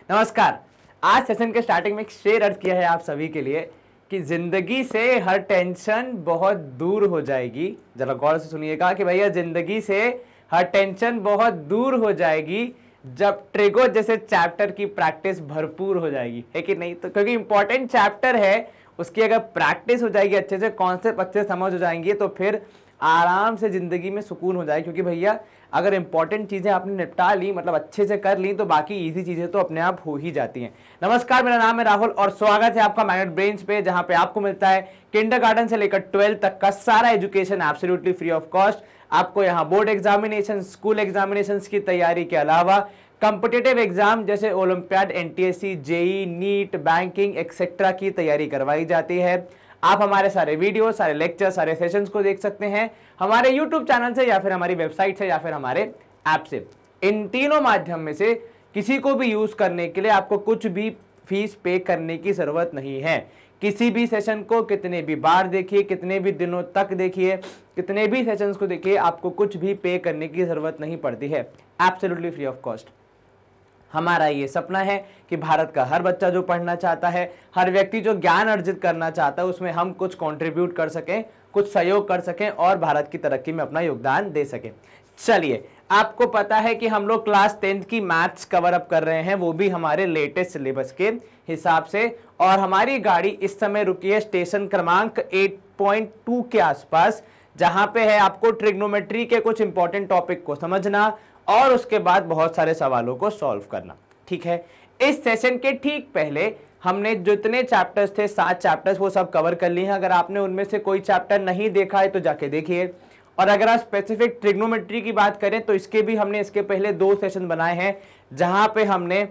नमस्कार। आज सेशन के स्टार्टिंग में एक शेर अर्ज किया है आप सभी के लिए कि जिंदगी से हर टेंशन बहुत दूर हो जाएगी। जरा गौर से सुनिएगा कि भैया जिंदगी से हर टेंशन बहुत दूर हो जाएगी जब ट्रिगो जैसे चैप्टर की प्रैक्टिस भरपूर हो जाएगी, है कि नहीं? तो क्योंकि इंपॉर्टेंट चैप्टर है, उसकी अगर प्रैक्टिस हो जाएगी, अच्छे से कॉन्सेप्ट अच्छे से समझ हो जाएंगे तो फिर आराम से जिंदगी में सुकून हो जाए। क्योंकि भैया अगर इंपॉर्टेंट चीजें आपने निपटा ली, मतलब अच्छे से कर ली, तो बाकी इजी चीजें तो अपने आप हो ही जाती हैं। नमस्कार, मेरा नाम है राहुल और स्वागत है आपका मैग्नेट ब्रेन्स पे, जहां पे आपको मिलता है किंडरगार्टन से लेकर 12th तक का सारा education absolutely free of cost. आपको यहाँ बोर्ड एग्जामिनेशन, स्कूल एग्जामिनेशन की तैयारी के अलावा कॉम्पिटिटिव एग्जाम जैसे Olympiad, NTSC, JEE, NEET, banking etcetera की तैयारी करवाई जाती है। आप हमारे सारे वीडियो, सारे लेक्चर, सारे सेशंस को देख सकते हैं हमारे यूट्यूब चैनल से या फिर हमारी वेबसाइट से या फिर हमारे ऐप से। इन तीनों माध्यम में से किसी को भी यूज करने के लिए आपको कुछ भी फीस पे करने की जरूरत नहीं है। किसी भी सेशन को कितने भी बार देखिए, कितने भी दिनों तक देखिए, कितने भी सेशंस को देखिए, आपको कुछ भी पे करने की जरूरत नहीं पड़ती है, एब्सोल्युटली फ्री ऑफ कॉस्ट। हमारा ये सपना है कि भारत का हर बच्चा जो पढ़ना चाहता है, हर व्यक्ति जो ज्ञान अर्जित करना चाहता है, उसमें हम कुछ कंट्रीब्यूट कर सकें, कुछ सहयोग कर सकें और भारत की तरक्की में अपना योगदान दे सकें। चलिए, आपको पता है कि हम लोग क्लास 10th की मैथ्स कवर अप कर रहे हैं, वो भी हमारे लेटेस्ट सिलेबस के हिसाब से। और हमारी गाड़ी इस समय रुकी है स्टेशन क्रमांक 8.2 के आसपास, जहां पे है आपको ट्रिग्नोमेट्री के कुछ इंपॉर्टेंट टॉपिक को समझना और उसके बाद बहुत सारे सवालों को सॉल्व करना। ठीक है, इस सेशन के ठीक पहले हमने जितने चैप्टर्स थे, 7 चैप्टर्स, वो सब कवर कर लिए हैं। अगर आपने उनमें से कोई चैप्टर नहीं देखा है तो जाके देखिए। और अगर आप स्पेसिफिक ट्रिग्नोमेट्री की बात करें तो इसके भी हमने इसके पहले 2 सेशन बनाए हैं, जहां पे हमने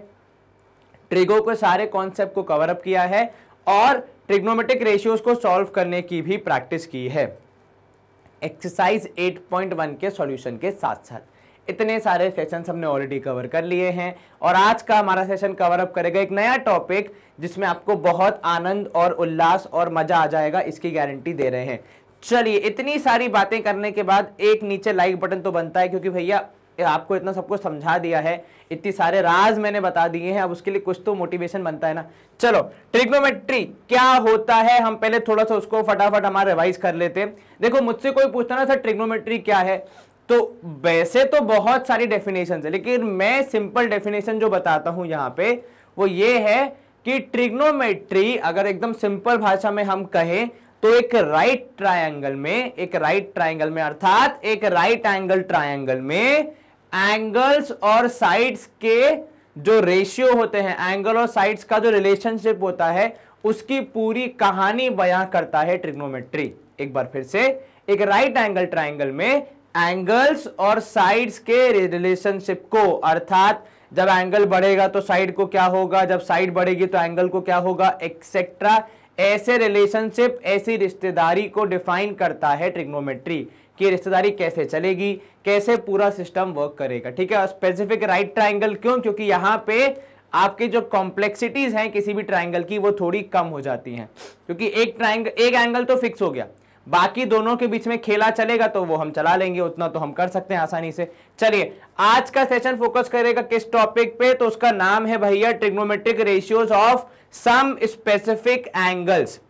ट्रिगो के सारे कॉन्सेप्ट को कवर अप किया है और ट्रिग्नोमेट्रिक रेशियोज को सॉल्व करने की भी प्रैक्टिस की है एक्सरसाइज 8.1 के सॉल्यूशन के साथ साथ। इतने सारे सेशंस हमने ऑलरेडी कवर कर लिए हैं और आज का हमारा सेशन कवर अप करेगा एक नया टॉपिक, जिसमें आपको बहुत आनंद और उल्लास और मजा आ जाएगा, इसकी गारंटी दे रहे हैं। चलिए, इतनी सारी बातें करने के बाद एक नीचे लाइक बटन तो बनता है, क्योंकि भैया आपको इतना सब कुछ समझा दिया है, इतनी सारे राज मैंने बता दिए हैं, अब उसके लिए कुछ तो मोटिवेशन बनता है ना। चलो, ट्रिग्नोमेट्री क्या होता है, हम पहले थोड़ा सा उसको फटाफट हमारा रिवाइज कर लेते हैं। देखो, मुझसे कोई पूछता ना सर ट्रिग्नोमेट्री क्या है, तो वैसे तो बहुत सारी डेफिनेशन है, लेकिन मैं सिंपल डेफिनेशन जो बताता हूं यहां पे वो ये है कि ट्रिग्नोमेट्री अगर एकदम सिंपल भाषा में हम कहें तो एक राइट ट्रायंगल में अर्थात एक राइट एंगल ट्रायंगल में एंगल्स और साइड्स के जो रेशियो होते हैं, एंगल और साइड्स का जो रिलेशनशिप होता है, उसकी पूरी कहानी बयां करता है ट्रिग्नोमेट्री। एक बार फिर से, एक राइट एंगल ट्रायंगल में एंगल्स और साइड्स के रिलेशनशिप को, अर्थात जब एंगल बढ़ेगा तो साइड को क्या होगा, जब साइड बढ़ेगी तो एंगल को क्या होगा, एक्सेट्रा, ऐसे रिलेशनशिप, ऐसी रिश्तेदारी को डिफाइन करता है ट्रिग्नोमेट्री कि रिश्तेदारी कैसे चलेगी, कैसे पूरा सिस्टम वर्क करेगा। ठीक है, स्पेसिफिक राइट ट्रायंगल क्यों? क्योंकि यहां पे आपकी जो कॉम्प्लेक्सिटीज हैं किसी भी ट्रायंगल की, वो थोड़ी कम हो जाती हैं, क्योंकि एक एंगल तो फिक्स हो गया, बाकी दोनों के बीच में खेला चलेगा तो वो हम चला लेंगे, उतना तो हम कर सकते हैं आसानी से। चलिए, आज का सेशन फोकस करेगा किस टॉपिक पे, तो उसका नाम है भैया trigonometric ratios of some specific angles.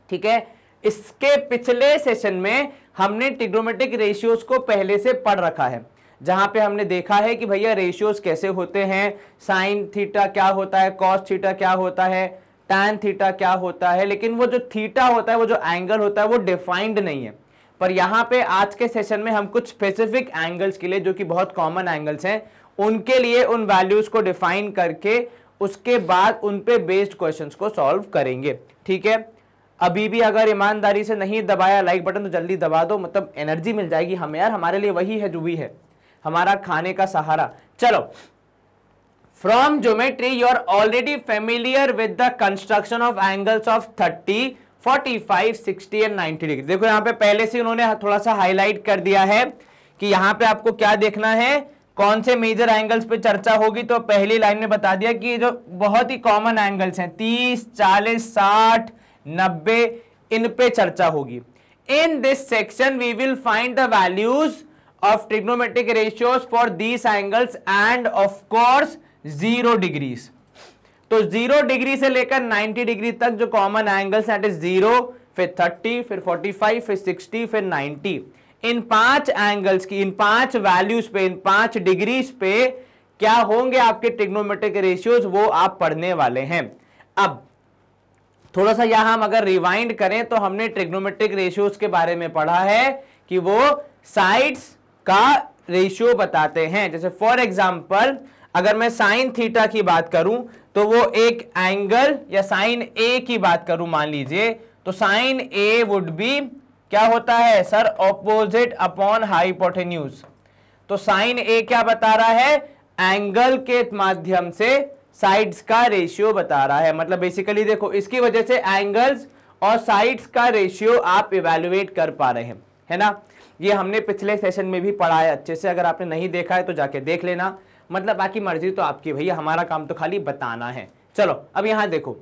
ठीक है, इसके पिछले सेशन में हमने ट्रिग्नोमेट्रिक रेशियोज को पहले से पढ़ रखा है, जहां पे हमने देखा है कि भैया रेशियोज कैसे होते हैं, साइन थीटा क्या होता है, कॉस थीटा क्या होता है, टैन थीटा क्या होता है। लेकिन वो जो थीटा होता है, वो जो एंगल होता है, वो डिफाइंड नहीं है। पर यहाँ पे आज के सेशन में हम कुछ स्पेसिफिक एंगल्स के लिए, जो कि बहुत कॉमन एंगल्स हैं, उनके लिए उन वैल्यूज को डिफाइन करके उसके बाद उन पे बेस्ड क्वेश्चंस को सॉल्व करेंगे। ठीक है, अभी भी अगर ईमानदारी से नहीं दबाया लाइक बटन तो जल्दी दबा दो, मतलब एनर्जी मिल जाएगी हमें यार, हमारे लिए वही है जो भी है हमारा खाने का सहारा। चलो, From geometry, you are already familiar with the construction of angles of 30, 45, 60 and 90 degree. देखो यहाँ पे पहले से उन्होंने थोड़ा सा हाईलाइट कर दिया है कि यहाँ पे आपको क्या देखना है, कौन से मेजर एंगल्स पे चर्चा होगी। तो पहली लाइन में बता दिया कि जो बहुत ही कॉमन एंगल्स हैं 30, 40, 60, 90, इन पे चर्चा होगी। In this section we will find the values of trigonometric ratios for these angles and of course 0 degrees. तो 0 डिग्री से लेकर 90 डिग्री तक जो कॉमन एंगल्स दैट इज 0, फिर 30, फिर 45, फिर 60, फिर 90। इन 5 एंगल्स की, इन 5 वैल्यूज पे, इन 5 डिग्रीज पे क्या होंगे आपके ट्रिग्नोमेट्रिक रेशियोज, वो आप पढ़ने वाले हैं। अब थोड़ा सा यहां हम अगर रिवाइंड करें तो हमने ट्रिग्नोमेट्रिक रेशियोज के बारे में पढ़ा है कि वो साइड्स का रेशियो बताते हैं। जैसे फॉर एग्जांपल अगर मैं साइन थीटा की बात करूं तो वो एक एंगल, या साइन ए की बात करूं मान लीजिए, तो साइन ए वुड बी क्या होता है सर, ऑपोजिट अपॉन हाइपोटेन्यूज। तो साइन ए क्या बता रहा है, एंगल के माध्यम से साइड्स का रेशियो बता रहा है। मतलब बेसिकली देखो इसकी वजह से एंगल्स और साइड्स का रेशियो आप इवैल्यूएट कर पा रहे हैं, है ना। ये हमने पिछले सेशन में भी पढ़ा है अच्छे से, अगर आपने नहीं देखा है तो जाके देख लेना। मतलब बाकी मर्जी तो आपकी भैया, हमारा काम तो खाली बताना है। चलो अब यहां देखो,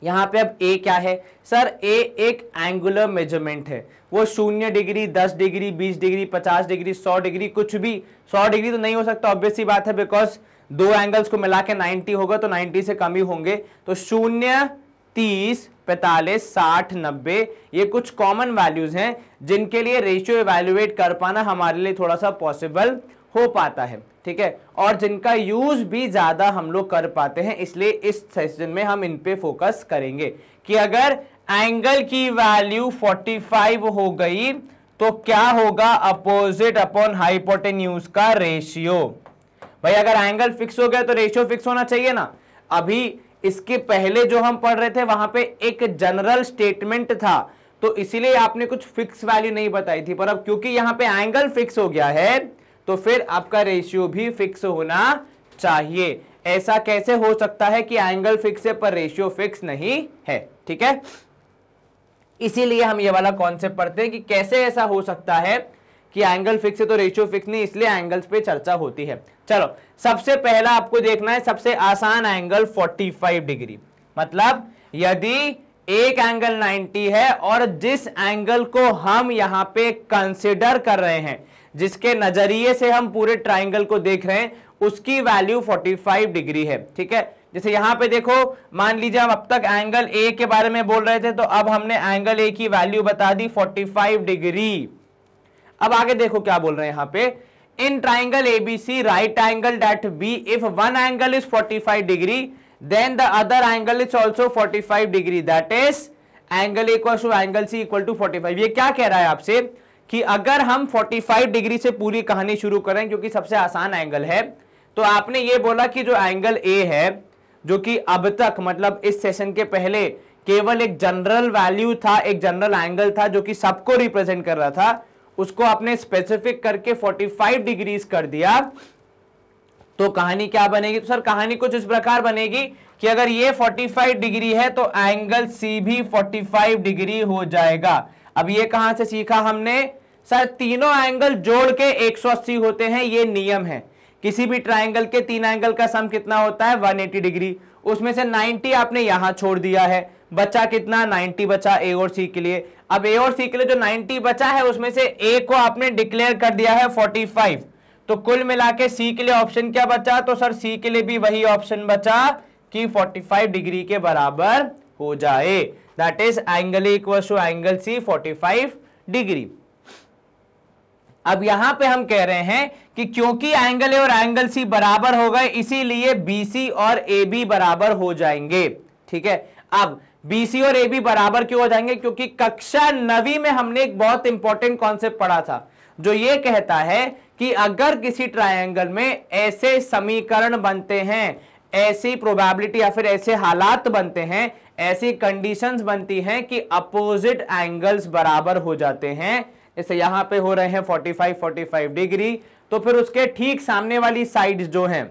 यहां पे अब ए क्या है सर, ए एक एंगुलर मेजरमेंट है। वो 0 degree, 10 degree, 20 degree, 50 degree, 100 degree, कुछ भी। 100 डिग्री तो नहीं हो सकता, ऑब्वियस सी बात है, बिकॉज दो एंगल्स को मिला के 90 होगा तो 90 से कम ही होंगे। तो 0, 30, 45, 60, 90 ये कुछ कॉमन वैल्यूज हैं जिनके लिए रेशियो इवैल्यूएट कर पाना हमारे लिए थोड़ा सा पॉसिबल हो पाता है, ठीक है, और जिनका यूज भी ज्यादा हम लोग कर पाते हैं। इसलिए इस सेशन में हम इन पे फोकस करेंगे कि अगर एंगल की वैल्यू 45 हो गई तो क्या होगा, अपोजिट अपॉन हाइपोटेन्यूज का रेशियो। भाई अगर एंगल फिक्स हो गया तो रेशियो फिक्स होना चाहिए ना। अभी इसके पहले जो हम पढ़ रहे थे वहां पे एक जनरल स्टेटमेंट था, तो इसीलिए आपने कुछ फिक्स वैल्यू नहीं बताई थी, पर अब क्योंकि यहां पे एंगल फिक्स हो गया है तो फिर आपका रेशियो भी फिक्स होना चाहिए। ऐसा कैसे हो सकता है कि एंगल फिक्स है पर रेशियो फिक्स नहीं है, ठीक है। इसीलिए हम ये वाला कॉन्सेप्ट पढ़ते हैं कि कैसे ऐसा हो सकता है कि एंगल फिक्स है तो रेशियो फिक्स नहीं, इसलिए एंगल्स पे चर्चा होती है। चलो सबसे पहला आपको देखना है सबसे आसान एंगल 45 डिग्री। मतलब यदि एक एंगल 90 है और जिस एंगल को हम यहां पे कंसिडर कर रहे हैं, जिसके नजरिए से हम पूरे ट्राइंगल को देख रहे हैं, उसकी वैल्यू 45 डिग्री है, ठीक है। जैसे यहां पे देखो, मान लीजिए हम अब तक एंगल ए के बारे में बोल रहे थे, तो अब हमने एंगल ए की वैल्यू बता दी 45 डिग्री। अब आगे देखो क्या बोल रहे हैं यहां पे, in triangle ABC right angle that B if one angle is 45 degree then the other angle is also 45 degree, that is angle A equal to angle C equal to 45। ये क्या कह रहा है आपसे कि अगर हम 45 डिग्री से पूरी कहानी शुरू करें, क्योंकि सबसे आसान एंगल है, तो आपने ये बोला कि जो एंगल ए है, जो कि अब तक मतलब इस सेशन के पहले केवल एक जनरल वैल्यू था, एक जनरल एंगल था जो कि सबको रिप्रेजेंट कर रहा था, उसको आपने स्पेसिफिक करके 45 डिग्रीज कर दिया, तो कहानी क्या बनेगी। तो सर कहानी कुछ इस प्रकार बनेगी कि अगर ये 45 डिग्री है तो एंगल सी भी 45 डिग्री हो जाएगा। अब ये कहां से सीखा हमने सर, तीनों एंगल जोड़ के 180 होते हैं, ये नियम है। किसी भी ट्राइंगल के 3 एंगल का सम कितना होता है, 180 डिग्री। उसमें से 90 आपने यहां छोड़ दिया है, बचा कितना, 90 बचा ए और सी के लिए। अब ए और सी के लिए जो 90 बचा है उसमें से ए को आपने डिक्लेयर कर दिया है 45, तो कुल मिला के सी के लिए ऑप्शन क्या बचा, तो सर सी के लिए भी वही ऑप्शन बचा कि 45 डिग्री के बराबर हो जाए, that is angle A equal to angle C 45 degree. अब यहां पे हम कह रहे हैं कि क्योंकि एंगल ए और एंगल सी बराबर हो गए, इसीलिए बीसी और ए बी बराबर हो जाएंगे, ठीक है। अब बीसी और ए बी बराबर क्यों हो जाएंगे, क्योंकि कक्षा 9वीं में हमने एक बहुत इंपॉर्टेंट कॉन्सेप्ट पढ़ा था जो ये कहता है कि अगर किसी ट्रायंगल में ऐसे समीकरण बनते हैं, ऐसी प्रोबेबिलिटी या फिर ऐसे हालात बनते हैं, ऐसी कंडीशंस बनती हैं कि अपोजिट एंगल्स बराबर हो जाते हैं, जैसे यहां पे हो रहे हैं 45 डिग्री, तो फिर उसके ठीक सामने वाली साइड्स जो हैं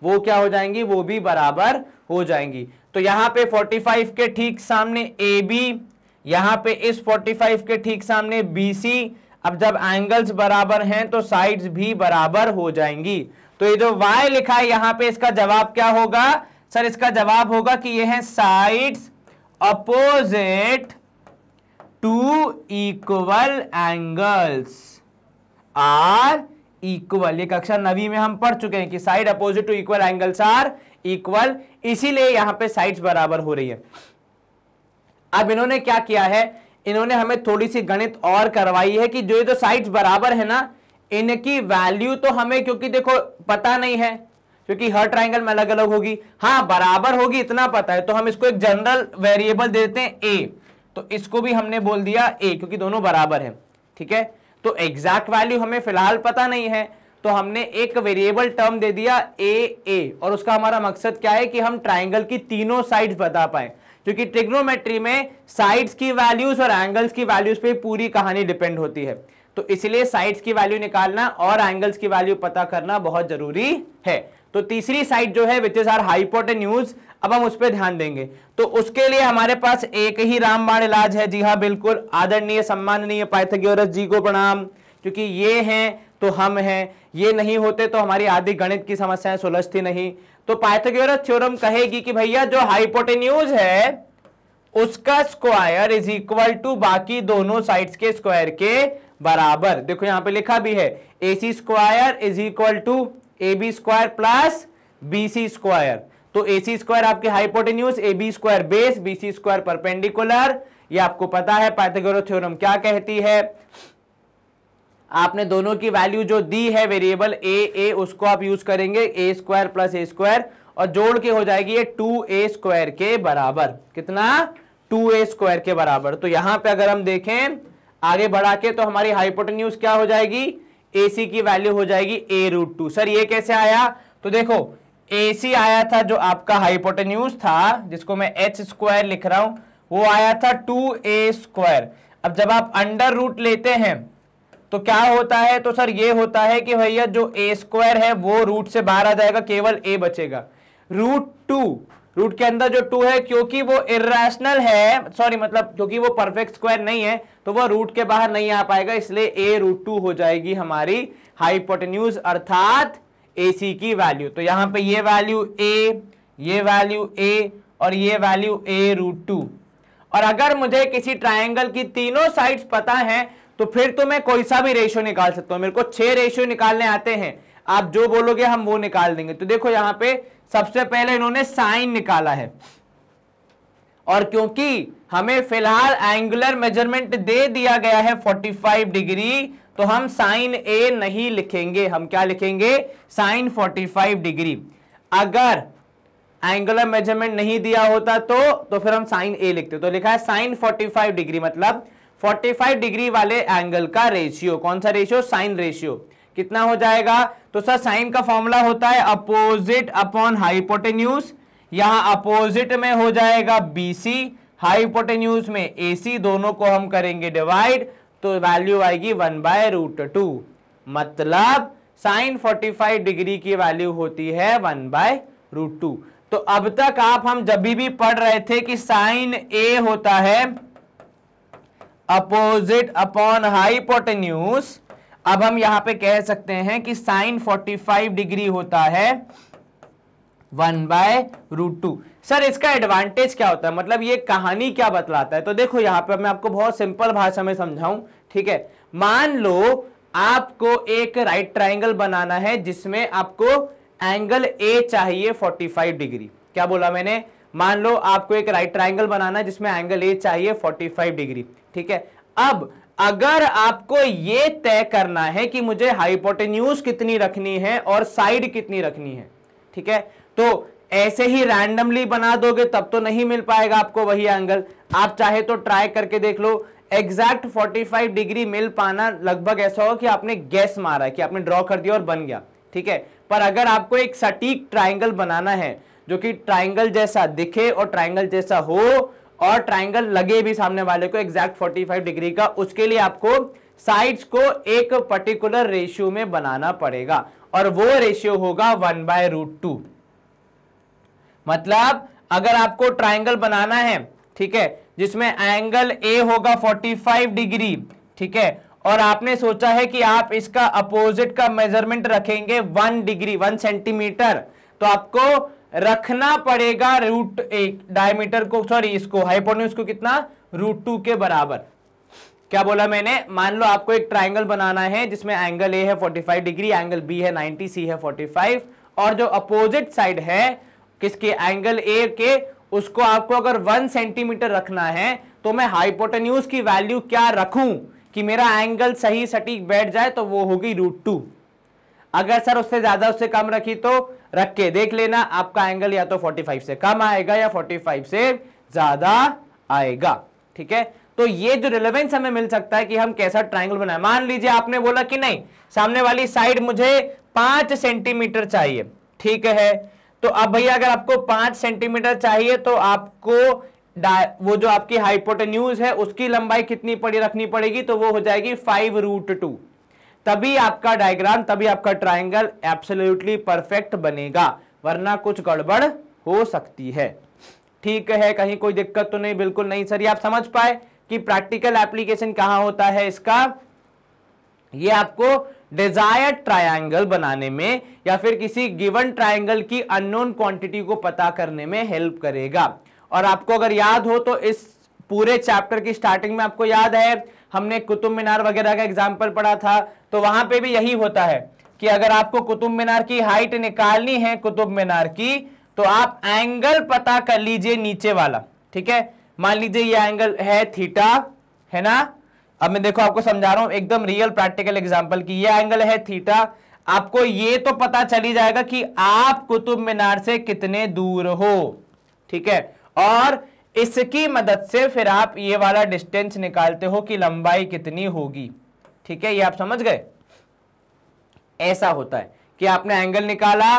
वो क्या हो जाएंगी, वो भी बराबर हो जाएंगी। तो यहां पे 45 के ठीक सामने ए बी, यहां पे इस 45 के ठीक सामने बी सी। अब जब एंगल्स बराबर हैं तो साइड्स भी बराबर हो जाएंगी। तो ये जो y लिखा है यहां पे, इसका जवाब क्या होगा सर, इसका जवाब होगा कि ये हैं sides opposite to equal angles are equal. ये कक्षा 9वीं में हम पढ़ चुके हैं कि side opposite to equal angles are equal, इसीलिए यहां पे साइड्स बराबर हो रही है। अब इन्होंने क्या किया है, इन्होंने हमें थोड़ी सी गणित और करवाई है कि जो साइड्स बराबर है ना, इनकी वैल्यू तो हमें, क्योंकि देखो पता नहीं है, क्योंकि हर ट्राइंगल में अलग अलग होगी, हाँ बराबर होगी इतना पता है, तो हम इसको एक जनरल वेरिएबल दे देते हैं ए, तो इसको भी हमने बोल दिया ए, क्योंकि दोनों बराबर हैं, ठीक है। तो एग्जैक्ट वैल्यू हमें फिलहाल पता नहीं है, तो हमने एक वेरिएबल टर्म दे दिया ए, और उसका हमारा मकसद क्या है कि हम ट्राइंगल की तीनों साइड्स बता पाए, क्योंकि ट्रिग्नोमेट्री में साइड्स की वैल्यूज और एंगल्स की वैल्यूज पे पूरी कहानी डिपेंड होती है, तो इसलिए साइड्स की वैल्यू निकालना और एंगल्स की वैल्यू पता करना बहुत जरूरी है। तो तीसरी साइड जो है विच इज आवर हाइपोटेन्यूज, अब हम उस पर ध्यान देंगे। तो उसके लिए हमारे पास एक ही रामबाण इलाज है, जी हाँ बिल्कुल, आदरणीय सम्माननीय पाइथागोरस जी को प्रणाम, क्योंकि ये हैं तो हम हैं, ये नहीं होते तो हमारी आदि गणित की समस्याएं सुलझती नहीं। तो पाइथागोरस थ्योरम कहेगी कि भैया जो हाइपोटेन्यूज है उसका स्क्वायर इज इक्वल टू बाकी दोनों साइड्स के स्क्वायर के बराबर। देखो यहां पे लिखा भी है AC square is equal to AB square plus BC square. तो AC स्क्वायर आपके hypotenuse, AB square base, BC square perpendicular. ये आपको पता है पाइथागोरस थ्योरम क्या कहती है। आपने दोनों की वैल्यू जो दी है वेरिएबल ए, उसको आप यूज करेंगे A square plus A square, और जोड़ के हो जाएगी ये 2A स्क्वायर के बराबर। कितना? 2A स्क्वायर के बराबर। तो यहां पे अगर हम देखें आगे बढ़ा के, तो हमारी हाइपोटेन्यूज क्या हो जाएगी, AC की वैल्यू हो जाएगी A√2। सर ये कैसे आया? तो देखो AC आया था जो आपका हाइपोटेन्यूज था, जिसको मैं H स्क्वायर लिख रहा हूं, वो आया था 2A स्क्वायर। अब जब आप अंडर रूट लेते हैं तो क्या होता है, तो सर ये होता है कि भैया जो A स्क्वायर है वो रूट से बाहर आ जाएगा, केवल A बचेगा। √2, रूट के अंदर जो 2 है, क्योंकि वो इर्रेशनल है, सॉरी मतलब क्योंकि वो परफेक्ट स्क्वायर नहीं है, तो वो रूट के बाहर नहीं आ पाएगा, इसलिए A√2 हो जाएगी हमारी हाइपोटेन्यूज अर्थात AC की वैल्यू। तो यहां पे ये वैल्यू A, ये वैल्यू A और ये वैल्यू A√2। और अगर मुझे किसी ट्राइंगल की तीनों साइड्स पता है तो फिर तो मैं कोई सा भी रेशियो निकाल सकता हूं। मेरे को 6 रेशियो निकालने आते हैं, आप जो बोलोगे हम वो निकाल देंगे। तो देखो यहां पे सबसे पहले इन्होंने साइन निकाला है, और क्योंकि हमें फिलहाल एंगुलर मेजरमेंट दे दिया गया है 45 डिग्री, तो हम साइन A नहीं लिखेंगे, हम क्या लिखेंगे, साइन 45 डिग्री। अगर एंगुलर मेजरमेंट नहीं दिया होता तो फिर हम साइन A लिखते। तो लिखा है साइन 45 डिग्री, मतलब 45 डिग्री वाले एंगल का रेशियो। कौन सा रेशियो? Sine ratio. कितना हो जाएगा? तो सर साइन का फॉर्मूला होता है अपोजिट अपॉन हाइपोटेन्यूज। यहां अपोजिट में हो जाएगा BC, हाइपोटेन्यूज में AC, दोनों को हम करेंगे डिवाइड, तो वैल्यू आएगी 1/√2। मतलब साइन 45 डिग्री की वैल्यू होती है 1/√2। तो अब तक हम जब भी पढ़ रहे थे कि साइन A होता है अपोजिट अपॉन हाइपोटेन्यूज, अब हम यहां पे कह सकते हैं कि साइन 45 डिग्री होता है 1/√2। सर इसका एडवांटेज क्या होता है, मतलब ये कहानी क्या बतलाता है? तो देखो यहां पे मैं आपको बहुत सिंपल भाषा में समझाऊं, ठीक है। मान लो आपको एक राइट ट्राइंगल बनाना है जिसमें आपको एंगल A चाहिए 45 डिग्री। क्या बोला मैंने? मान लो आपको एक राइट ट्राइंगल बनाना है जिसमें एंगल A चाहिए 45 डिग्री, ठीक है। अब अगर आपको यह तय करना है कि मुझे हाइपोटेन्यूज कितनी रखनी है और साइड कितनी रखनी है, ठीक है, तो ऐसे ही रैंडमली बना दोगे तब तो नहीं मिल पाएगा आपको वही एंगल। आप चाहे तो ट्राई करके देख लो, एग्जैक्ट 45 डिग्री मिल पाना लगभग ऐसा हो कि आपने गैस मारा है, कि आपने ड्रॉ कर दिया और बन गया, ठीक है। पर अगर आपको एक सटीक ट्राइंगल बनाना है जो कि ट्राइंगल जैसा दिखे और ट्राइंगल जैसा हो और ट्राइंगल लगे भी सामने वाले को एग्जैक्ट 45 डिग्री का, उसके लिए आपको साइड्स को एक पर्टिकुलर रेशियो में बनाना पड़ेगा, और वो रेशियो होगा 1/√2। मतलब अगर आपको ट्राइंगल बनाना है, ठीक है, जिसमें एंगल A होगा 45 डिग्री, ठीक है, और आपने सोचा है कि आप इसका अपोजिट का मेजरमेंट रखेंगे 1 डिग्री 1 सेंटीमीटर, तो आपको रखना पड़ेगा √1 डायमीटर को, सॉरी इसको हाइपोटेन्यूज को कितना, √2 के बराबर। क्या बोला मैंने, मान लो आपको एक ट्राइंगल बनाना है जिसमें एंगल ए है 45 डिग्री, एंगल बी है 90, सी है 45, और जो अपोजिट साइड है किसके, एंगल ए के, उसको आपको अगर 1 सेंटीमीटर रखना है तो मैं हाइपोटेन्यूज की वैल्यू क्या रखूं कि मेरा एंगल सही सटीक बैठ जाए, तो वो होगी √2। अगर सर उससे ज्यादा उससे कम रखी तो रख के देख लेना, आपका एंगल या तो 45 से कम आएगा या 45 से ज्यादा आएगा। ठीक है, तो ये जो रिलेवेंस हमें मिल सकता है कि हम कैसा ट्राइंगल बनाए। मान लीजिए आपने बोला कि नहीं, सामने वाली साइड मुझे 5 सेंटीमीटर चाहिए, ठीक है, तो अब भैया अगर आपको 5 सेंटीमीटर चाहिए तो आपको वो जो आपकी हाइपोटेन्यूज है उसकी लंबाई कितनी रखनी पड़ेगी, तो वो हो जाएगी 5√2। तभी आपका डायग्राम, तभी आपका ट्राइंगल एब्सोल्युटली परफेक्ट बनेगा, वरना कुछ गड़बड़ हो सकती है। ठीक है, कहीं कोई दिक्कत तो नहीं? बिल्कुल नहीं सर। ये आप समझ पाए कि प्रैक्टिकल एप्लीकेशन कहां होता है इसका, ये आपको डिजायर्ड ट्रायंगल बनाने में या फिर किसी गिवन ट्रायंगल की अननोन क्वांटिटी को पता करने में हेल्प करेगा। और आपको अगर याद हो तो इस पूरे चैप्टर की स्टार्टिंग में आपको याद है हमने कुतुब मीनार वगैरह का एग्जाम्पल पढ़ा था, तो वहां पे भी यही होता है कि अगर आपको कुतुब मीनार की हाइट निकालनी है कुतुब मीनार की, तो आप एंगल पता कर लीजिए नीचे वाला। ठीक है, मान लीजिए ये एंगल है थीटा, है ना। अब मैं देखो आपको समझा रहा हूं एकदम रियल प्रैक्टिकल एग्जांपल की, ये एंगल है थीटा, आपको ये तो पता चली जाएगा कि आप कुतुब मीनार से कितने दूर हो। ठीक है, और इसकी मदद से फिर आप ये वाला डिस्टेंस निकालते हो कि लंबाई कितनी होगी। ठीक है, ये आप समझ गए। ऐसा होता है कि आपने एंगल निकाला,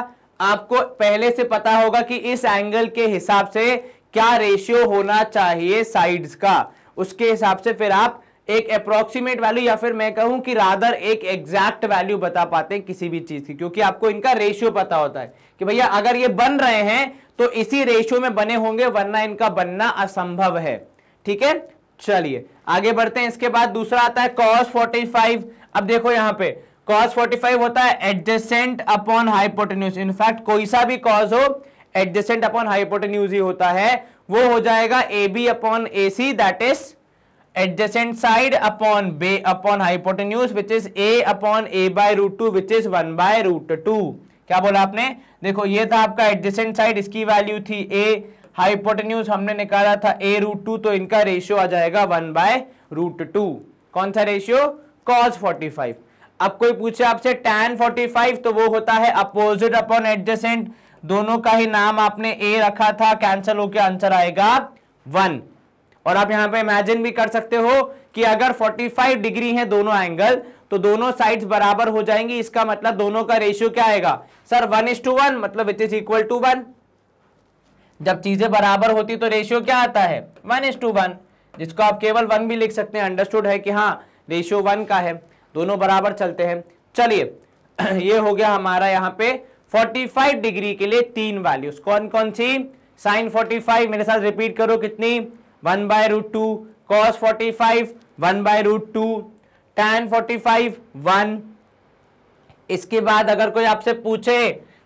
आपको पहले से पता होगा कि इस एंगल के हिसाब से क्या रेशियो होना चाहिए साइड्स का, उसके हिसाब से फिर आप एक अप्रोक्सीमेट वैल्यू या फिर मैं कहूं कि रादर एक एग्जैक्ट वैल्यू बता पाते हैं किसी भी चीज की, क्योंकि आपको इनका रेशियो पता होता है कि भैया अगर ये बन रहे हैं तो इसी रेशियो में बने होंगे, वरना इनका बनना असंभव है। ठीक है, चलिए आगे बढ़ते हैं। इसके बाद दूसरा आता है cos 45। अब देखो यहां पे cos 45 होता है एडजेसेंट अपॉन हाइपोटेन्यूज। इनफैक्ट कोई सा भी cos हो एडजेसेंट अपॉन हाइपोटेन्यूज ही होता है, वो हो जाएगा AB upon AC, that is adjacent side upon hypotenuse which is a upon a by √2 which is 1 by √2। क्या बोला आपने, देखो ये था आपका adjacent side, इसकी वैल्यू थी a, हाइपोटेन्यूज हमने निकाला था a√2, तो इनका रेशियो आ जाएगा 1 by √2। कौन सा रेशियो, cos 45। अब कोई पूछे आपसे tan 45, तो वो होता है अपोजिट अपॉन एडजेसेंट, दोनों का ही नाम आपने a रखा था, कैंसिल होकर आंसर आएगा 1। और आप यहां पे इमेजिन भी कर सकते हो कि अगर 45 डिग्री है दोनों एंगल, तो दोनों साइड्स बराबर हो जाएंगी, इसका मतलब दोनों का रेशियो क्या आएगा सर 1:1, मतलब इट इज इक्वल टू 1। जब चीजें बराबर होती तो रेशियो क्या आता है 1:1, जिसको आप केवल 1 भी लिख सकते हैं। अंडरस्टूड है कि हाँ रेशियो 1 का है, दोनों बराबर चलते हैं। चलिए ये हो गया हमारा यहाँ पे 45 डिग्री के लिए 3 वैल्यूज, कौन कौन सी, साइन 45 मेरे साथ रिपीट करो, कितनी 1 by √2, cos 45 1 by √2, tan 45 1। इसके बाद अगर कोई आपसे पूछे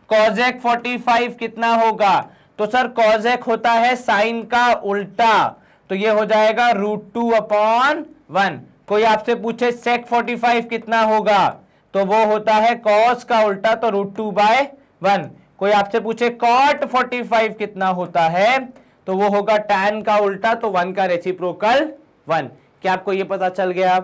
cosec 45 कितना होगा, तो सर cosec होता है साइन का उल्टा, तो ये हो जाएगा √2 अपॉन 1। कोई आपसे पूछे sec 45 कितना होगा, तो वो होता है cos का उल्टा, तो √2 by 1। कोई आपसे पूछे cot 45 कितना होता है, तो वो होगा tan का उल्टा, तो 1 का रेसिप्रोकल 1। क्या आपको ये पता चल गया।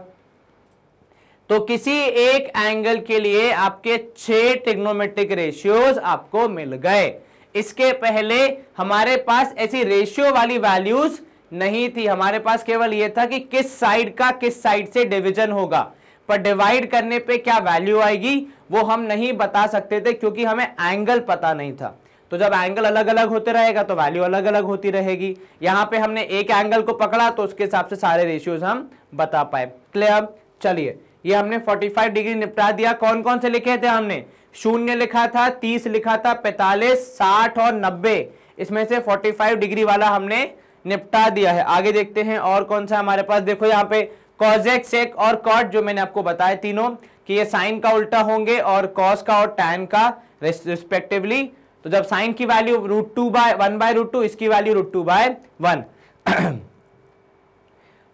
तो किसी एक एंगल के लिए आपके 6 ट्रिग्नोमेट्रिक रेशियोज आपको मिल गए। इसके पहले हमारे पास ऐसी रेशियो वाली वैल्यूज नहीं थी, हमारे पास केवल ये था कि किस साइड का किस साइड से डिवीजन होगा, पर डिवाइड करने पे क्या वैल्यू आएगी वो हम नहीं बता सकते थे, क्योंकि हमें एंगल पता नहीं था। तो जब एंगल अलग अलग होते रहेगा तो वैल्यू अलग अलग होती रहेगी। यहां पे हमने एक एंगल को पकड़ा तो उसके हिसाब से सारे रेशियोज हम बता पाए। क्लियर, चलिए ये हमने 45 डिग्री निपटा दिया। कौन कौन से लिखे थे हमने, 0 लिखा था, 30 लिखा था, 45, 60 और 90, इसमें से 45 डिग्री वाला हमने निपटा दिया है। आगे देखते हैं और कौन सा हमारे पास, देखो यहाँ पे कॉजेक, सेक और कॉट जो मैंने आपको बताया तीनों कि ये साइन का उल्टा होंगे और कॉस का और टैन का रिस्पेक्टिवली। तो जब साइन की वैल्यू √2 by 1 by √2, इसकी वैल्यू √2 by 1।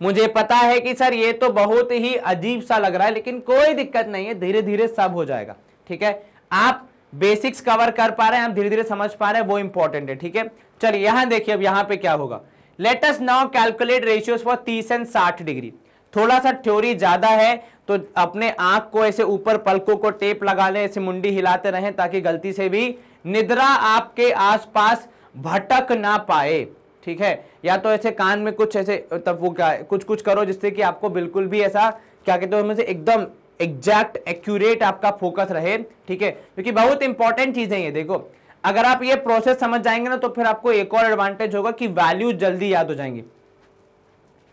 मुझे पता है कि सर ये तो बहुत ही अजीब सा लग रहा है, लेकिन कोई दिक्कत नहीं है, धीरे धीरे सब हो जाएगा। ठीक है, आप बेसिक्स कवर कर पा रहे हैं, आप धीरे धीरे समझ पा रहे हैं, वो इंपॉर्टेंट है। ठीक है, चलिए यहां देखिए, अब यहां पे क्या होगा। Let us now calculate ratios for 30 and 60 degree. थोड़ा सा थ्योरी ज्यादा है, तो अपने आंख को ऐसे ऊपर, पलकों को टेप लगा ले, ऐसे मुंडी हिलाते रहें, ताकि गलती से भी निद्रा आपके आसपास भटक ना पाए। ठीक है, या तो ऐसे कान में कुछ ऐसे, तब वो क्या कुछ कुछ करो जिससे कि आपको बिल्कुल भी ऐसा क्या कहते हो, एकदम एग्जैक्ट एक्यूरेट आपका फोकस रहे। ठीक है, क्योंकि बहुत इंपॉर्टेंट चीज है ये। देखो, अगर आप ये प्रोसेस समझ जाएंगे ना, तो फिर आपको एक और एडवांटेज होगा कि वैल्यू जल्दी याद हो जाएंगी।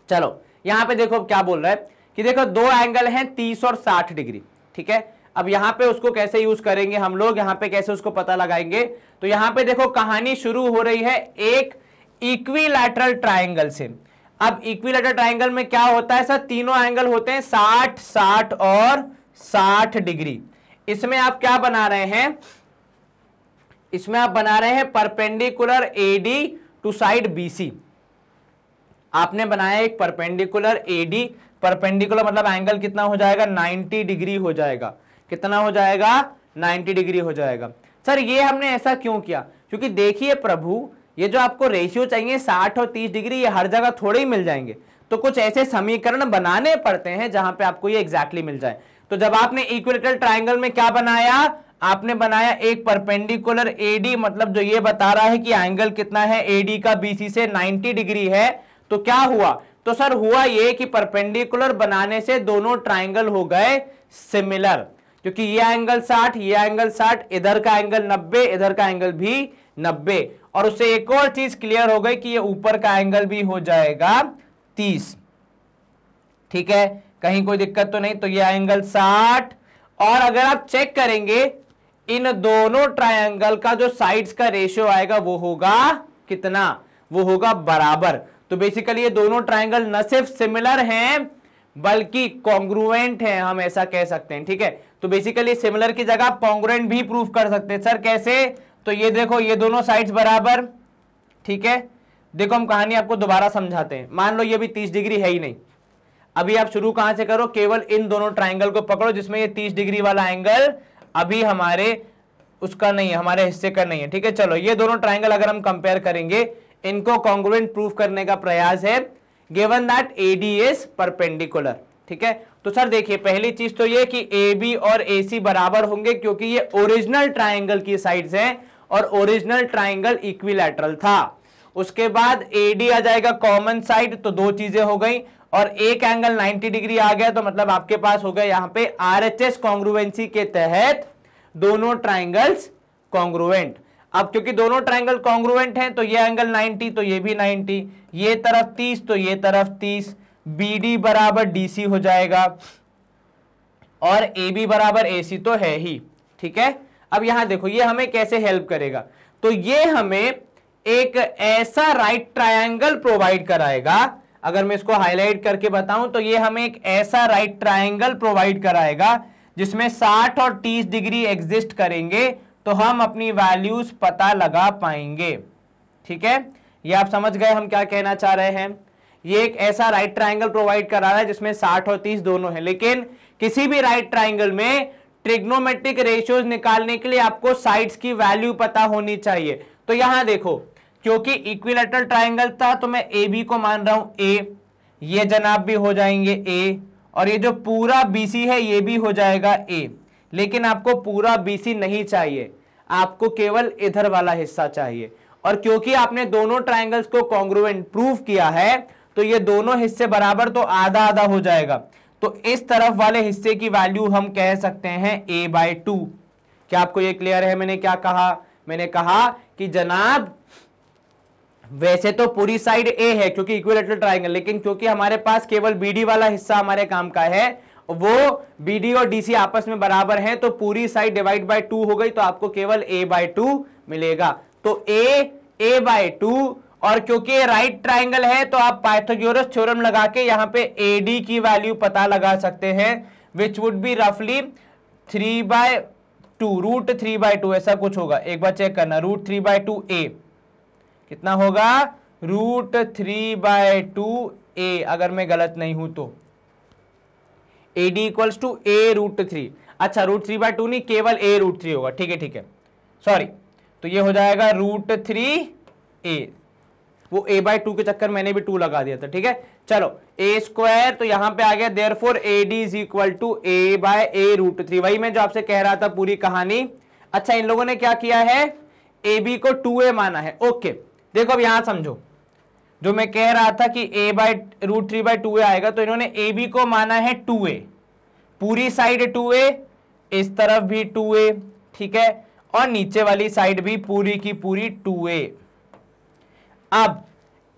चलो यहां पे देखो क्या बोल रहा है कि देखो दो एंगल हैं 30 और 60 डिग्री। ठीक है, अब यहां पे उसको कैसे यूज करेंगे हम लोग, यहां पे कैसे उसको पता लगाएंगे। तो यहां पे देखो कहानी शुरू हो रही है एक इक्विलैटरल ट्रायंगल से। अब इक्विलैटरल ट्रायंगल में क्या होता है सर, तीनों एंगल होते हैं 60, 60 और 60 डिग्री। इसमें आप क्या बना रहे हैं, इसमें आप बना रहे हैं perpendicular AD to side BC. आपने बनाया एक परपेंडिकुलर एडी, परपेंडिकुलर मतलब एंगल कितना हो जाएगा, 90 डिग्री हो जाएगा। कितना हो जाएगा, 90 डिग्री हो जाएगा। सर ये हमने ऐसा क्यों किया, क्योंकि देखिए प्रभु, ये जो आपको रेशियो चाहिए 60 और 30 डिग्री, ये हर जगह थोड़े ही मिल जाएंगे। तो कुछ ऐसे समीकरण बनाने पड़ते हैं जहां पे आपको ये एग्जैक्टली मिल जाए। तो जब आपने इक्विलैटरल ट्रायंगल में क्या बनाया, आपने बनाया एक परपेंडिकुलर एडी, मतलब जो ये बता रहा है कि एंगल कितना है एडी का बीसी से, 90 डिग्री है। तो क्या हुआ, तो सर हुआ ये कि परपेंडिकुलर बनाने से दोनों ट्रायंगल हो गए सिमिलर, क्योंकि ये एंगल 60, ये एंगल 60, इधर का एंगल 90, इधर का एंगल भी 90। और उससे एक और चीज क्लियर हो गई कि ये ऊपर का एंगल भी हो जाएगा 30। ठीक है, कहीं कोई दिक्कत तो नहीं। तो ये एंगल 60, और अगर आप चेक करेंगे इन दोनों ट्रायंगल का जो साइड्स का रेशियो आएगा वो होगा कितना, वो होगा बराबर। तो बेसिकली ये दोनों ट्रायंगल न सिर्फ सिमिलर हैं बल्कि कॉन्ग्रुएंट हैं, हम ऐसा कह सकते हैं। ठीक है, तो बेसिकली सिमिलर की जगह कॉन्ग्रुएंट भी प्रूफ कर सकते हैं। सर कैसे, तो ये देखो ये दोनों साइड्स बराबर। ठीक है, देखो हम कहानी आपको दोबारा समझाते हैं। मान लो ये भी 30 डिग्री है ही नहीं, अभी आप शुरू कहां से करो, केवल इन दोनों ट्रायंगल को पकड़ो जिसमें ये 30 डिग्री वाला एंगल अभी हमारे उसका नहीं है, हमारे हिस्से का नहीं है। ठीक है, चलो ये दोनों ट्रायंगल अगर हम कंपेयर करेंगे, इनको कॉन्ग्रुएंट प्रूफ करने का प्रयास है, given that AD is perpendicular. ठीक है, तो सर देखिए पहली चीज तो ये कि ए बी और ए सी बराबर होंगे, क्योंकि ये ओरिजिनल ट्रायंगल की साइड्स हैं और ओरिजिनल ट्रायंगल इक्विलैटरल था। उसके बाद एडी आ जाएगा कॉमन साइड, तो दो चीजें हो गई, और एक एंगल 90 डिग्री आ गया, तो मतलब आपके पास हो गया यहां पे आरएचएस कॉन्ग्रुएंसी के तहत दोनों ट्रायंगल्स कॉन्ग्रुएंट। अब क्योंकि दोनों ट्रायंगल कॉन्ग्रुएंट हैं, तो ये एंगल 90 तो ये भी 90, ये तरफ 30 तो ये तरफ 30, बीडी बराबर डीसी हो जाएगा, और AB बराबर AC तो है ही। ठीक है, अब यहां देखो ये हमें कैसे हेल्प करेगा, तो ये हमें एक ऐसा राइट ट्रायंगल प्रोवाइड कराएगा। अगर मैं इसको हाईलाइट करके बताऊं तो ये हमें एक ऐसा राइट ट्रायंगल प्रोवाइड कराएगा जिसमें 60 और 30 डिग्री एग्जिस्ट करेंगे, तो हम अपनी वैल्यूज पता लगा पाएंगे। ठीक है, ये आप समझ गए हम क्या कहना चाह रहे हैं। ये एक ऐसा राइट ट्रायंगल प्रोवाइड करा रहा है जिसमें 60 और 30 दोनों हैं, लेकिन किसी भी राइट ट्रायंगल में ट्रिग्नोमेट्रिक रेशियोज निकालने के लिए आपको साइड्स की वैल्यू पता होनी चाहिए। तो यहां देखो, क्योंकि इक्विलैटरल ट्रायंगल था तो मैं ए बी को मान रहा हूं ए, ये जनाब भी हो जाएंगे ए, और ये जो पूरा बीसी है ये भी हो जाएगा ए। लेकिन आपको पूरा बीसी नहीं चाहिए, आपको केवल इधर वाला हिस्सा चाहिए। और क्योंकि आपने दोनों ट्रायंगल्स को कॉन्ग्रुएंट प्रूव किया है, तो ये दोनों हिस्से बराबर, तो आधा आधा हो जाएगा। तो इस तरफ वाले हिस्से की वैल्यू हम कह सकते हैं a/2। क्या आपको ये क्लियर है मैंने क्या कहा? मैंने कहा कि जनाब वैसे तो पूरी साइड ए है क्योंकि इक्विलैटरल ट्रायंगल, लेकिन क्योंकि हमारे पास केवल बीडी वाला हिस्सा हमारे काम का है, वो बीडी और डीसी आपस में बराबर हैं, तो पूरी साइड डिवाइड बाय 2 हो गई, तो आपको केवल a/2 मिलेगा। तो a/2, और क्योंकि ये राइट ट्रायंगल है तो आप पाइथागोरस थ्योरम लगा के यहां पे AD की वैल्यू पता लगा सकते हैं, विच वुड बी रफली 3/2, √3/2 ऐसा कुछ होगा। एक बार चेक करना, √3/2 a कितना होगा, √3/2 ए, अगर मैं गलत नहीं हूं तो AD इक्वल्स टू A√3। अच्छा √3/2 नहीं, केवल A√3 होगा, ठीक है ठीक है, सॉरी, तो ये हो जाएगा √3a, वो A/2 के चक्कर मैंने भी 2 लगा दिया था, ठीक है। चलो A², तो यहां पे आ गया therefore AD is equal to A/A√3, वही मैं जो आपसे कह रहा था पूरी कहानी। अच्छा इन लोगों ने क्या किया है, AB को 2a माना है, ओके। देखो अब यहां समझो, जो मैं कह रहा था कि A/√3/2a आएगा, तो इन्होंने AB को माना है 2a, पूरी साइड 2a, इस तरफ भी 2a, ठीक है, और नीचे वाली साइड भी पूरी की पूरी 2a। अब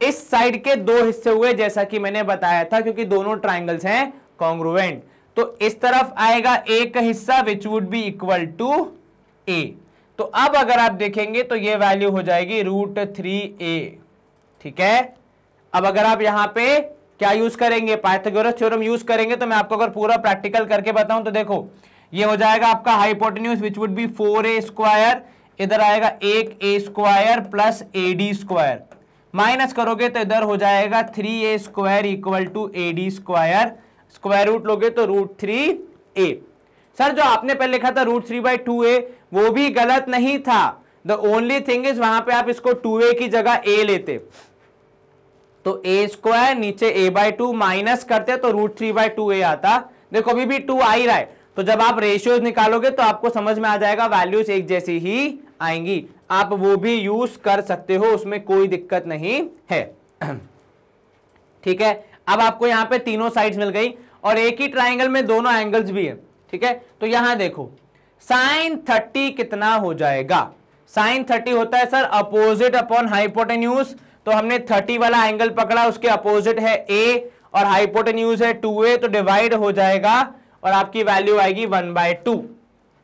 इस साइड के दो हिस्से हुए जैसा कि मैंने बताया था, क्योंकि दोनों ट्राइंगल्स हैं कॉन्ग्रुएंट, तो इस तरफ आएगा एक हिस्सा which would be equal to a। तो अब अगर आप देखेंगे तो ये वैल्यू हो जाएगी √3a, ठीक है। अब अगर आप यहां पे क्या यूज करेंगे, पाइथागोरस थ्योरम यूज करेंगे, तो मैं आपको अगर पूरा प्रैक्टिकल करके बताऊं तो देखो ये हो जाएगा आपका hypotenuse which would B 4a², इधर आएगा 1a² प्लस AD², माइनस करोगे तो इधर हो जाएगा 3a² equal to AD², square root लोगे तो √3a। सर जो आपने पहले लिखा था √3/2a वो भी गलत नहीं था, द ओनली थिंग इज वहां पे आप इसको 2a की जगह a लेते, तो a² नीचे a/2 माइनस करते तो √3/2a आता। देखो अभी भी 2 आ ही रहा है, तो जब आप रेशियोज निकालोगे तो आपको समझ में आ जाएगा, वैल्यूज एक जैसी ही आएंगी, आप वो भी यूज कर सकते हो, उसमें कोई दिक्कत नहीं है, ठीक है। अब आपको यहां पे तीनों साइड्स मिल गई और एक ही ट्राइंगल में दोनों एंगल्स भी है, ठीक है। तो यहां देखो sin 30 कितना हो जाएगा, sin 30 होता है सर अपोजिट अपॉन हाइपोटेन्यूज, तो हमने 30 वाला एंगल पकड़ा, उसके अपोजिट है a और हाइपोटेन्यूज है 2a, तो डिवाइड हो जाएगा और आपकी वैल्यू आएगी 1/2,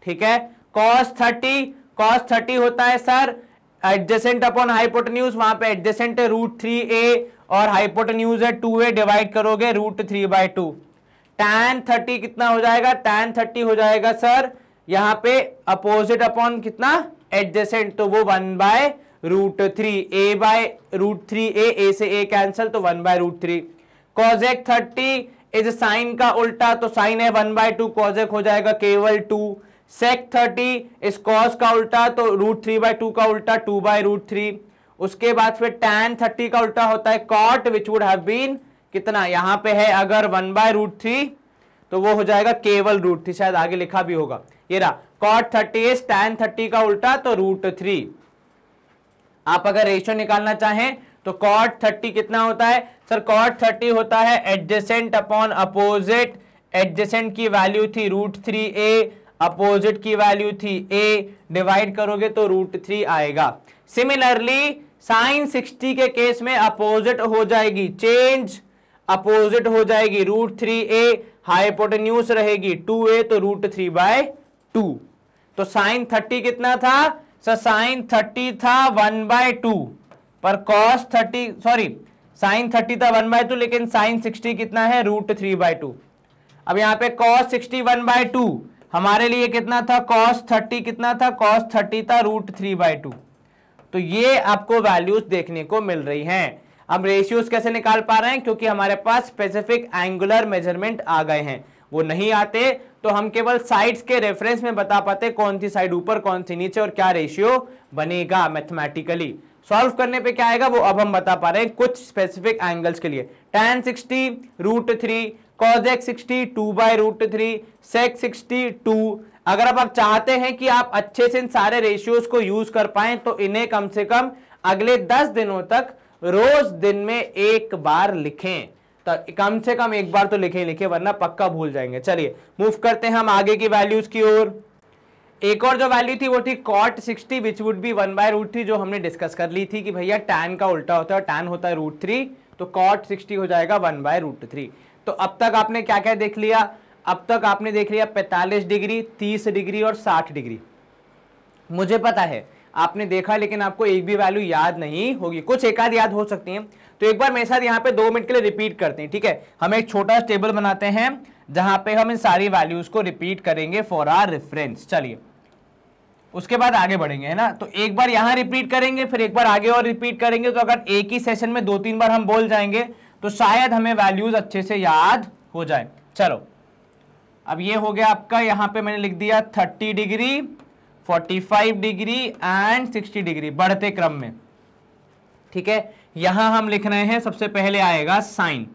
ठीक है। cos 30 होता है सर एडजेसेंट अपॉन हाइपोटेन्यूज, वहां पे एडजेसेंट है √3a और हाइपोटेन्यूज है 2a, डिवाइड करोगे √3/2। tan 30 कितना हो जाएगा, tan 30 हो जाएगा सर यहां पे अपोजिट अपॉन कितना एडजेसेंट, तो वो 1/√3, a/√3a, a से a कैंसल तो 1/√3। cosec 30 इज साइन का उल्टा, तो साइन है 1/2, cosec हो जाएगा केवल 2। sec 30 इस cos का उल्टा, तो √3/2 का उल्टा 2/√3। उसके बाद फिर tan 30 का उल्टा होता है cot, which would have been कितना, यहां पे है अगर 1/√3 तो वो हो जाएगा केवल √3, शायद आगे लिखा भी होगा, ये रहा cot 30 इज tan 30 का उल्टा तो √3। आप अगर रेशियो निकालना चाहें तो cot 30 कितना होता है सर, cot 30 होता है एडजेसेंट अपॉन अपोजिट, एडजेसेंट की वैल्यू थी √3a, अपोजिट की वैल्यू थी a, डिवाइड करोगे तो √3 आएगा। सिमिलरली sin 60 के केस में अपोजिट हो जाएगी, चेंज अपोजिट हो जाएगी, √3a, हाइपोटेन्यूज रहेगी 2a, तो √3/2। तो sin 30 कितना था सर, sin 30 था 1/2, पर cos 30 सॉरी sin 30 था 1/2, लेकिन sin 60 कितना है √3/2। अब यहां पे cos 60 1/2 हमारे लिए कितना था, cos 30 कितना था, cos 30 था √3/2। तो ये आपको वैल्यूज देखने को मिल रही हैं। अब रेशियोज कैसे निकाल पा रहे हैं, क्योंकि हमारे पास स्पेसिफिक एंगुलर मेजरमेंट आ गए हैं, वो नहीं आते तो हम केवल साइड्स के रेफरेंस में बता पाते कौन सी साइड ऊपर कौन सी नीचे और क्या रेशियो बनेगा मैथमेटिकली। सॉल्व करने पे क्या आएगा वो अब हम बता पा रहे हैं कुछ स्पेसिफिक एंगल्स के लिए। tan 60 √3, cosec 60 2/√3, sec 60 2। अगर अब आप चाहते हैं कि आप अच्छे से इन सारे रेशियोज को यूज कर पाएं तो इन्हें कम से कम अगले 10 दिनों तक रोज दिन में एक बार लिखें, तो कम से कम एक बार तो लिखें वरना पक्का भूल जाएंगे। चलिए मूव करते हैं हम आगे की वैल्यूज की ओर। एक और जो वैल्यू थी वो थी cot 60 विच वुड बी 1/√3, जो हमने डिस्कस कर ली थी कि भैया tan का उल्टा होता है और tan होता है √3, तो cot 60 हो जाएगा 1/√3। तो अब तक आपने क्या क्या देख लिया, अब तक आपने देख लिया 45 डिग्री, 30 डिग्री और 60 डिग्री। मुझे पता है आपने देखा, लेकिन आपको एक भी वैल्यू याद नहीं होगी, कुछ एक आध याद हो सकती हैं, तो एक बार मेरे साथ यहाँ पे 2 मिनट के लिए रिपीट करते हैं, ठीक है। हम एक छोटा टेबल बनाते हैं जहां पे हम इन सारी वैल्यूज को रिपीट करेंगे फॉर आवर रेफरेंस। चलिए उसके बाद आगे बढ़ेंगे, है ना। तो एक बार यहां रिपीट करेंगे, फिर एक बार आगे और रिपीट करेंगे, तो अगर एक ही सेशन में 2-3 बार हम बोल जाएंगे तो शायद हमें वैल्यूज अच्छे से याद हो जाए। चलो अब ये हो गया आपका, यहां पे मैंने लिख दिया 30 डिग्री, 45 डिग्री एंड 60 डिग्री बढ़ते क्रम में। ठीक है, यहां हम लिख रहे हैं सबसे पहले आएगा साइन।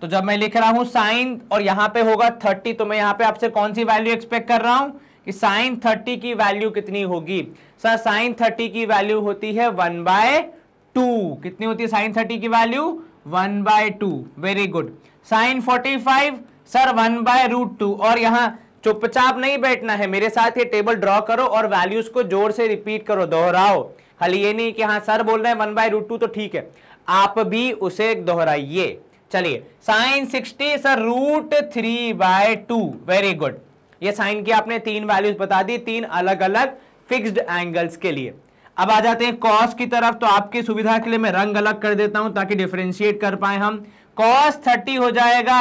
तो जब मैं लिख रहा हूं साइन और यहां पे होगा 30, तो मैं यहां पे आपसे कौन सी वैल्यू एक्सपेक्ट कर रहा हूं कि साइन 30 की वैल्यू कितनी होगी। सर साइन 30 की वैल्यू होती है 1/2। कितनी होती है साइन 30 की value? 1/2। Very good. Sine 45 sir 1/√2। और यहां चुपचाप नहीं बैठना है, मेरे साथ ये टेबल ड्रॉ करो और वैल्यूज को जोर से रिपीट करो, दोहराओ। खाली ये नहीं कि हाँ सर बोल रहे हैं 1/√2 तो ठीक है, आप भी उसे दोहराइए। चलिए साइन 60 सर √3/2। Very good. ये साइन की आपने 3 वैल्यूज बता दी, 3 अलग अलग फिक्स्ड एंगल्स के लिए। अब आ जाते हैं कॉस की तरफ। तो आपकी सुविधा के लिए मैं रंग अलग कर देता हूं ताकि डिफरेंशिएट कर पाए हम। कॉस 30 हो जाएगा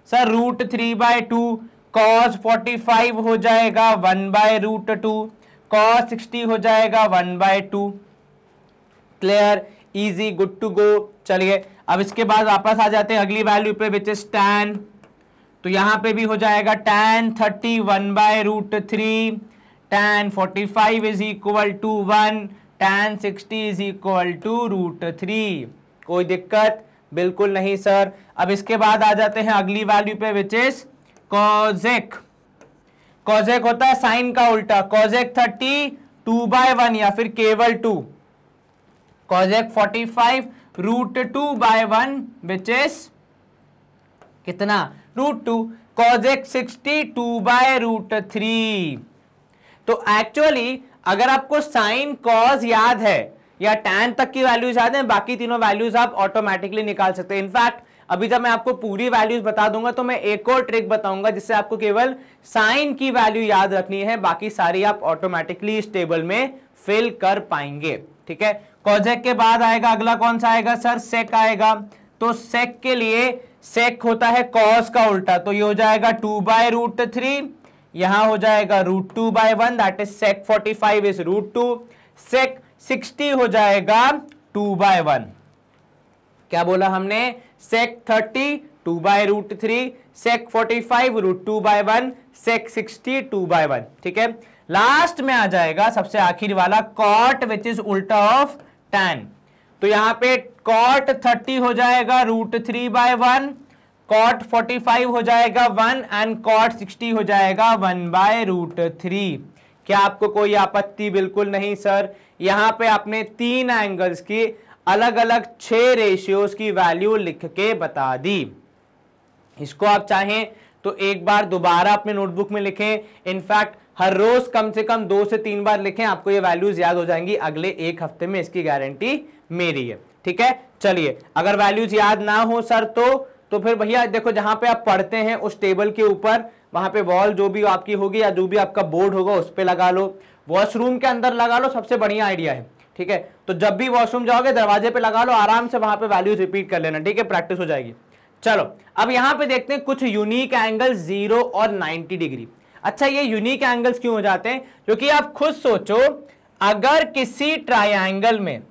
सर √3/2। कॉस 45 हो जाएगा 1/√2। कॉस 60 हो जाएगा 1/2। Clear, easy, good to go. चलिए अब इसके बाद वापस आ जाते हैं अगली वैल्यू पे विच इज tan। तो यहां पे भी हो जाएगा tan 30 1/√3। tan 45 is equal to 1। tan 60 is equal to √3। कोई दिक्कत? बिल्कुल नहीं सर। अब इसके बाद आ जाते हैं अगली वैल्यू पे विच इज कॉजेक। कॉजेक होता है साइन का उल्टा। कॉजेक 30 2/1 या फिर केवल 2। कॉजेक 45 √2/1 विच इज कितना? √2। कॉजेक 60 2/√3। तो एक्चुअली अगर आपको साइन कॉज याद है या tan तक की वैल्यूज याद है, बाकी तीनों वैल्यूज आप ऑटोमेटिकली निकाल सकते हैं। इनफैक्ट अभी जब मैं आपको पूरी वैल्यूज बता दूंगा तो मैं एक और ट्रिक बताऊंगा जिससे आपको केवल साइन की वैल्यू याद रखनी है, बाकी सारी आप ऑटोमेटिकली इस टेबल में फिल कर पाएंगे। ठीक है, कॉजेक के बाद आएगा अगला कौन सा आएगा सर? सेक आएगा। तो सेक के लिए सेक होता है कॉस का उल्टा, तो ये हो जाएगा 2/√3। यहां हो जाएगा √2/1 दैट इज सेक 45 इज √2। सेक 60 हो जाएगा 2/1। क्या बोला हमने? सेक 30 2/√3, सेक 45 √2/1, सेक 60 2/1। ठीक है, लास्ट में आ जाएगा सबसे आखिरी वाला कॉट विच इज उल्टा ऑफ tan। तो यहां पे कॉट 30 हो जाएगा √3/1, कॉट 45 हो जाएगा 1 एंड कॉट 60 हो जाएगा 1/√3। क्या आपको कोई आपत्ति? बिल्कुल नहीं सर। यहां पे आपने 3 एंगल्स की अलग अलग 6 रेशियोज की वैल्यू लिख के बता दी। इसको आप चाहें तो एक बार दोबारा अपने नोटबुक में लिखें। इनफैक्ट हर रोज कम से कम 2 से 3 बार लिखें, आपको ये वैल्यूज याद हो जाएंगी अगले 1 हफ्ते में, इसकी गारंटी मेरी है। ठीक है, चलिए अगर वैल्यूज याद ना हो सर तो फिर भैया देखो जहां पे आप पढ़ते हैं उस टेबल के ऊपर वहां पे वॉल जो भी आपकी होगी या जो भी आपका बोर्ड होगा उस पे लगा लो, वॉशरूम के अंदर लगा लो, सबसे बढ़िया आइडिया है। ठीक है, तो जब भी वॉशरूम जाओगे दरवाजे पे लगा लो, आराम से वहां पे वैल्यूज रिपीट कर लेना। ठीक है, प्रैक्टिस हो जाएगी। चलो अब यहां पे देखते हैं कुछ यूनिक एंगल 0 और 90 डिग्री। अच्छा, ये यूनिक एंगल्स क्यों हो जाते हैं? क्योंकि आप खुद सोचो, अगर किसी ट्रायंगल में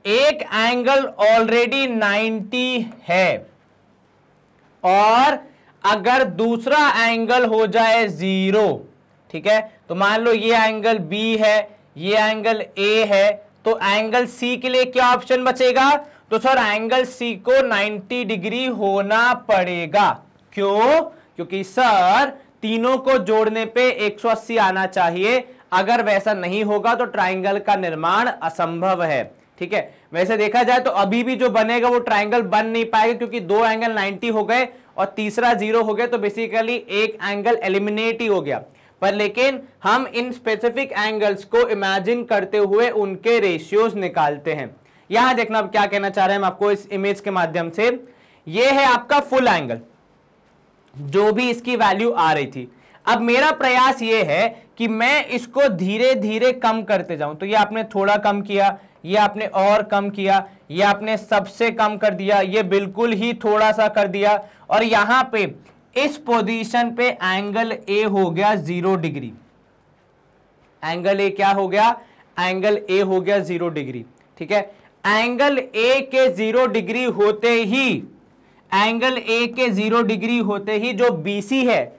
एक एंगल ऑलरेडी 90 है और अगर दूसरा एंगल हो जाए 0, ठीक है, तो मान लो ये एंगल B है, ये एंगल A है, तो एंगल C के लिए क्या ऑप्शन बचेगा? तो सर एंगल C को 90 डिग्री होना पड़ेगा। क्यों? क्योंकि सर तीनों को जोड़ने पे 180 आना चाहिए। अगर वैसा नहीं होगा तो ट्राइंगल का निर्माण असंभव है। ठीक है, वैसे देखा जाए तो अभी भी जो बनेगा वो ट्राइंगल बन नहीं पाएगा, क्योंकि 2 एंगल 90 हो गए और तीसरा 0 हो गया, तो बेसिकली एक एंगल एलिमिनेट ही हो गया। पर लेकिन हम इन स्पेसिफिक एंगल्स को इमेजिन करते हुए उनके रेशियोज निकालते हैं। यहां देखना अब क्या कहना चाह रहे हैं हम आपको इस इमेज के माध्यम से। ये है आपका फुल एंगल, जो भी इसकी वैल्यू आ रही थी। अब मेरा प्रयास ये है कि मैं इसको धीरे धीरे कम करते जाऊं। तो ये आपने थोड़ा कम किया, ये आपने और कम किया, ये आपने सबसे कम कर दिया, ये बिल्कुल ही थोड़ा सा कर दिया, और यहां पे इस पोजीशन पे एंगल ए हो गया 0 डिग्री। एंगल ए क्या हो गया? एंगल ए हो गया 0 डिग्री। ठीक है, एंगल ए के 0 डिग्री होते ही एंगल ए के 0 डिग्री होते ही जो BC है,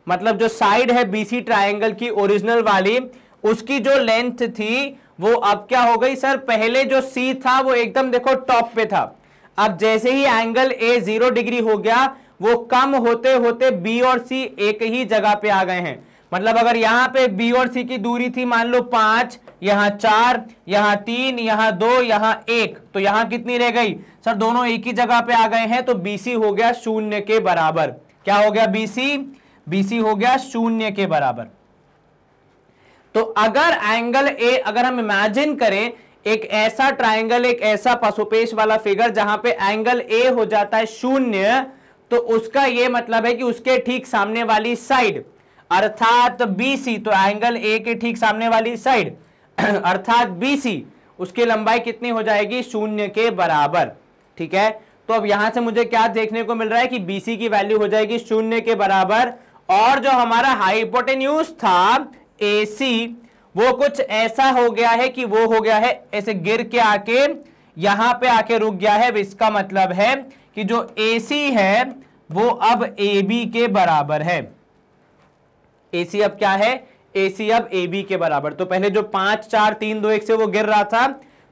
मतलब जो साइड है BC ट्रायंगल की ओरिजिनल वाली, उसकी जो लेंथ थी वो अब क्या हो गई सर, पहले जो C था वो एकदम देखो टॉप पे था, अब जैसे ही एंगल A 0 डिग्री हो गया वो कम होते होते B और C एक ही जगह पे आ गए हैं। मतलब अगर यहां पे B और C की दूरी थी मान लो 5, यहां 4, यहां 3, यहां 2, यहां 1, तो यहां कितनी रह गई सर, दोनों एक ही जगह पे आ गए हैं, तो BC हो गया 0 के बराबर। क्या हो गया BC हो गया 0 के बराबर। तो अगर एंगल ए, अगर हम इमेजिन करें एक ऐसा ट्राइंगल, एक ऐसा पशुपेश वाला फिगर जहां पे एंगल ए हो जाता है 0, तो उसका ये मतलब है कि उसके ठीक सामने वाली साइड अर्थात BC, तो एंगल ए के ठीक सामने वाली साइड अर्थात BC, उसकी लंबाई कितनी हो जाएगी 0 के बराबर। ठीक है, तो अब यहां से मुझे क्या देखने को मिल रहा है कि BC की वैल्यू हो जाएगी 0 के बराबर, और जो हमारा हाइपोटेन्यूज था AC वो कुछ ऐसा हो गया है कि वो हो गया है ऐसे गिर के आके यहां पे आके रुक गया है। इसका मतलब है कि जो AC है वो अब AB के बराबर है। AC अब क्या है, AC अब AB के बराबर। तो पहले जो 5 4 3 2 1 से वो गिर रहा था,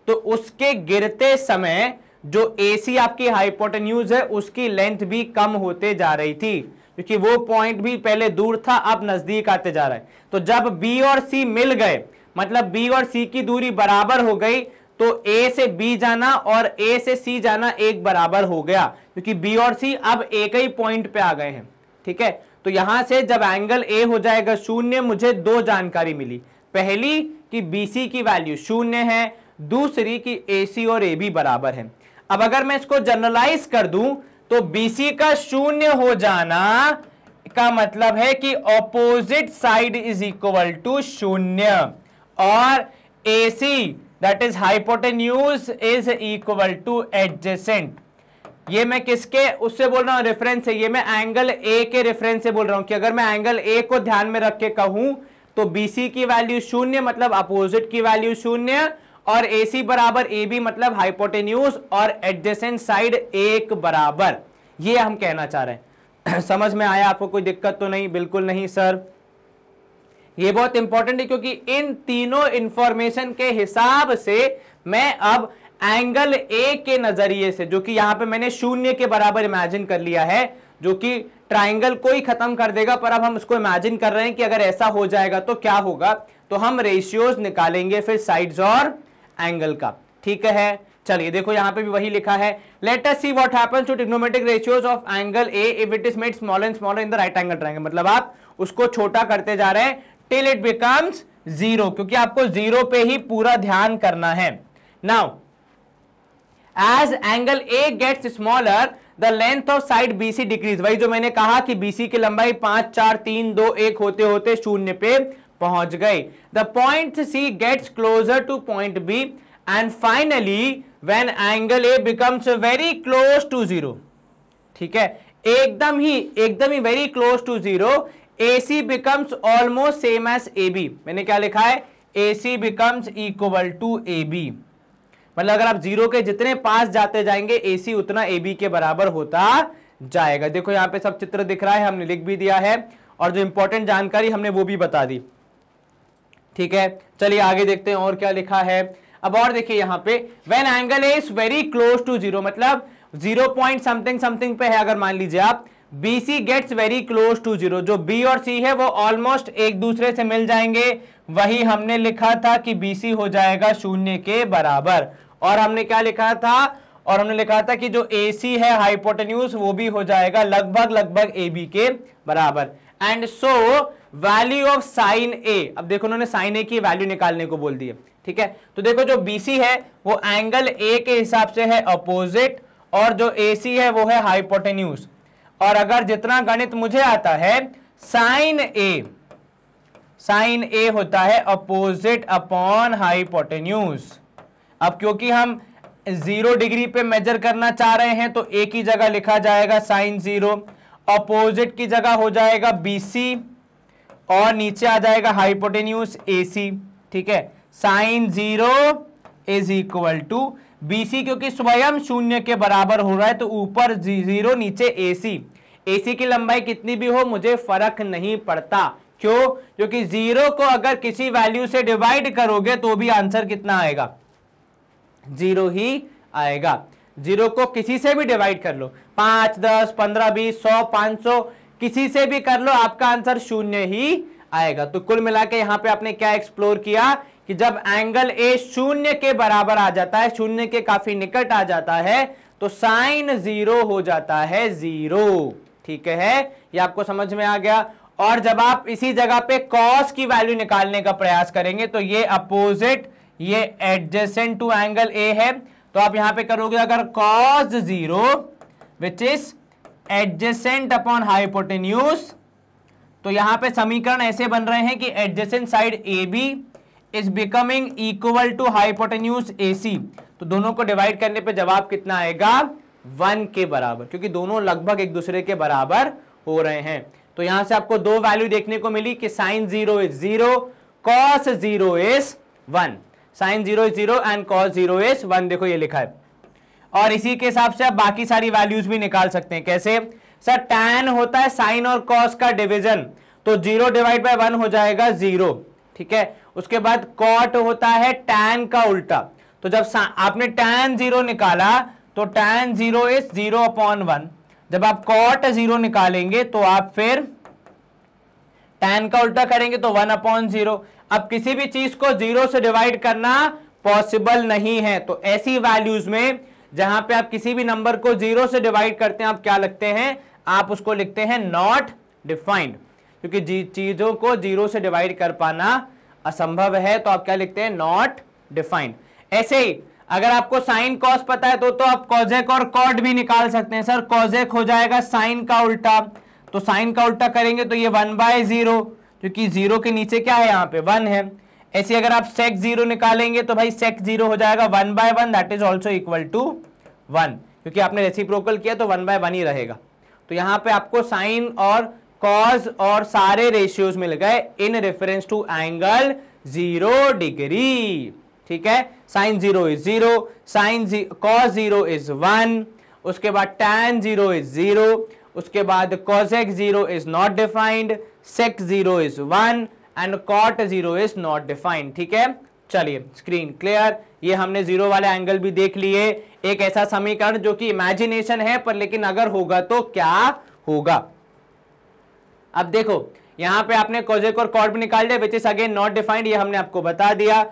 तो उसके गिरते समय जो AC आपकी हाइपोटेन्यूज है उसकी लेंथ भी कम होते जा रही थी, क्योंकि वो पॉइंट भी पहले दूर था अब नजदीक आते जा रहा है। तो जब B और C मिल गए, मतलब B और C की दूरी बराबर हो गई, तो A से B जाना और A से C जाना एक बराबर हो गया, क्योंकि B और C अब एक ही पॉइंट पे आ गए हैं। ठीक है, तो यहां से जब एंगल A हो जाएगा 0, मुझे दो जानकारी मिली, पहली कि BC की वैल्यू 0 है, दूसरी कि AC और AB बराबर है। अब अगर मैं इसको जनरलाइज कर दूं तो BC का 0 हो जाना का मतलब है कि opposite side is equal to 0 और AC that is hypotenuse is equal to adjacent. ये मैं किसके उससे बोल रहा हूं, रेफरेंस है, ये मैं एंगल A के रेफरेंस से बोल रहा हूं कि अगर मैं एंगल A को ध्यान में रख के कहूं तो BC की वैल्यू 0 मतलब अपोजिट की वैल्यू 0 और AC बराबर AB मतलब हाइपोटेन्यूज और एडजेसेंट साइड एक बराबर, ये हम कहना चाह रहे हैं। समझ में आया आपको, कोई दिक्कत तो नहीं? बिल्कुल नहीं सर, ये बहुत इंपॉर्टेंट है क्योंकि इन तीनों इंफॉर्मेशन के हिसाब से मैं अब एंगल A के नजरिए से, जो कि यहां पे मैंने 0 के बराबर इमेजिन कर लिया है, जो कि ट्राइंगल को ही खत्म कर देगा, पर अब हम उसको इमेजिन कर रहे हैं कि अगर ऐसा हो जाएगा तो क्या होगा, तो हम रेशियोज निकालेंगे फिर साइड्स और एंगल का। ठीक है, चलिए देखो यहां पे भी वही लिखा है, let us see what happens to trigonometric ratios of angle A if it is made smaller and smaller in the right angle triangle. मतलब आप उसको छोटा करते जा रहे हैं टिल इट बिकम्स 0, क्योंकि आपको 0 पे ही पूरा ध्यान करना है। Now as angle A gets smaller the length of side BC decrease. वही जो मैंने कहा कि BC की लंबाई 5 4 3 2 1 होते होते 0 पे पहुंच गई। The point C gets closer to point B and finally when angle A becomes very close to 0। ठीक है, एकदम ही very close to 0, AC becomes almost same as AB। मैंने क्या लिखा है, AC becomes equal to AB। मतलब अगर आप 0 के जितने पास जाते जाएंगे AC उतना AB के बराबर होता जाएगा। देखो यहां पे सब चित्र दिख रहा है, हमने लिख भी दिया है और जो इंपॉर्टेंट जानकारी हमने वो भी बता दी। ठीक है, चलिए आगे देखते हैं और क्या लिखा है। अब और देखिए यहां पे when angle is very close to 0, मतलब 0 पॉइंट समथिंग समथिंग पे है, अगर मान लीजिए आप BC gets very close to 0, जो B और C है वो ऑलमोस्ट एक दूसरे से मिल जाएंगे। वही हमने लिखा था कि BC हो जाएगा 0 के बराबर, और हमने क्या लिखा था, और हमने लिखा था कि जो AC है हाइपोटेन्यूज वो भी हो जाएगा लगभग AB के बराबर। And so value of sign A, अब देखो उन्होंने साइन A की वैल्यू निकालने को बोल दी है। ठीक है, तो देखो जो BC है वो एंगल A के हिसाब से है अपोजिट, और जो AC है वो है हाइपोटेन्यूज। और अगर जितना गणित मुझे आता है, साइन A होता है अपोजिट अपॉन हाइपोटेन्यूज। अब क्योंकि हम 0 डिग्री पे मेजर करना चाह रहे हैं तो A की जगह लिखा जाएगा साइन 0, अपोजिट की जगह हो जाएगा BC और नीचे आ जाएगा हाइपोटेन्यूज AC। ठीक है, sine 0 is equal to BC क्योंकि स्वयं शून्य के बराबर हो रहा है तो ऊपर 0 नीचे AC। AC की लंबाई कितनी भी हो मुझे फर्क नहीं पड़ता। क्यों? क्योंकि 0 को अगर किसी वैल्यू से डिवाइड करोगे तो भी आंसर कितना आएगा? 0 ही आएगा। 0 को किसी से भी डिवाइड कर लो, 5, 10, 15, 20, 100, 500 किसी से भी कर लो, आपका आंसर शून्य ही आएगा। तो कुल मिला के यहां पे आपने क्या एक्सप्लोर किया कि जब एंगल ए शून्य के बराबर आ जाता है, शून्य के काफी निकट आ जाता है, तो साइन 0 हो जाता है 0। ठीक है, ये आपको समझ में आ गया। और जब आप इसी जगह पे कॉस की वैल्यू निकालने का प्रयास करेंगे तो ये अपोजिट, ये एडजेसेंट टू एंगल ए है, तो आप यहां पे करोगे अगर cos 0 which is adjacent upon hypotenuse, तो यहां पे समीकरण ऐसे बन रहे हैं कि adjacent side A B is becoming equal to hypotenuse AC। तो दोनों को डिवाइड करने पे जवाब कितना आएगा? 1 के बराबर, क्योंकि दोनों लगभग एक दूसरे के बराबर हो रहे हैं। तो यहां से आपको दो वैल्यू देखने को मिली कि sine 0 is 0, cos 0 is 1। Sine 0 is 0 and cos 0 is 1, देखो ये लिखा है। और इसी के हिसाब से आप बाकी सारी वैल्यूज भी निकाल सकते हैं। कैसे? सर tan होता है साइन और cos का डिवीजन, तो 0 डिवाइड बाय 1 हो जाएगा 0। ठीक है, उसके बाद cot होता है tan का उल्टा, तो जब आपने tan 0 निकाला तो tan 0 इज 0 अपॉन 1। जब आप cot 0 निकालेंगे तो आप फिर tan का उल्टा करेंगे तो 1 अपॉन 0। अब किसी भी चीज को 0 से डिवाइड करना पॉसिबल नहीं है, तो ऐसी वैल्यूज में जहां पे आप किसी भी नंबर को 0 से डिवाइड करते हैं, आप क्या लिखते हैं? आप उसको लिखते हैं नॉट डिफाइंड, क्योंकि चीजों को 0 से डिवाइड कर पाना असंभव है, तो आप क्या लिखते हैं? Not defined. ऐसे ही अगर आपको साइन कॉस पता है तो आप कॉजेक और कॉट भी निकाल सकते हैं। सर कॉजेक हो जाएगा साइन का उल्टा, तो साइन का उल्टा करेंगे तो ये 1/0, क्योंकि 0 के नीचे क्या है? यहाँ पे 1 है। ऐसे अगर आप सेक 0 निकालेंगे तो भाई सेक 0 हो जाएगा 1/1, that is also equal to 1, क्योंकि आपने रेसिप्रोकल किया तो 1/1 ही रहेगा। तो यहाँ पे आपको साइन और कॉस और सारे रेशियोज मिल गए in reference to angle 0 degree. ठीक है, साइन 0 इज 0, cos 0 इज 1, उसके बाद tan 0 इज 0, उसके बाद cosec 0 is not defined, sec 0 is 1 and cot 0 is not defined. ठीक है, चलिए स्क्रीन क्लियर। ये हमने 0 वाले एंगल भी देख लिए। एक ऐसा समीकरण जो कि इमेजिनेशन है पर लेकिन अगर होगा तो क्या होगा? अब देखो यहां पे आपने cosec और cot भी निकाल दिया, which is again not defined, ये हमने आपको बता दिया।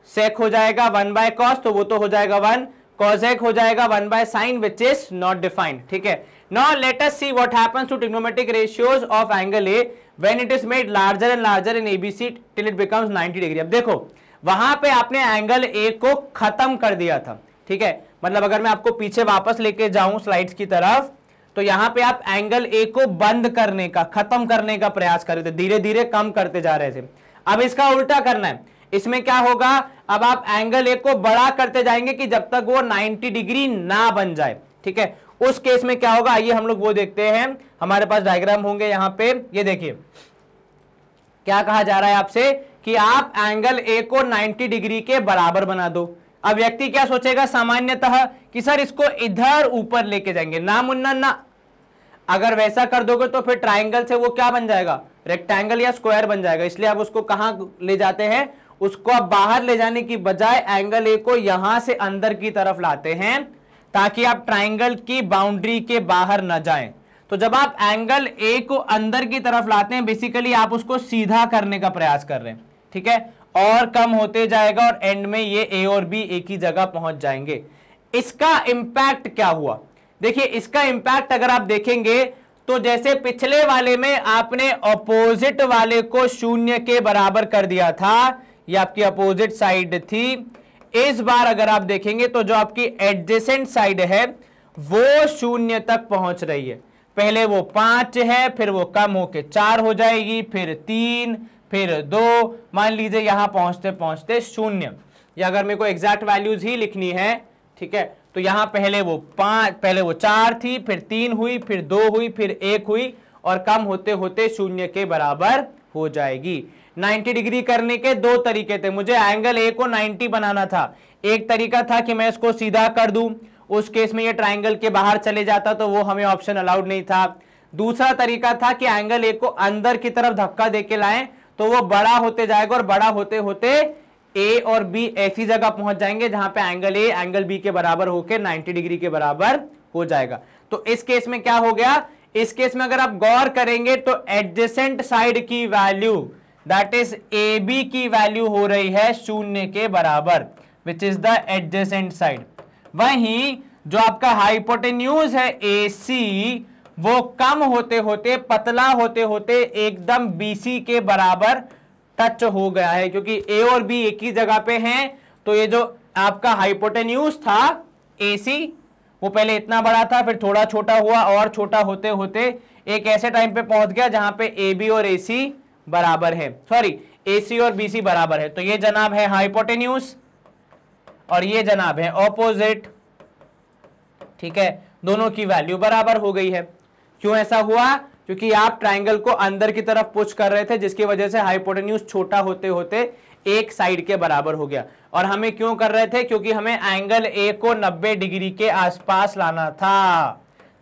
सेक हो जाएगा 1/cos, तो वो तो हो जाएगा 1, cosec हो जाएगा 1/sin which is not defined. ठीक है, now let us see what happens to trigonometric ratios of angle A when it is made larger and larger in ABC till it becomes 90 degree. अब देखो वहां पे आपने angle A को खत्म कर दिया था। ठीक है, मतलब अगर मैं आपको पीछे वापस लेके जाऊं स्लाइड्स की तरफ, तो यहां पे आप एंगल ए को बंद करने का, खत्म करने का प्रयास कर रहे थे, धीरे धीरे कम करते जा रहे थे। अब इसका उल्टा करना है। इसमें क्या होगा? अब आप एंगल ए को बड़ा करते जाएंगे कि जब तक वो 90 डिग्री ना बन जाए। ठीक है, उस केस में क्या होगा? आइए हम लोग वो देखते हैं। हमारे पास डायग्राम होंगे यहां पे, ये देखिए क्या कहा जा रहा है आपसे कि आप एंगल ए को 90 डिग्री के बराबर बना दो। अब व्यक्ति क्या सोचेगा सामान्यतः कि सर इसको इधर ऊपर लेके जाएंगे, ना मुन्ना ना। अगर वैसा कर दोगे तो फिर ट्राइंगल से वो क्या बन जाएगा? रेक्टेंगल या स्क्वायर बन जाएगा। इसलिए आप उसको कहां ले जाते हैं? उसको आप बाहर ले जाने की बजाय एंगल ए को यहां से अंदर की तरफ लाते हैं, ताकि आप ट्राइंगल की बाउंड्री के बाहर न जाएं। तो जब आप एंगल ए को अंदर की तरफ लाते हैं, बेसिकली आप उसको सीधा करने का प्रयास कर रहे हैं। ठीक है, और कम होते जाएगा और एंड में ये ए और बी एक ही जगह पहुंच जाएंगे। इसका इंपैक्ट क्या हुआ? देखिए इसका इंपैक्ट अगर आप देखेंगे तो जैसे पिछले वाले में आपने अपोजिट वाले को शून्य के बराबर कर दिया था, ये आपकी अपोजिट साइड थी। इस बार अगर आप देखेंगे तो जो आपकी एडजेसेंट साइड है वो शून्य तक पहुंच रही है। पहले वो 5 है, फिर वो कम होके 4 हो जाएगी, फिर 3, फिर 2, मान लीजिए यहां पहुंचते पहुंचते 0। या अगर मेरे को एग्जैक्ट वैल्यूज ही लिखनी है, ठीक है, तो यहां पहले वो 4 थी, फिर 3 हुई, फिर 2 हुई, फिर 1 हुई और कम होते होते 0 के बराबर हो जाएगी। 90 डिग्री करने के दो तरीके थे। मुझे एंगल ए को 90 बनाना था, एक तरीका था कि मैं इसको सीधा कर दूं, उस केस में ये ट्राइंगल के बाहर चले जाता तो वो हमें ऑप्शन अलाउड नहीं था। दूसरा तरीका था कि एंगल ए को अंदर की तरफ धक्का देके लाएं तो वो बड़ा होते जाएगा और बड़ा होते होते ए और बी ऐसी जगह पहुंच जाएंगे जहां पे एंगल ए एंगल बी के बराबर होकर 90 डिग्री के बराबर हो जाएगा। तो इस केस में क्या हो गया, इस केस में अगर आप गौर करेंगे तो एडजेसेंट साइड की value that is A B की वैल्यू हो रही है 0 के बराबर, which is the adjacent side. वहीं जो आपका हाइपोटेन्यूज है AC वो कम होते होते पतला होते होते एकदम BC के बराबर टच हो गया है, क्योंकि A और B एक ही जगह पे हैं। तो ये जो आपका हाइपोटेन्यूज था AC वो पहले इतना बड़ा था, फिर थोड़ा छोटा हुआ और छोटा होते होते एक ऐसे टाइम पे पहुंच गया जहां पे AB और AC बराबर है, सॉरी AC और BC बराबर है। तो ये जनाब है हाइपोटेन्यूज और ये जनाब है ऑपोजिट, ठीक है, दोनों की वैल्यू बराबर हो गई है। क्यों ऐसा हुआ, क्योंकि आप ट्राइंगल को अंदर की तरफ पुश कर रहे थे जिसकी वजह से हाइपोटेन्यूज छोटा होते होते एक साइड के बराबर हो गया। और हमें क्यों कर रहे थे, क्योंकि हमें एंगल ए को 90 डिग्री के आसपास लाना था।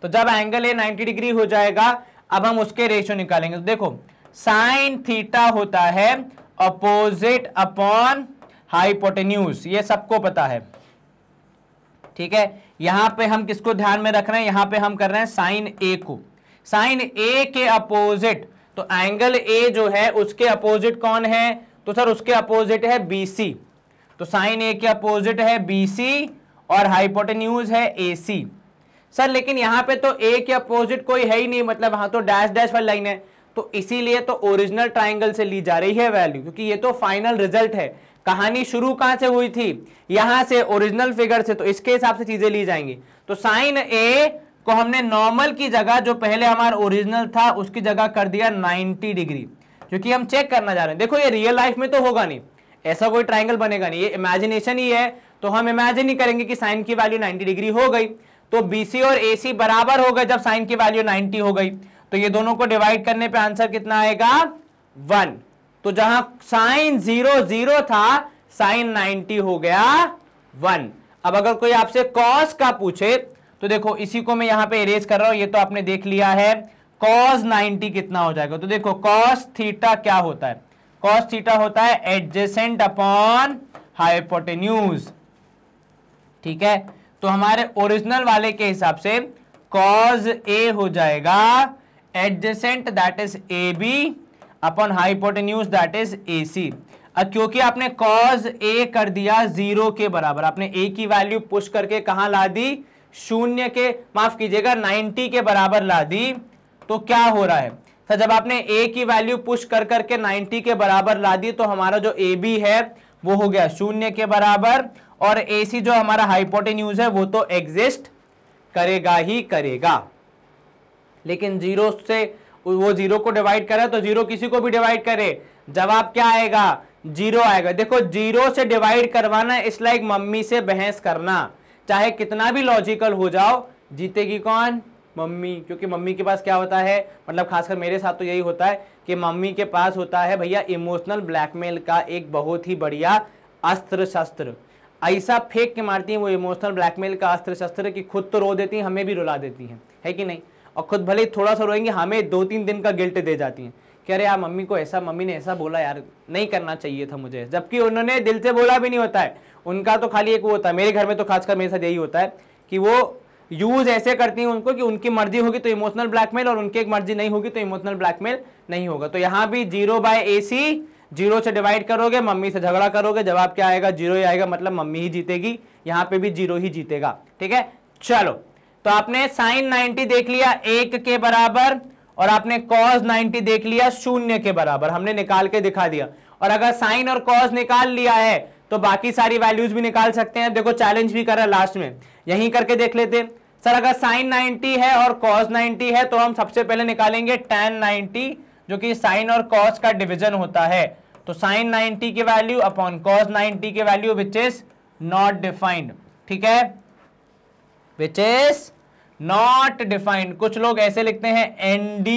तो जब एंगल ए 90 डिग्री हो जाएगा अब हम उसके रेशियो निकालेंगे। तो देखो साइन थीटा होता है अपोजिट अपॉन हाइपोटेन्यूज, ये सबको पता है, ठीक है। यहां पे हम किसको ध्यान में रख रहे हैं, यहां पे हम कर रहे हैं साइन ए को, साइन ए के अपोजिट। तो एंगल ए जो है उसके अपोजिट कौन है, तो सर उसके अपोजिट है BC। तो साइन ए के अपोजिट है BC और हाइपोटेन्यूज है AC। सर लेकिन यहां पे तो ए के अपोजिट कोई है ही नहीं, मतलब वहां तो डैश डैश वाली लाइन है, तो इसीलिए तो ओरिजिनल ट्राइंगल से ली जा रही है वैल्यू, क्योंकि ये तो फाइनल रिजल्ट है। कहानी शुरू कहां से हुई थी, यहां से ओरिजिनल फिगर से, तो इसके हिसाब से चीजें ली जाएंगी। तो साइन ए को हमने नॉर्मल की जगह जो पहले हमारा ओरिजिनल था उसकी जगह कर दिया 90 डिग्री, क्योंकि हम चेक करना चाह रहे हैं। देखो ये रियल लाइफ में तो होगा नहीं, ऐसा कोई ट्राइंगल बनेगा नहीं, ये इमेजिनेशन ही है। तो हम इमेजिन ही करेंगे कि साइन की वैल्यू 90 डिग्री हो गई, तो BC और AC बराबर हो गए जब साइन की वैल्यू 90 हो गई। तो ये दोनों को डिवाइड करने पे आंसर कितना आएगा 1। तो जहां साइन 0 था साइन 90 हो गया 1। अब अगर कोई आपसे कॉस का पूछे तो देखो इसी को मैं यहां पे इरेज कर रहा हूं, ये तो आपने देख लिया है। कॉस 90 कितना हो जाएगा, तो देखो कॉस थीटा क्या होता है, कॉस थीटा होता है एडजेसेंट अपॉन हाइपोटेन्यूज, ठीक है। तो हमारे ओरिजिनल वाले के हिसाब से कॉस ए हो जाएगा adjacent that is AB upon hypotenuse that is AC। अब क्योंकि आपने कॉस ए कर दिया 0 के बराबर, आपने ए की वैल्यू पुश करके कहां ला दी, 0 के, माफ कीजिएगा 90 के बराबर ला दी। तो क्या हो रहा है, तो जब आपने ए की वैल्यू पुश कर करके 90 के बराबर ला दी तो हमारा जो AB है वो हो गया 0 के बराबर, और AC जो हमारा हाइपोटेन्यूज है वो तो एग्जिस्ट करेगा ही करेगा। लेकिन 0 से वो 0 को डिवाइड करे तो 0 किसी को भी डिवाइड करे, जवाब क्या आएगा 0 आएगा। देखो 0 से डिवाइड करवाना इस लाइक मम्मी से बहस करना, चाहे कितना भी लॉजिकल हो जाओ, जीतेगी कौन, मम्मी। क्योंकि मम्मी के पास क्या होता है, मतलब खासकर मेरे साथ तो यही होता है कि मम्मी के पास होता है भैया इमोशनल ब्लैकमेल का एक बहुत ही बढ़िया अस्त्र शस्त्र, ऐसा फेंक के मारती है वो इमोशनल ब्लैकमेल का अस्त्र शस्त्र कि खुद तो रो देती हैं, हमें भी रुला देती हैं, है कि नहीं। और खुद भले ही थोड़ा सा रोएंगे हमें 2-3 दिन का गिल्ट दे जाती हैं कि अरे यार मम्मी को ऐसा, मम्मी ने ऐसा बोला यार, नहीं करना चाहिए था मुझे, जबकि उन्होंने दिल से बोला भी नहीं होता है। उनका तो खाली एक वो होता है, मेरे घर में तो खासकर मेरे साथ यही होता है कि वो यूज ऐसे करती हैं उनको कि उनकी मर्जी होगी तो इमोशनल ब्लैकमेल और उनकी एक मर्जी नहीं होगी तो इमोशनल ब्लैकमेल नहीं होगा। तो यहाँ भी 0/AC, 0 से डिवाइड करोगे, मम्मी से झगड़ा करोगे, जवाब क्या आएगा 0 ही आएगा, मतलब मम्मी ही जीतेगी, यहाँ पे भी 0 ही जीतेगा, ठीक है। चलो तो आपने साइन 90 देख लिया 1 के बराबर, और आपने कॉस 90 देख लिया 0 के बराबर, हमने निकाल के दिखा दिया। और अगर साइन और कॉस निकाल लिया है तो बाकी सारी वैल्यूज भी निकाल सकते हैं। देखो चैलेंज भी कर रहा है लास्ट में, यही करके देख लेते। सर अगर साइन 90 है और कॉस 90 है तो हम सबसे पहले निकालेंगे tan 90, जो कि साइन और कॉस का डिवीजन होता है। तो साइन 90 की वैल्यू अपॉन कॉस 90 की value which is not defined, ठीक है, विच इज नॉट डिफाइंड। कुछ लोग ऐसे लिखते हैं ND,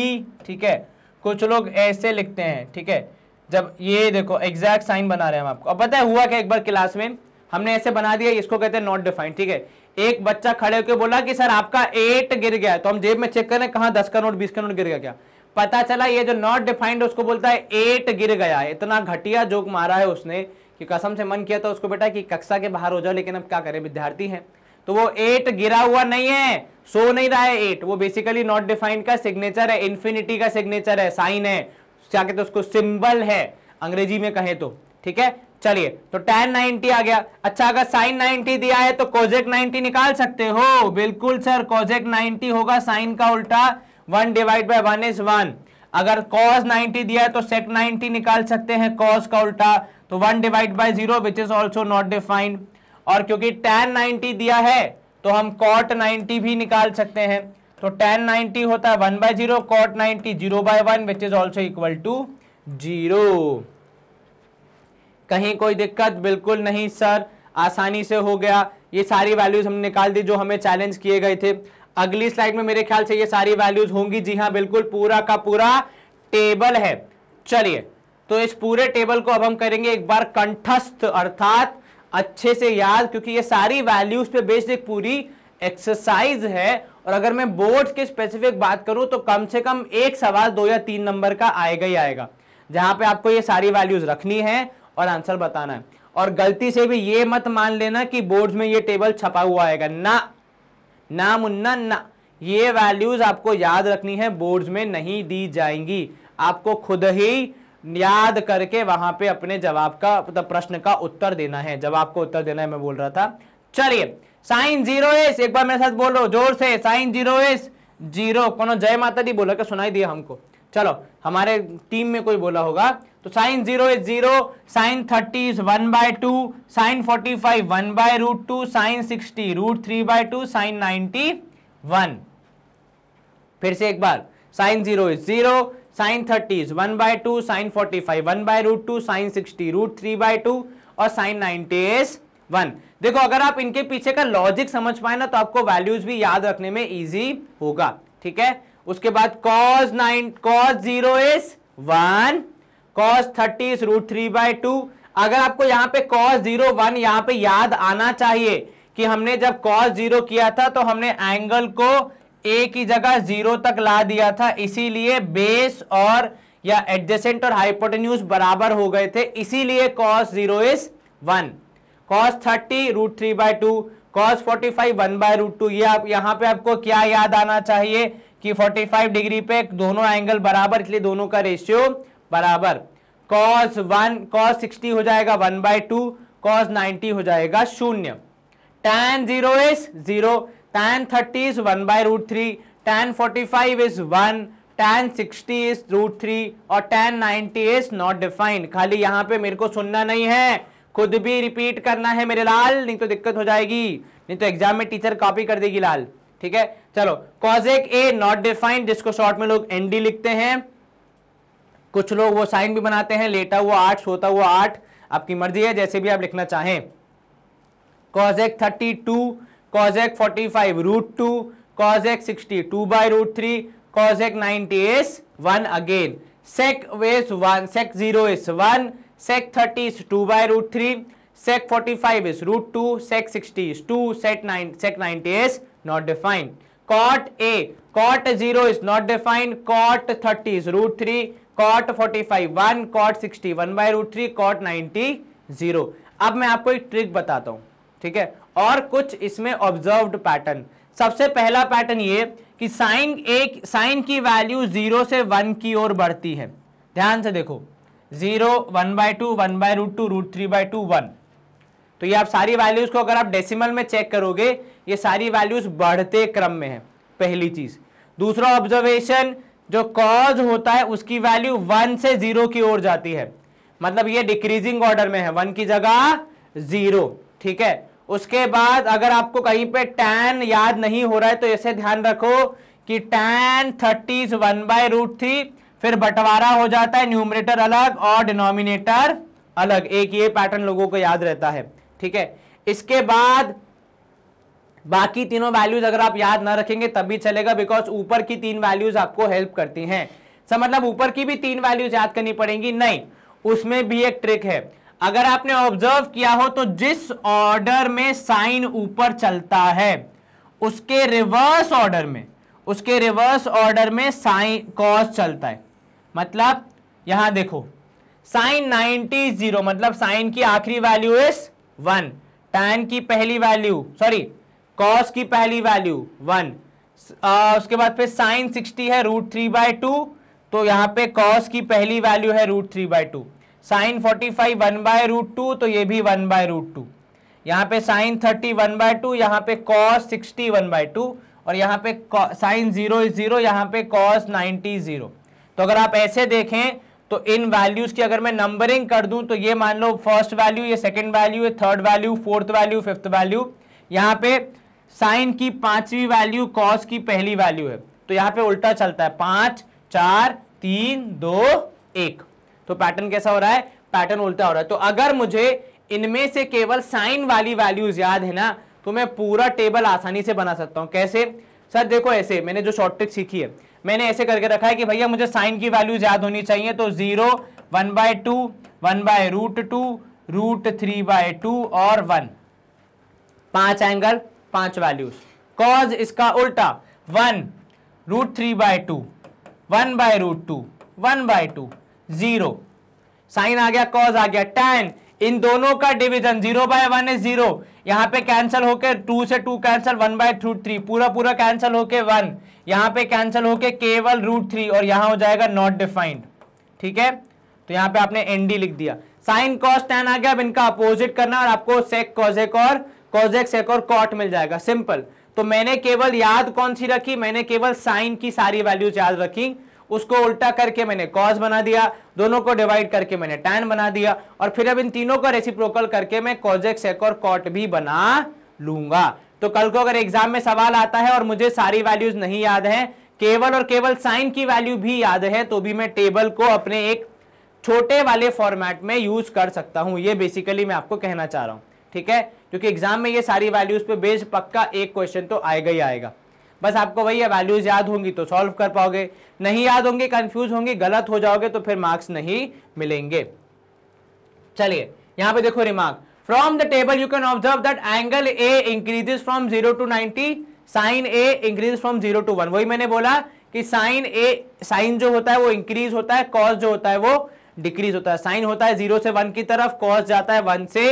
ठीक है, कुछ लोग ऐसे लिखते हैं, ठीक है। जब ये देखो एग्जैक्ट साइन बना रहे हैं हम आपको। अब पता है हुआ क्या, एक बार क्लास में हमने ऐसे बना दिया, इसको कहते हैं नॉट डिफाइंड। ठीक है, एक बच्चा खड़े होकर बोला कि सर आपका 8 गिर गया है, तो हम जेब में चेक करें कहां 10 का नोट 20 का नोट गिर गया क्या, पता चला ये जो नॉट डिफाइंड उसको बोलता है 8 गिर गया है। इतना घटिया जोक मारा है उसने कि कसम से मन किया था उसको बेटा कि कक्षा के बाहर हो जाओ, लेकिन अब क्या करें विद्यार्थी हैं। तो वो 8 गिरा हुआ नहीं है, सो नहीं रहा है 8, वो बेसिकली नॉट डिफाइंड का सिग्नेचर है, इन्फिनिटी का सिग्नेचर है, साइन है, क्या कहते हैं उसको, सिंबल है अंग्रेजी में कहें तो। ठीक है, चलिए तो tan 90 आ गया। अच्छा अगर sin 90 दिया है तो cosec 90 निकाल सकते हो, बिल्कुल सर, cosec 90 होगा साइन का उल्टा, 1 डिवाइड बाय 1 इज 1। अगर cos 90 दिया है तो sec 90 निकाल सकते हैं, cos का उल्टा, तो 1 divide by 0 which is also not defined. और क्योंकि tan 90 दिया है तो हम cot 90 भी निकाल सकते हैं, तो tan 90 होता है 1/0, cot 90 0/1 which is also equal to 0। कहीं कोई दिक्कत? बिल्कुल नहीं सर, आसानी से हो गया। ये सारी वैल्यूज हमने निकाल दी जो हमें चैलेंज किए गए थे। अगली स्लाइड में मेरे ख्याल से ये सारी वैल्यूज होंगी। जी हाँ बिल्कुल, पूरा का पूरा टेबल है। चलिए तो इस पूरे टेबल को अब हम करेंगे एक बार कंठस्थ, अर्थात अच्छे से याद, क्योंकि ये सारी वैल्यूज पे बेस्ड एक पूरी एक्सरसाइज है। और अगर मैं बोर्ड की स्पेसिफिक बात करूं तो कम से कम एक सवाल 2 या 3 नंबर का आएगा ही आएगा, जहां पे आपको ये सारी वैल्यूज रखनी है और आंसर बताना है। और गलती से भी ये मत मान लेना कि बोर्ड में ये टेबल छपा हुआ आएगा, ना मुन्ना ना, ये वैल्यूज आपको याद रखनी है, बोर्ड्स में नहीं दी जाएंगी। आपको खुद ही याद करके वहां पे अपने जवाब का, मतलब प्रश्न का उत्तर देना है, जवाब को उत्तर देना है, मैं बोल रहा था। चलिए साइन 0 इज, एक बार मेरे साथ बोलो जोर से, साइन 0 इज 0। कौन जय माता दी बोला, क्या सुनाई दिया हमको? चलो हमारे टीम में कोई बोला होगा। तो sine 0 is 0, sine 30 is 1/2, sine 45 1/√2, sine 60 √3/2, sine 90 1। फिर से एक बार, sine 0 is 0, sine 30 is 1/2, sine 45 1/√2, sine 60 √3/2 और साइन 90 इज 1। देखो अगर आप इनके पीछे का लॉजिक समझ पाए ना तो आपको वैल्यूज भी याद रखने में इजी होगा। ठीक है, उसके बाद cos 0 इज 1, cos 30 इज √3/2। अगर आपको यहां पे cos 0 1 यहां पे याद आना चाहिए कि हमने जब cos 0 किया था तो हमने एंगल को a की जगह 0 तक ला दिया था, इसीलिए बेस और या एडजेसेंट और हाइपोटेन्यूज बराबर हो गए थे, इसीलिए cos 0 इज 1, cos 30 √3/2, cos 45 1/√2। ये आप यहां पे आपको क्या याद आना चाहिए कि 45 डिग्री पे दोनों एंगल बराबर, इसलिए दोनों का रेशियो बराबर। cos 60 हो जाएगा 1/2, cos 90 हो जाएगा 0। tan 0 is 0, tan 30 is 1/√3, tan 45 is 1, tan 60 is √3 और tan 90 इज नॉट डिफाइंड। खाली यहां पे मेरे को सुनना नहीं है, खुद भी रिपीट करना है मेरे लाल, नहीं तो दिक्कत हो जाएगी, नहीं तो एग्जाम में टीचर कॉपी कर देगी लाल। ठीक है, चलो cosec a नॉट डिफाइंड, जिसको शॉर्ट में लोग एनडी लिखते हैं, कुछ लोग वो साइन भी बनाते हैं, लेटा हुआ 8 सोता हुआ 8, आपकी मर्जी है जैसे भी आप लिखना चाहें। cosec 32, cosec 45 √2, cosec 60 2/√3, cosec 90 is 1 again, sec is 1, sec 0 is 1, sec 30 is 2/√3, sec 45 is √2, sec 60 is 2, sec 90 is not defined. Cot A, cot 0 is not defined, cot 30 is √3, cot 45 1, cot 60 1/√3, cot 90 0। अब मैं आपको एक trick बताता हूं, ठीक है, और कुछ इसमें ऑब्जर्व्ड पैटर्न। सबसे पहला पैटर्न ये कि साइन की वैल्यू 0 से 1 की ओर बढ़ती है। ध्यान से देखो, 0 1/2 1/√2 √3/2 1। तो ये आप सारी वैल्यूज को अगर आप डेसिमल में चेक करोगे, ये सारी वैल्यूज बढ़ते क्रम में है, पहली चीज। दूसरा ऑब्जर्वेशन, जो कॉज होता है उसकी वैल्यू 1 से 0 की ओर जाती है, मतलब ये डिक्रीजिंग ऑर्डर में है, 1 की जगह 0। ठीक है, उसके बाद अगर आपको कहीं पे tan याद नहीं हो रहा है तो ऐसे ध्यान रखो कि tan 30 is 1/√3, फिर बंटवारा हो जाता है, न्यूमरेटर अलग और डिनोमिनेटर अलग, एक ये पैटर्न लोगों को याद रहता है। ठीक है, इसके बाद बाकी तीनों वैल्यूज अगर आप याद ना रखेंगे तब भी चलेगा, बिकॉज ऊपर की 3 वैल्यूज आपको हेल्प करती हैं। सब मतलब ऊपर की भी 3 वैल्यूज याद करनी पड़ेंगी? नहीं, उसमें भी एक ट्रिक है। अगर आपने ऑब्जर्व किया हो तो जिस ऑर्डर में साइन ऊपर चलता है उसके रिवर्स ऑर्डर में साइन कॉस चलता है। मतलब यहां देखो साइन 90 0, मतलब साइन की आखिरी वैल्यू इज 1, tan की पहली वैल्यू कॉस की पहली वैल्यू 1, उसके बाद फिर साइन 60 है √3/2, तो यहां पे कॉस की पहली वैल्यू है √3/2, साइन 45 1/√2, तो ये भी 1/√2, यहां पे साइन 30 1/2, यहां पे कॉस 60 1/2, और यहां पे साइन 0 is 0, यहां पे कॉस 90 0। तो अगर आप ऐसे देखें तो इन वैल्यूज की अगर मैं नंबरिंग कर दूं तो ये मान लो फर्स्ट वैल्यू, ये सेकंड वैल्यू, ये third value, fourth value, fifth value, यहां पे साइन की पांचवी वैल्यू कॉस की पहली वैल्यू है, तो यहां पे उल्टा चलता है 5 4 3 2 1। तो पैटर्न कैसा हो रहा है? पैटर्न उल्टा हो रहा है। तो अगर मुझे इनमें से केवल साइन वाली वैल्यूज याद है ना तो मैं पूरा टेबल आसानी से बना सकता हूं। कैसे सर? देखो ऐसे मैंने जो शॉर्ट ट्रिक सीखी है मैंने ऐसे करके रखा है कि भैया मुझे साइन की वैल्यूज याद होनी चाहिए, तो 0 1/2 1/√2 √3/2 और 1, 5 एंगल 5 वैल्यूज। कॉज इसका उल्टा 1 √3/2 1/√2 1/2 0, साइन आ गया कॉज आ गया, tan इन दोनों का डिवीजन 0/1 इज 0, यहां पे कैंसिल होके 2 से 2 कैंसिल 1/√3 पूरा पूरा कैंसिल होके 1, यहां पे कैंसिल होके केवल √3 और यहां हो जाएगा नॉट डिफाइंड। ठीक है, तो यहां पे आपने एनडी लिख दिया। साइन कॉस tan आ गया, अब इनका अपोजिट करना और आपको सेक कॉजेक और कॉजेक सेक और कॉट मिल जाएगा, सिंपल। तो मैंने केवल याद कौन सी रखी? मैंने केवल साइन की सारी वैल्यूज याद रखी, उसको उल्टा करके मैंने कॉस बना दिया, दोनों को डिवाइड करके मैंने tan बना दिया, और फिर अब इन तीनों का रेसिप्रोकल करके मैं कॉजेक सेक और कॉट भी बना लूंगा। तो कल को अगर एग्जाम में सवाल आता है और मुझे सारी वैल्यूज नहीं याद है, केवल और केवल साइन की वैल्यू भी याद है, तो भी मैं टेबल को अपने एक छोटे वाले फॉर्मेट में यूज कर सकता हूं। ये बेसिकली मैं आपको कहना चाह रहा हूं, ठीक है, क्योंकि एग्जाम में ये सारी वैल्यूज पे बेस्ड पक्का एक क्वेश्चन तो आएगा ही आएगा। बस आपको वही वैल्यूज याद होंगी तो सॉल्व कर पाओगे, नहीं याद होंगे कंफ्यूज होंगे गलत हो जाओगे तो फिर मार्क्स नहीं मिलेंगे। चलिए यहां पे देखो remark, from the table you can observe that angle A increases from 0 to 90, sine A increase from 0 to 1। वही मैंने बोला कि साइन जो होता है वो इंक्रीज होता है, कॉस जो होता है वो डिक्रीज होता है। साइन होता है 0 से 1 की तरफ, कॉस जाता है 1 से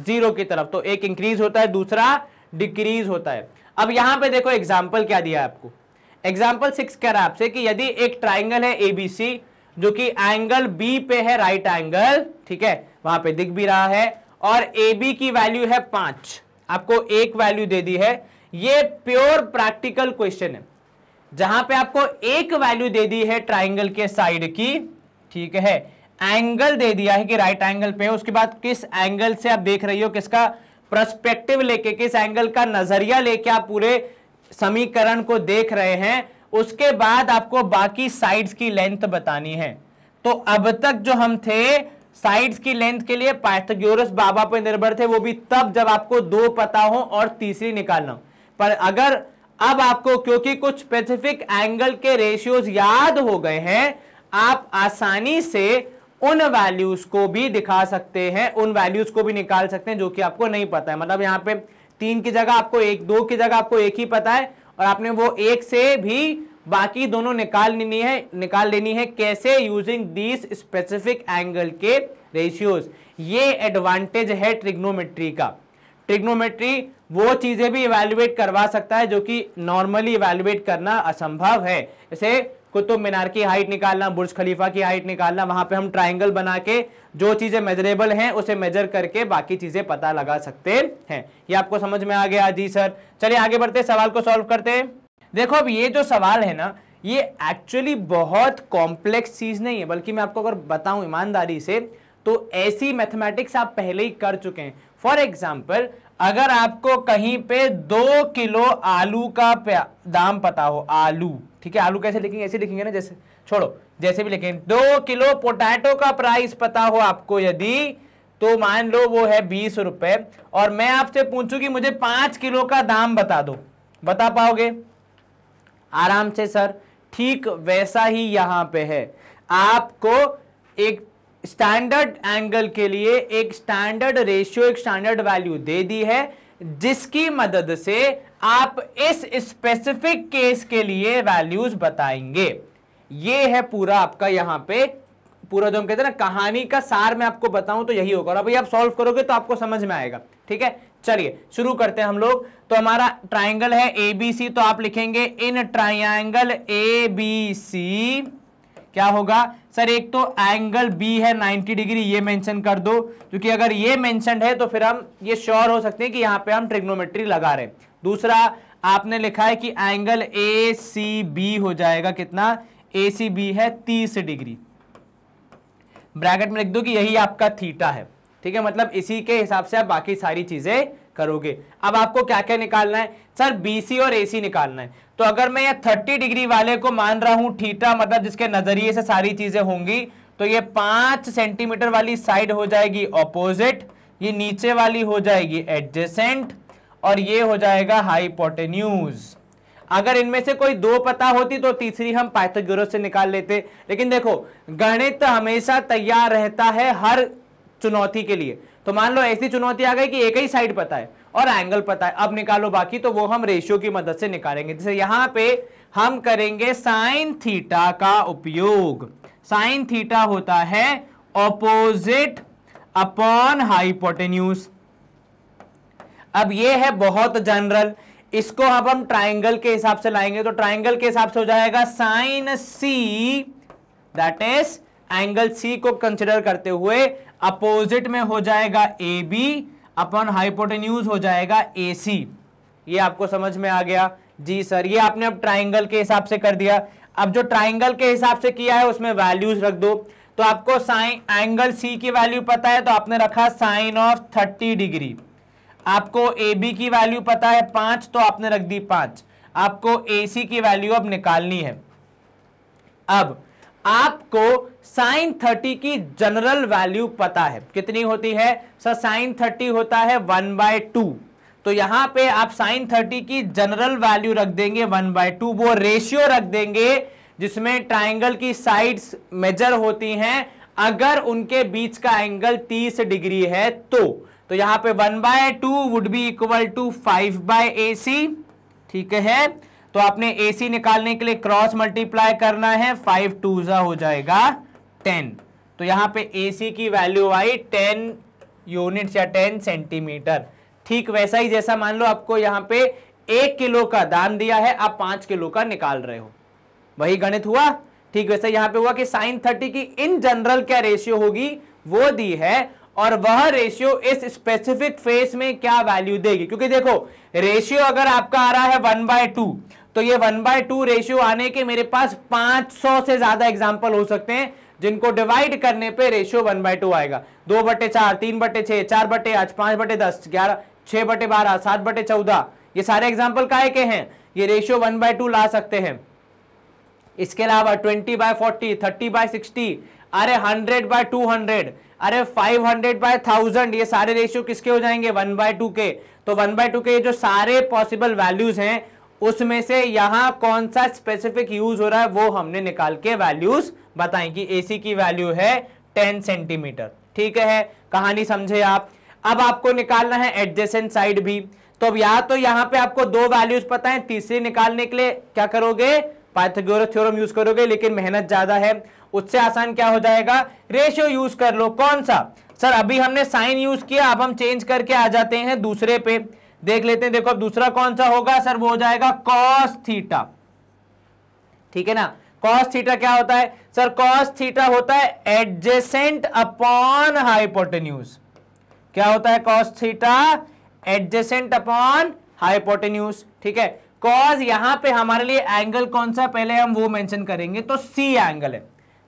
0 की तरफ, तो एक इंक्रीज होता है दूसरा डिक्रीज होता है। अब यहां पे देखो एग्जाम्पल क्या दिया है आपको, एग्जाम्पल 6 कह रहा है आपसे कि यदि एक ट्राइंगल है एबीसी जो कि एंगल बी पे है राइट एंगल, ठीक है, वहां पे दिख भी रहा है, और ए बी की वैल्यू है 5, आपको एक वैल्यू दे दी है। ये प्योर प्रैक्टिकल क्वेश्चन है जहां पे आपको एक वैल्यू दे दी है ट्राइंगल के साइड की, ठीक है, एंगल दे दिया है कि राइट एंगल पे है, उसके बाद किस एंगल से आप देख रही हो, किसका पर्सपेक्टिव लेके, किस एंगल का नजरिया लेके आप पूरे समीकरण को देख रहे हैं, उसके बाद आपको बाकी साइड्स की लेंथ बतानी है। तो अब तक जो हम थे साइड्स की लेंथ के लिए पाइथागोरस बाबा पर निर्भर थे, वो भी तब जब आपको 2 पता हो और तीसरी निकालना हो। पर अगर अब आपको क्योंकि कुछ स्पेसिफिक एंगल के रेशियोज याद हो गए हैं, आप आसानी से उन वैल्यूज को भी दिखा सकते हैं, उन वैल्यूज को भी निकाल सकते हैं जो कि आपको नहीं पता है। मतलब यहां पे 3 की जगह आपको 1, 2 की जगह आपको 1 ही पता है, और आपने वो 1 से भी बाकी दोनों निकाल लेनी है। कैसे? यूजिंग दीज स्पेसिफिक एंगल के रेशियोज। ये एडवांटेज है ट्रिग्नोमेट्री का। ट्रिग्नोमेट्री वो चीजें भी इवैल्यूएट करवा सकता है जो कि नॉर्मली इवैल्यूएट करना असंभव है। जैसे कुतुब मीनार की हाइट निकालना, बुर्ज खलीफा की हाइट निकालना, वहां पे हम ट्राइंगल बना के जो चीजें मेजरेबल हैं उसे मेजर करके बाकी चीजें पता लगा सकते हैं। ये आपको समझ में आ गया? जी सर। चलिए आगे बढ़ते, सवाल को सॉल्व करते हैं। देखो अब ये जो सवाल है ना, ये एक्चुअली बहुत कॉम्प्लेक्स चीज नहीं है, बल्कि मैं आपको अगर बताऊं ईमानदारी से तो ऐसी मैथमेटिक्स आप पहले ही कर चुके हैं। फॉर एग्जाम्पल, अगर आपको कहीं पे 2 किलो आलू का दाम पता हो, आलू, ठीक है, आलू कैसे लिखेंगे? ऐसे लिखेंगे ना, जैसे छोड़ो जैसे भी लिखेंगे। 2 किलो पोटैटो का प्राइस पता हो आपको यदि, तो मान लो वो है 20 रुपए, और मैं आपसे पूछूं कि मुझे 5 किलो का दाम बता दो, बता पाओगे? आराम से सर। ठीक वैसा ही यहां पे है, आपको एक स्टैंडर्ड एंगल के लिए एक स्टैंडर्ड रेशियो, एक स्टैंडर्ड वैल्यू दे दी है, जिसकी मदद से आप इस स्पेसिफिक केस के लिए वैल्यूज बताएंगे। ये है पूरा आपका यहां पे पूरा जो हम कहते हैं ना कहानी का सार मैं आपको बताऊं तो यही होगा, और अभी आप सॉल्व करोगे तो आपको समझ में आएगा। ठीक है, चलिए शुरू करते हैं हम लोग। तो हमारा ट्राइंगल है एबीसी, तो आप लिखेंगे इन ट्राइंगल एबीसी क्या होगा सर, एक तो एंगल बी है 90 डिग्री, ये मेंशन कर दो, क्योंकि अगर ये मेंशन है तो फिर हम ये श्योर हो सकते हैं कि यहां पे हम ट्रिग्नोमेट्री लगा रहे हैं। दूसरा आपने लिखा है कि एंगल ए सी बी हो जाएगा कितना, ए सी बी है 30 डिग्री, ब्रैकेट में लिख दो कि यही आपका थीटा है। ठीक है, मतलब इसी के हिसाब से आप बाकी सारी चीजें करोगे। अब आपको क्या क्या निकालना है सर, बीसी और एसी निकालना है। तो अगर मैं ये 30 डिग्री वाले को मान रहा हूं थीटा, मतलब जिसके नजरिए से सारी चीजें होंगी, तो ये 5 सेंटीमीटर वाली साइड हो जाएगी ऑपोजिट, ये नीचे वाली हो जाएगी एडजेसेंट, और ये हो जाएगा हाइपोटेन्यूज। अगर इनमें से कोई दो पता होती तो तीसरी हम पाइथागोरस से निकाल लेते, लेकिन देखो गणित हमेशा तैयार रहता है हर चुनौती के लिए। तो मान लो ऐसी चुनौती आ गई कि एक ही साइड पता है और एंगल पता है, अब निकालो बाकी, तो वो हम रेशियो की मदद से निकालेंगे। जैसे यहां पे हम करेंगे साइन थीटा का उपयोग। साइन थीटा होता है ऑपोजिट अपॉन हाइपोटेन्यूज। अब ये है बहुत जनरल, इसको अब हम ट्राइंगल के हिसाब से लाएंगे, तो ट्राइंगल के हिसाब से हो जाएगा sine C, that is angle C को कंसिडर करते हुए अपोजिट में हो जाएगा ए बी अपॉन हाइपोटेन्यूज हो जाएगा ए सी। ये आपको समझ में आ गया जी सर, ये आपने अब ट्राइंगल के हिसाब से कर दिया। अब जो ट्राइंगल के हिसाब से किया है उसमें वैल्यूज रख दो। तो आपको साइन एंगल सी की वैल्यू पता है, तो आपने रखा साइन ऑफ 30 डिग्री। आपको ए बी की वैल्यू पता है 5, तो आपने रख दी 5। आपको ए सी की वैल्यू अब निकालनी है। अब आपको साइन 30 की जनरल वैल्यू पता है, कितनी होती है सर, साइन 30 होता है 1/2। तो यहां पे आप साइन 30 की जनरल वैल्यू रख देंगे 1/2, वो रेशियो रख देंगे जिसमें ट्राइंगल की साइड्स मेजर होती हैं, अगर उनके बीच का एंगल 30 डिग्री है तो यहां पे 1/2 would be equal to 5/AC। ठीक है, तो आपने AC निकालने के लिए क्रॉस मल्टीप्लाई करना है, 5 2 हो जाएगा 10। तो यहां पे AC की वैल्यू आई 10 यूनिट्स या 10 सेंटीमीटर। ठीक वैसा ही जैसा मान लो आपको यहां पे 1 किलो का दाम दिया है, आप 5 किलो का निकाल रहे हो, वही गणित हुआ। ठीक वैसा यहां पे हुआ कि साइन 30 की इन जनरल क्या रेशियो होगी वो दी है, और वह रेशियो इस स्पेसिफिक फेस में क्या वैल्यू देगी। क्योंकि देखो रेशियो अगर आपका आ रहा है 1/2, तो ये 1/2 रेशियो आने के मेरे पास 500 से ज्यादा एग्जांपल हो सकते हैं, जिनको डिवाइड करने पे रेशियो 1/2 आएगा। 2/4, 3/6, 4/8, 5/10, 11, 6/12, 7/14, ये सारे एग्जांपल काहे के हैं, ये रेशियो 1/2 ला सकते हैं। इसके अलावा 20/40, 30/60, अरे 100/200, अरे 500/1000, ये सारे रेशियो किसके हो जाएंगे 1/2 के। तो 1/2 के जो सारे पॉसिबल वैल्यूज हैं उसमें से यहां कौन सा स्पेसिफिक यूज हो रहा है वो हमने निकाल के वैल्यूज बताएं कि AC की वैल्यू है 10 सेंटीमीटर। ठीक है, कहानी समझे आप। अब आपको निकालना है एडजेसेंट साइड भी। तो अब या तो यहां पे आपको दो वैल्यूज पता है, तीसरी निकालने के लिए क्या करोगे, पाइथागोरस थ्योरम यूज करोगे, लेकिन मेहनत ज्यादा है। उससे आसान क्या हो जाएगा, रेशियो यूज कर लो। कौन सा सर, अभी हमने साइन यूज किया, अब हम चेंज करके आ जाते हैं दूसरे पे, देख लेते हैं। देखो अब दूसरा कौन सा होगा सर, वो हो जाएगा कॉस थीटा। ठीक है ना, कॉस थीटा क्या होता है सर, कॉस थीटा होता है एडजेसेंट अपॉन हाइपोटेन्यूज। क्या होता है cos theta, adjacent upon hypotenuse. ठीक है, कॉस यहां पे हमारे लिए एंगल कौन सा पहले हम वो मेंशन करेंगे, तो सी एंगल है।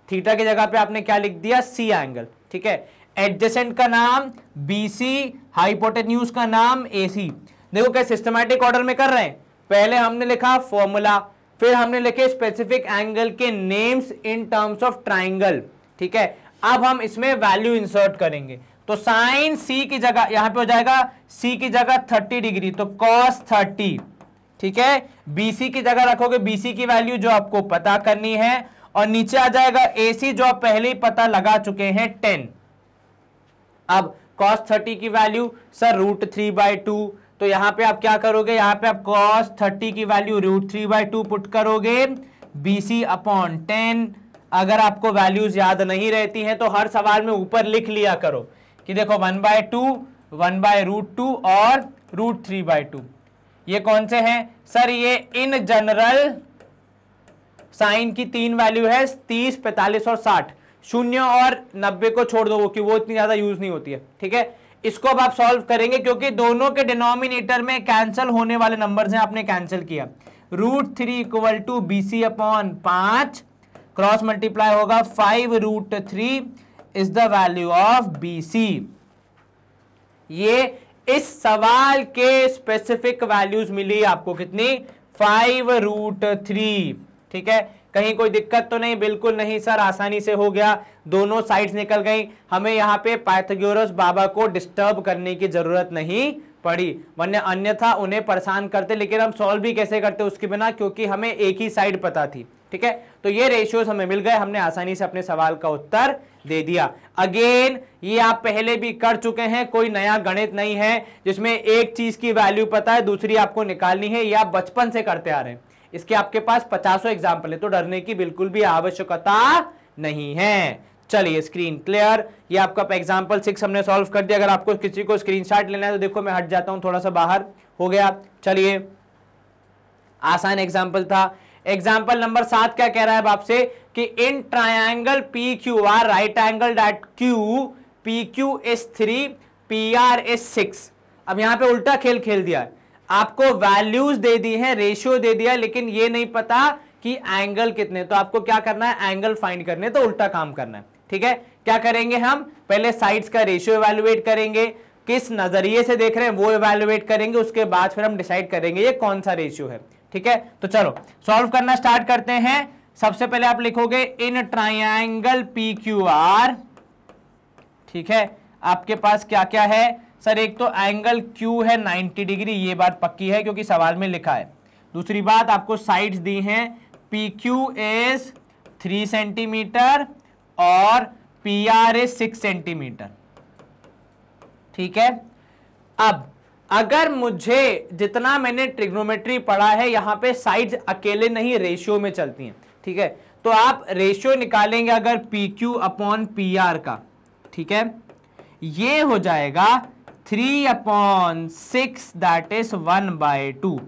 थीटा की जगह पे आपने क्या लिख दिया, सी एंगल। ठीक है, एडजेसेंट का नाम BC, हाइपोटेन्यूज का नाम AC। देखो क्या सिस्टमैटिक ऑर्डर में कर रहे हैं, पहले हमने लिखा फॉर्मूला, फिर हमने लिखे स्पेसिफिक एंगल के names in terms of triangle. ठीक है, अब हम इसमें वैल्यू इंसर्ट करेंगे। तो साइन C की जगह यहां पे हो जाएगा C की जगह 30 डिग्री, तो cos 30। ठीक है, BC की जगह रखोगे BC की वैल्यू जो आपको पता करनी है, और नीचे आ जाएगा AC जो आप पहले ही पता लगा चुके हैं 10। अब cos 30 की वैल्यू सर √3/2, तो यहां पे आप क्या करोगे, यहां पे आप cos 30 की वैल्यू √3/2 पुट करोगे, BC/10। अगर आपको वैल्यूज याद नहीं रहती हैं तो हर सवाल में ऊपर लिख लिया करो कि देखो 1/2, 1/√2 और √3/2। ये कौन से हैं सर, ये इन जनरल साइन की 3 वैल्यू है, 30, 45 और 60। 0 और 90 को छोड़ दो क्योंकि वो इतनी ज्यादा यूज नहीं होती है, ठीक है। इसको अब आप सॉल्व करेंगे क्योंकि दोनों के डिनोमिनेटर में कैंसिल होने वाले नंबर्स हैं, आपने कैंसिल किया। √3 = BC/5, क्रॉस मल्टीप्लाई होगा 5√3 is the value of BC। ये इस सवाल के स्पेसिफिक वैल्यूज मिली आपको, कितनी, 5√3, ठीक है। कहीं कोई दिक्कत तो नहीं, बिल्कुल नहीं सर, आसानी से हो गया, दोनों साइड्स निकल गई। हमें यहाँ पे पाइथागोरस बाबा को डिस्टर्ब करने की जरूरत नहीं पड़ी, वरना अन्यथा उन्हें परेशान करते। लेकिन हम सॉल्व भी कैसे करते उसके बिना, क्योंकि हमें एक ही साइड पता थी, ठीक है। तो ये रेशियोज हमें मिल गए, हमने आसानी से अपने सवाल का उत्तर दे दिया। अगेन ये आप पहले भी कर चुके हैं, कोई नया गणित नहीं है जिसमें एक चीज की वैल्यू पता है दूसरी आपको निकालनी है, ये आप बचपन से करते आ रहे हैं। इसके आपके पास 50 एग्जाम्पल है, तो डरने की बिल्कुल भी आवश्यकता नहीं है। चलिए स्क्रीन क्लियर, ये आपका एग्जाम्पल 6 हमने सॉल्व कर दिया। अगर आपको किसी को स्क्रीनशॉट लेना है तो देखो मैं हट जाता हूं थोड़ा सा बाहर, हो गया। चलिए आसान एग्जाम्पल था। एग्जाम्पल नंबर 7 क्या कह रहा है आपसे कि in triangle PQR right angle at Q, PQ is 3, PR is 6। अब यहां पे उल्टा खेल खेल दिया है, आपको वैल्यूज दे दी है, रेशियो दे दिया, लेकिन ये नहीं पता कि एंगल कितने। तो आपको क्या करना है, एंगल फाइंड करने, तो उल्टा काम करना है, ठीक है। क्या करेंगे हम, पहले साइड्स का रेशियो इवैल्यूएट करेंगे, किस नजरिए से देख रहे हैं वो इवैल्यूएट करेंगे, उसके बाद फिर हम डिसाइड करेंगे ये कौन सा रेशियो है, ठीक है। तो चलो सॉल्व करना स्टार्ट करते हैं। सबसे पहले आप लिखोगे इन ट्रायंगल PQR, ठीक है। आपके पास क्या क्या है सर, एक तो एंगल Q है 90 डिग्री, ये बात पक्की है क्योंकि सवाल में लिखा है। दूसरी बात, आपको साइड्स दी हैं, PQ इज 3 सेंटीमीटर और PR इज 6 सेंटीमीटर, ठीक है। अब अगर मुझे जितना मैंने ट्रिग्नोमेट्री पढ़ा है, यहां पे साइड्स अकेले नहीं रेशियो में चलती हैं, ठीक है। तो आप रेशियो निकालेंगे अगर PQ/PR का, ठीक है, ये हो जाएगा 3/6 दैट इज 1/2।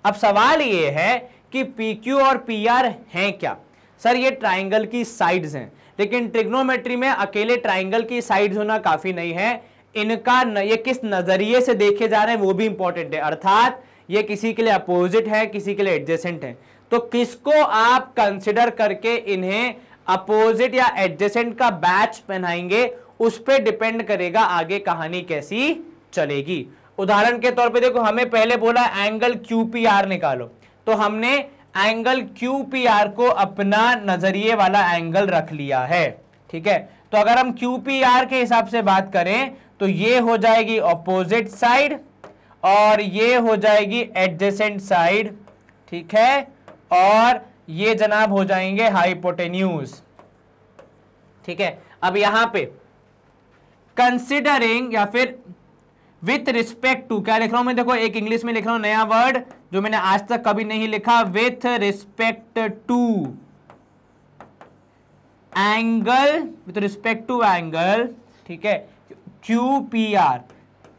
अब सवाल ये है कि PQ और PR हैं क्या सर, ये ट्राइंगल की साइड्स हैं, लेकिन ट्रिग्नोमेट्री में अकेले ट्राइंगल की साइड्स होना काफी नहीं है, इनका ये किस नजरिए से देखे जा रहे हैं वो भी इंपॉर्टेंट है। अर्थात ये किसी के लिए अपोजिट है, किसी के लिए एडजेसेंट है, तो किसको आप कंसिडर करके इन्हें अपोजिट या एडजेसेंट का बैच पहनाएंगे, उस पर डिपेंड करेगा आगे कहानी कैसी चलेगी। उदाहरण के तौर पे देखो, हमें पहले बोला एंगल QPR निकालो, तो हमने एंगल QPR को अपना नजरिए वाला एंगल रख लिया है, ठीक है। तो अगर हम QPR के हिसाब से बात करें तो ये हो जाएगी ऑपोजिट साइड और ये हो जाएगी एडजेसेंट साइड, ठीक है, और ये जनाब हो जाएंगे हाइपोटेन्यूज, ठीक है। अब यहां पे कंसिडरिंग या फिर विथ रिस्पेक्ट टू, क्या लिख रहा हूं मैं, देखो एक इंग्लिश में लिख रहा हूं नया वर्ड जो मैंने आज तक कभी नहीं लिखा, with respect to angle, with respect to angle, ठीक है, QPR।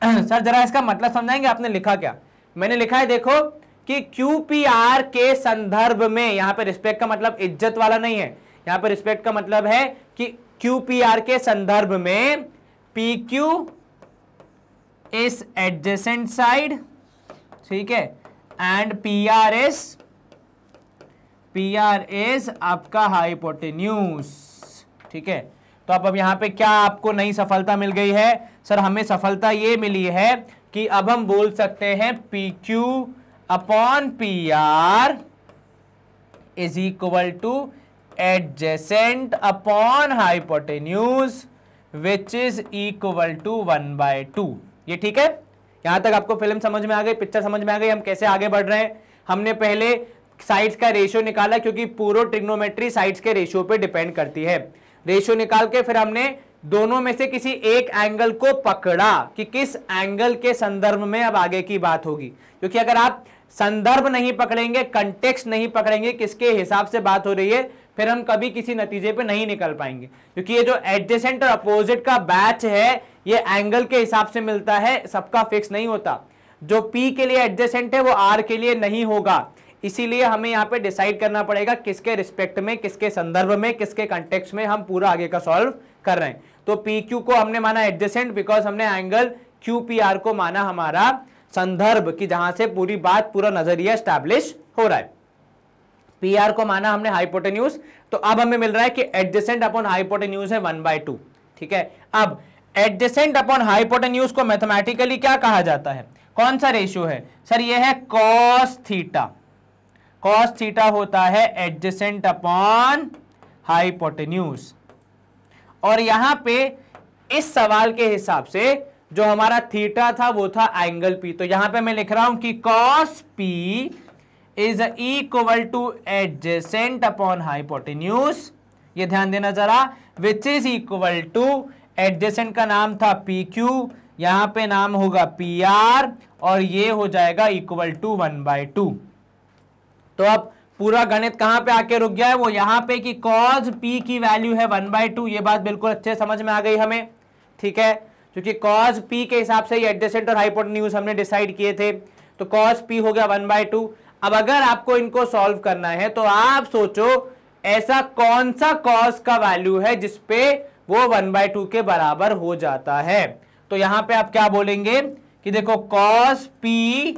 सर जरा इसका मतलब समझाएंगे, आपने लिखा क्या, मैंने लिखा है देखो कि QPR के संदर्भ में, यहां पे रिस्पेक्ट का मतलब इज्जत वाला नहीं है, यहां पे रिस्पेक्ट का मतलब है कि QPR के संदर्भ में PQ इज एडजेसेंट साइड, ठीक है, एंड PR इज आपका हाइपोटेन्यूज, ठीक है। तो अब यहां पे क्या आपको नई सफलता मिल गई है सर, हमें सफलता ये मिली है कि अब हम बोल सकते हैं PQ/PR is equal to adjacent upon hypotenuse which is equal to 1/2। ये ठीक है, यहां तक आपको फिल्म समझ में आ गई, पिक्चर समझ में आ गई, हम कैसे आगे बढ़ रहे हैं। हमने पहले साइड्स का रेशियो निकाला, क्योंकि पूरा ट्रिग्नोमेट्री साइड्स के रेशियो पे डिपेंड करती है। रेशियो निकाल के फिर हमने दोनों में से किसी एक एंगल को पकड़ा कि किस एंगल के संदर्भ में अब आगे की बात होगी, क्योंकि अगर आप संदर्भ नहीं पकड़ेंगे, कंटेक्स्ट नहीं पकड़ेंगे, किसके हिसाब से बात हो रही है, फिर हम कभी किसी नतीजे पे नहीं निकल पाएंगे। क्योंकि ये जो एडजेसेंट और अपोजिट का बैच है ये एंगल के हिसाब से मिलता है, सबका फिक्स नहीं होता। जो P के लिए एडजेसेंट है वो R के लिए नहीं होगा, इसीलिए हमें यहाँ पे डिसाइड करना पड़ेगा किसके रिस्पेक्ट में, किसके संदर्भ में, किसके कंटेक्स्ट में हम पूरा आगे का सॉल्व कर रहे हैं। तो PQ को हमने माना एडजेसेंट बिकॉज हमने एंगल QPR को माना हमारा संदर्भ की जहां से पूरी बात, पूरा नजरिया एस्टैब्लिश हो रहा है। PR को माना हमने हाइपोटेन्यूज, तो अब हमें मिल रहा है कि एडजेसेंट अपॉन हाइपोटेन्यूज है 1/2। ठीक है, अब एडजेसेंट अपॉन हाइपोटेन्यूज को मैथमेटिकली क्या कहा जाता है, कौन सा रेशियो है सर, ये है कॉस थीटा। कॉस थीटा होता है एडजेसेंट अपॉन हाइपोटेन्यूज। और यहां पे इस सवाल के हिसाब से जो हमारा थीटा था वो था एंगल P, तो यहां पे मैं लिख रहा हूं कि cos P is equal to adjacent upon hypotenuse, ये ध्यान देना जरा, विच इज इक्वल टू एडजेसेंट का नाम था PQ, यहां पे नाम होगा PR और ये हो जाएगा इक्वल टू 1/2। तो अब पूरा गणित कहां पे आके रुक गया है, वो यहां पे कि cos P की वैल्यू है 1/2, ये बात बिल्कुल अच्छे समझ में आ गई हमें। ठीक है, क्योंकि cos P के हिसाब से ये एडजेसेंट और हाइपोटेन्यूज हमने डिसाइड किए थे, तो cos P हो गया 1/2। अब अगर आपको इनको सॉल्व करना है तो आप सोचो ऐसा कौन सा cos का वैल्यू है जिसपे वो 1/2 के बराबर हो जाता है। तो यहां पे आप क्या बोलेंगे कि देखो cos P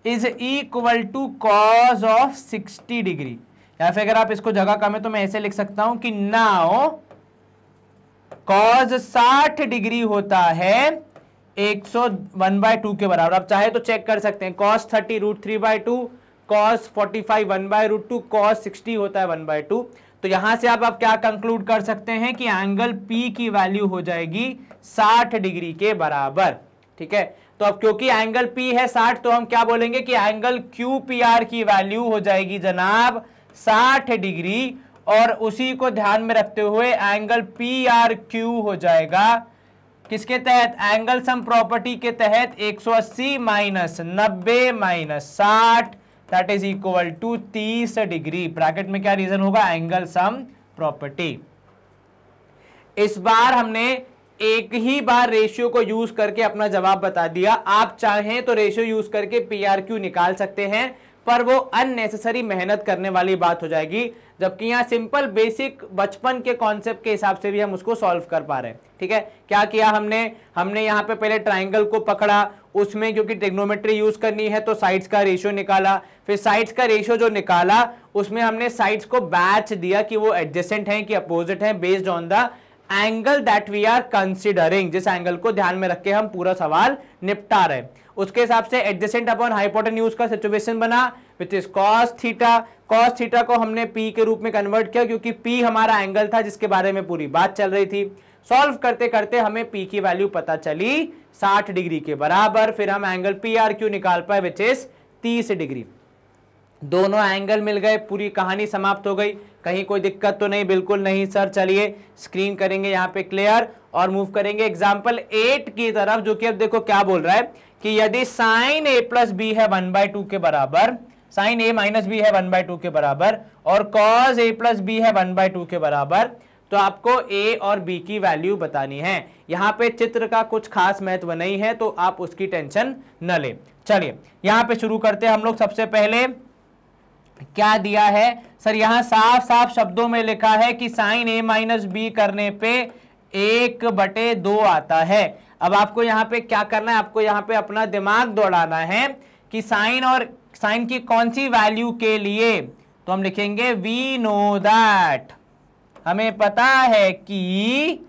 is equal to cos of 60 degree, या फिर अगर आप इसको जगह कम है तो मैं ऐसे लिख सकता हूं कि नाउ कॉस 60 डिग्री होता है 101/2 के बराबर। आप चाहे तो चेक कर सकते हैं, cos 30 √3/2, cos 45 1/√2, cos 60 होता है 1/2। तो यहां से आप क्या कंक्लूड कर सकते हैं कि एंगल P की वैल्यू हो जाएगी 60 डिग्री के बराबर। ठीक है, तो अब क्योंकि एंगल P है 60, तो हम क्या बोलेंगे कि एंगल QPR की वैल्यू हो जाएगी जनाब 60 डिग्री, और उसी को ध्यान में रखते हुए एंगल PRQ हो जाएगा किसके तहत, एंगल सम प्रॉपर्टी के तहत 180 minus 90 minus 60 that is equal to 30 degree. Bracket में क्या रीजन होगा, एंगल सम प्रॉपर्टी। इस बार हमने एक ही बार रेशियो को यूज करके अपना जवाब बता दिया। आप चाहें तो रेशियो यूज करके PRQ निकाल सकते हैं, पर वो अननेसेसरी मेहनत करने वाली बात हो जाएगी, जबकि यहाँ सिंपल बेसिक बचपन के कॉन्सेप्ट के हिसाब से भी हम उसको सॉल्व कर पा रहे हैं। ठीक है, क्या किया हमने यहाँ पे पहले ट्राइंगल को पकड़ा, उसमें क्योंकि ट्रिग्नोमेट्री यूज करनी है तो साइड्स का रेशियो निकाला, फिर साइड्स का रेशियो जो निकाला उसमें हमने साइड्स को बैच दिया कि वो एडजेसेंट हैं कि अपोजिट हैं based on the angle that we are considering, जिस एंगल को ध्यान में रख के हम पूरा सवाल निपटा रहे हैं। उसके हिसाब से एडजेसेंट अपॉन हाइपोटेन्यूज का सिचुएशन बना which is cos theta. cos theta को हमने P के रूप में कन्वर्ट किया क्योंकि P हमारा एंगल था जिसके बारे में पूरी बात चल रही थी। सॉल्व करते करते हमें P की वैल्यू पता चली 60 डिग्री के बराबर, फिर हम एंगल PRQ निकाल पाए विच इज 30 डिग्री। दोनों एंगल मिल गए, पूरी कहानी समाप्त हो गई। कहीं कोई दिक्कत तो नहीं, बिल्कुल नहीं सर। चलिए स्क्रीन करेंगे यहाँ पे क्लियर और मूव करेंगे एग्जाम्पल 8 की तरफ, जो कि अब देखो क्या बोल रहा है कि यदि साइन A प्लस बी है 1/2 के बराबर, साइन A माइनस बी है 1/2 के बराबर, और कॉस A प्लस बी है 1/2 के बराबर, तो आपको A और B की वैल्यू बतानी है। यहाँ पे चित्र का कुछ खास महत्व नहीं है तो आप उसकी टेंशन न ले। चलिए यहाँ पे शुरू करते हैं हम लोग। सबसे पहले क्या दिया है सर, यहां साफ साफ शब्दों में लिखा है कि साइन A माइनस बी करने पे 1/2 आता है। अब आपको यहाँ पे क्या करना है, आपको यहाँ पे अपना दिमाग दौड़ाना है कि साइन और साइन की कौन सी वैल्यू के लिए, तो हम लिखेंगे वी नो दैट, हमें पता है कि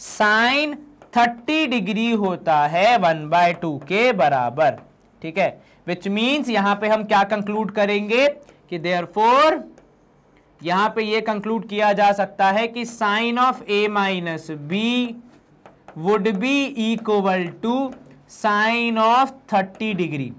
साइन 30 डिग्री होता है 1/2 के बराबर। ठीक है, विच मीन्स यहां पे हम क्या कंक्लूड करेंगे कि देयरफॉर यहां पे ये कंक्लूड किया जा सकता है कि sine of A minus B would be equal to sine of 30 degree.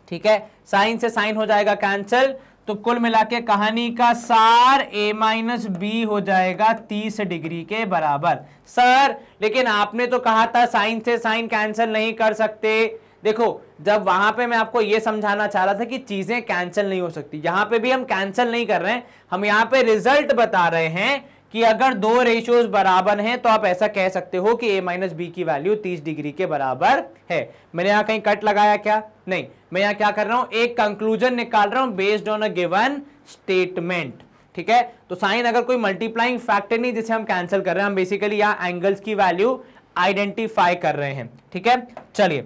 ठीक है, साइन से साइन हो जाएगा कैंसिल, तो कुल मिला के कहानी का सार a माइनस बी हो जाएगा 30 डिग्री के बराबर। सर लेकिन आपने तो कहा था साइन से साइन कैंसिल नहीं कर सकते। देखो जब वहां पे मैं आपको ये समझाना चाह रहा था कि चीजें कैंसिल नहीं हो सकती, यहां पे भी हम कैंसिल नहीं कर रहे हैं, हम यहां पे रिजल्ट बता रहे हैं कि अगर दो रेशियोज बराबर हैं तो आप ऐसा कह सकते हो कि a माइनस बी की वैल्यू 30 डिग्री के बराबर है। मैंने यहां कहीं कट लगाया क्या? नहीं, मैं यहां क्या कर रहा हूं, एक कंक्लूजन निकाल रहा हूं based on a given statement. ठीक है, तो साइन अगर कोई मल्टीप्लाइंग फैक्टर नहीं जिसे हम कैंसिल कर रहे हैं, हम बेसिकली यहां एंगल्स की वैल्यू आइडेंटिफाई कर रहे हैं। ठीक है, चलिए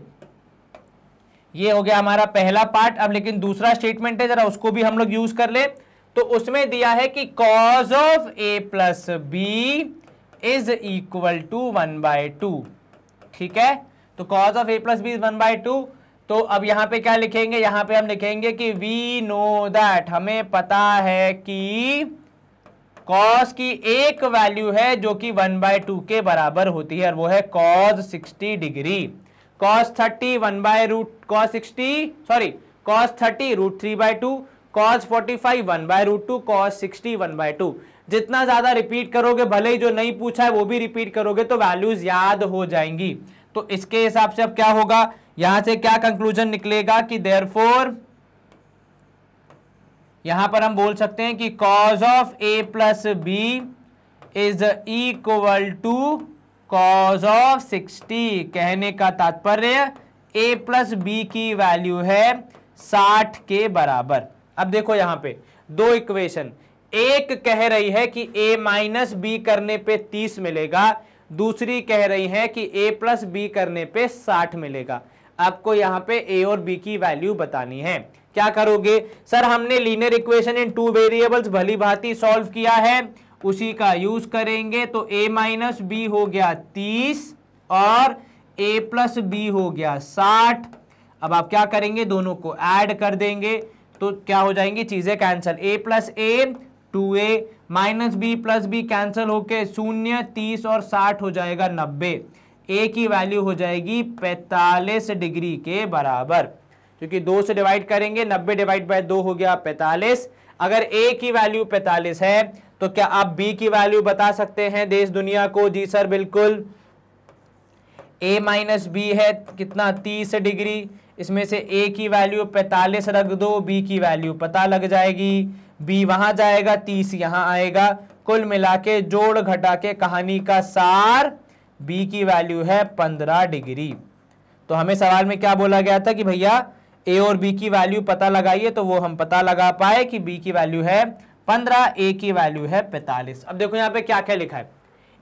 ये हो गया हमारा पहला पार्ट। अब लेकिन दूसरा स्टेटमेंट है, जरा उसको भी हम लोग यूज कर ले। तो उसमें दिया है कि cos of a plus B is equal to 1/2। ठीक है, तो cos of a plus B is 1/2। तो अब यहां पे क्या लिखेंगे, यहां पे हम लिखेंगे कि वी नो दैट, हमें पता है कि cos की एक वैल्यू है जो कि 1/2 के बराबर होती है, और वो है cos 60 degree. cos 30 cos 30 √3/2, cos 45 1/√2, cos 60 1/2। जितना ज्यादा रिपीट करोगे, भले ही जो नहीं पूछा है वो भी रिपीट करोगे, तो वैल्यूज याद हो जाएंगी। तो इसके हिसाब से अब क्या होगा, यहां से क्या कंक्लूजन निकलेगा कि देयरफॉर यहां पर हम बोल सकते हैं कि cos of a plus B is equal to cos of 60। कहने का तात्पर्य a प्लस बी की वैल्यू है 60 के बराबर। अब देखो यहां पे दो इक्वेशन, एक कह रही है कि a माइनस बी करने पे 30 मिलेगा, दूसरी कह रही है कि a प्लस बी करने पे 60 मिलेगा। आपको यहां पे a और b की वैल्यू बतानी है। क्या करोगे, सर हमने लीनियर इक्वेशन इन 2 वेरिएबल्स भली भांति सॉल्व किया है, उसी का यूज करेंगे। तो a माइनस बी हो गया 30 और a प्लस बी हो गया 60। अब आप क्या करेंगे, दोनों को ऐड कर देंगे तो क्या हो जाएंगी चीजें कैंसिल, a प्लस a 2a minus B plus B cancel होके 0, 30 और 60 हो जाएगा 90। a की वैल्यू हो जाएगी 45 डिग्री के बराबर, क्योंकि 2 से डिवाइड करेंगे, 90 डिवाइड बाय 2 हो गया 45। अगर a की वैल्यू 45 है तो क्या आप b की वैल्यू बता सकते हैं देश दुनिया को? जी सर बिल्कुल। a माइनस बी है कितना, 30 डिग्री, इसमें से a की वैल्यू 45 रख दो, b की वैल्यू पता लग जाएगी, b वहां जाएगा 30 यहां आएगा, कुल मिला के जोड़ घटा के कहानी का सार b की वैल्यू है 15 डिग्री। तो हमें सवाल में क्या बोला गया था कि भैया a और b की वैल्यू पता लगाइए, तो वो हम पता लगा पाए कि b की वैल्यू है 15, a की वैल्यू है 45। अब देखो यहाँ पे क्या क्या लिखा है,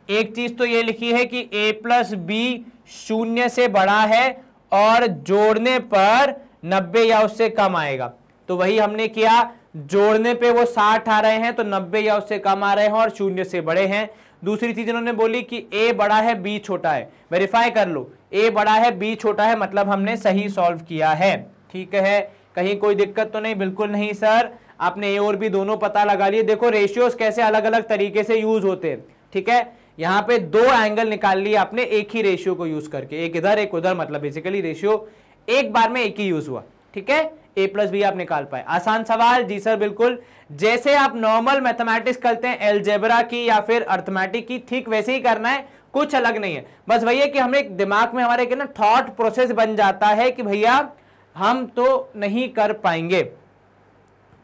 एक चीज तो ये लिखी है कि a प्लस बी 0 से बड़ा है और जोड़ने पर 90 या उससे कम आएगा। तो वही हमने किया, जोड़ने पे वो 60 आ रहे हैं तो 90 या उससे कम आ रहे हैं और 0 से बड़े हैं। दूसरी चीज इन्होंने बोली कि a बड़ा है b छोटा है, वेरीफाई कर लो, a बड़ा है b छोटा है, मतलब हमने सही सॉल्व किया है। ठीक है, कहीं कोई दिक्कत तो नहीं? बिल्कुल नहीं सर, आपने a और b दोनों पता लगा लिए। देखो रेशियोज कैसे अलग अलग तरीके से यूज होते हैं। ठीक है, यहां पे दो एंगल निकाल लिए आपने एक ही रेशियो को यूज करके, एक इधर एक उधर, मतलब बेसिकली रेशियो एक बार में एक ही यूज हुआ। ठीक है, a प्लस बी आप निकाल पाए। आसान सवाल? जी सर बिल्कुल। जैसे आप नॉर्मल मैथमेटिक्स करते हैं, एलजेब्रा की या फिर अर्थमेटिक की, ठीक वैसे ही करना है, कुछ अलग नहीं है। बस वही है कि हमें दिमाग में हमारे ना थॉट प्रोसेस बन जाता है कि भैया हम तो नहीं कर पाएंगे।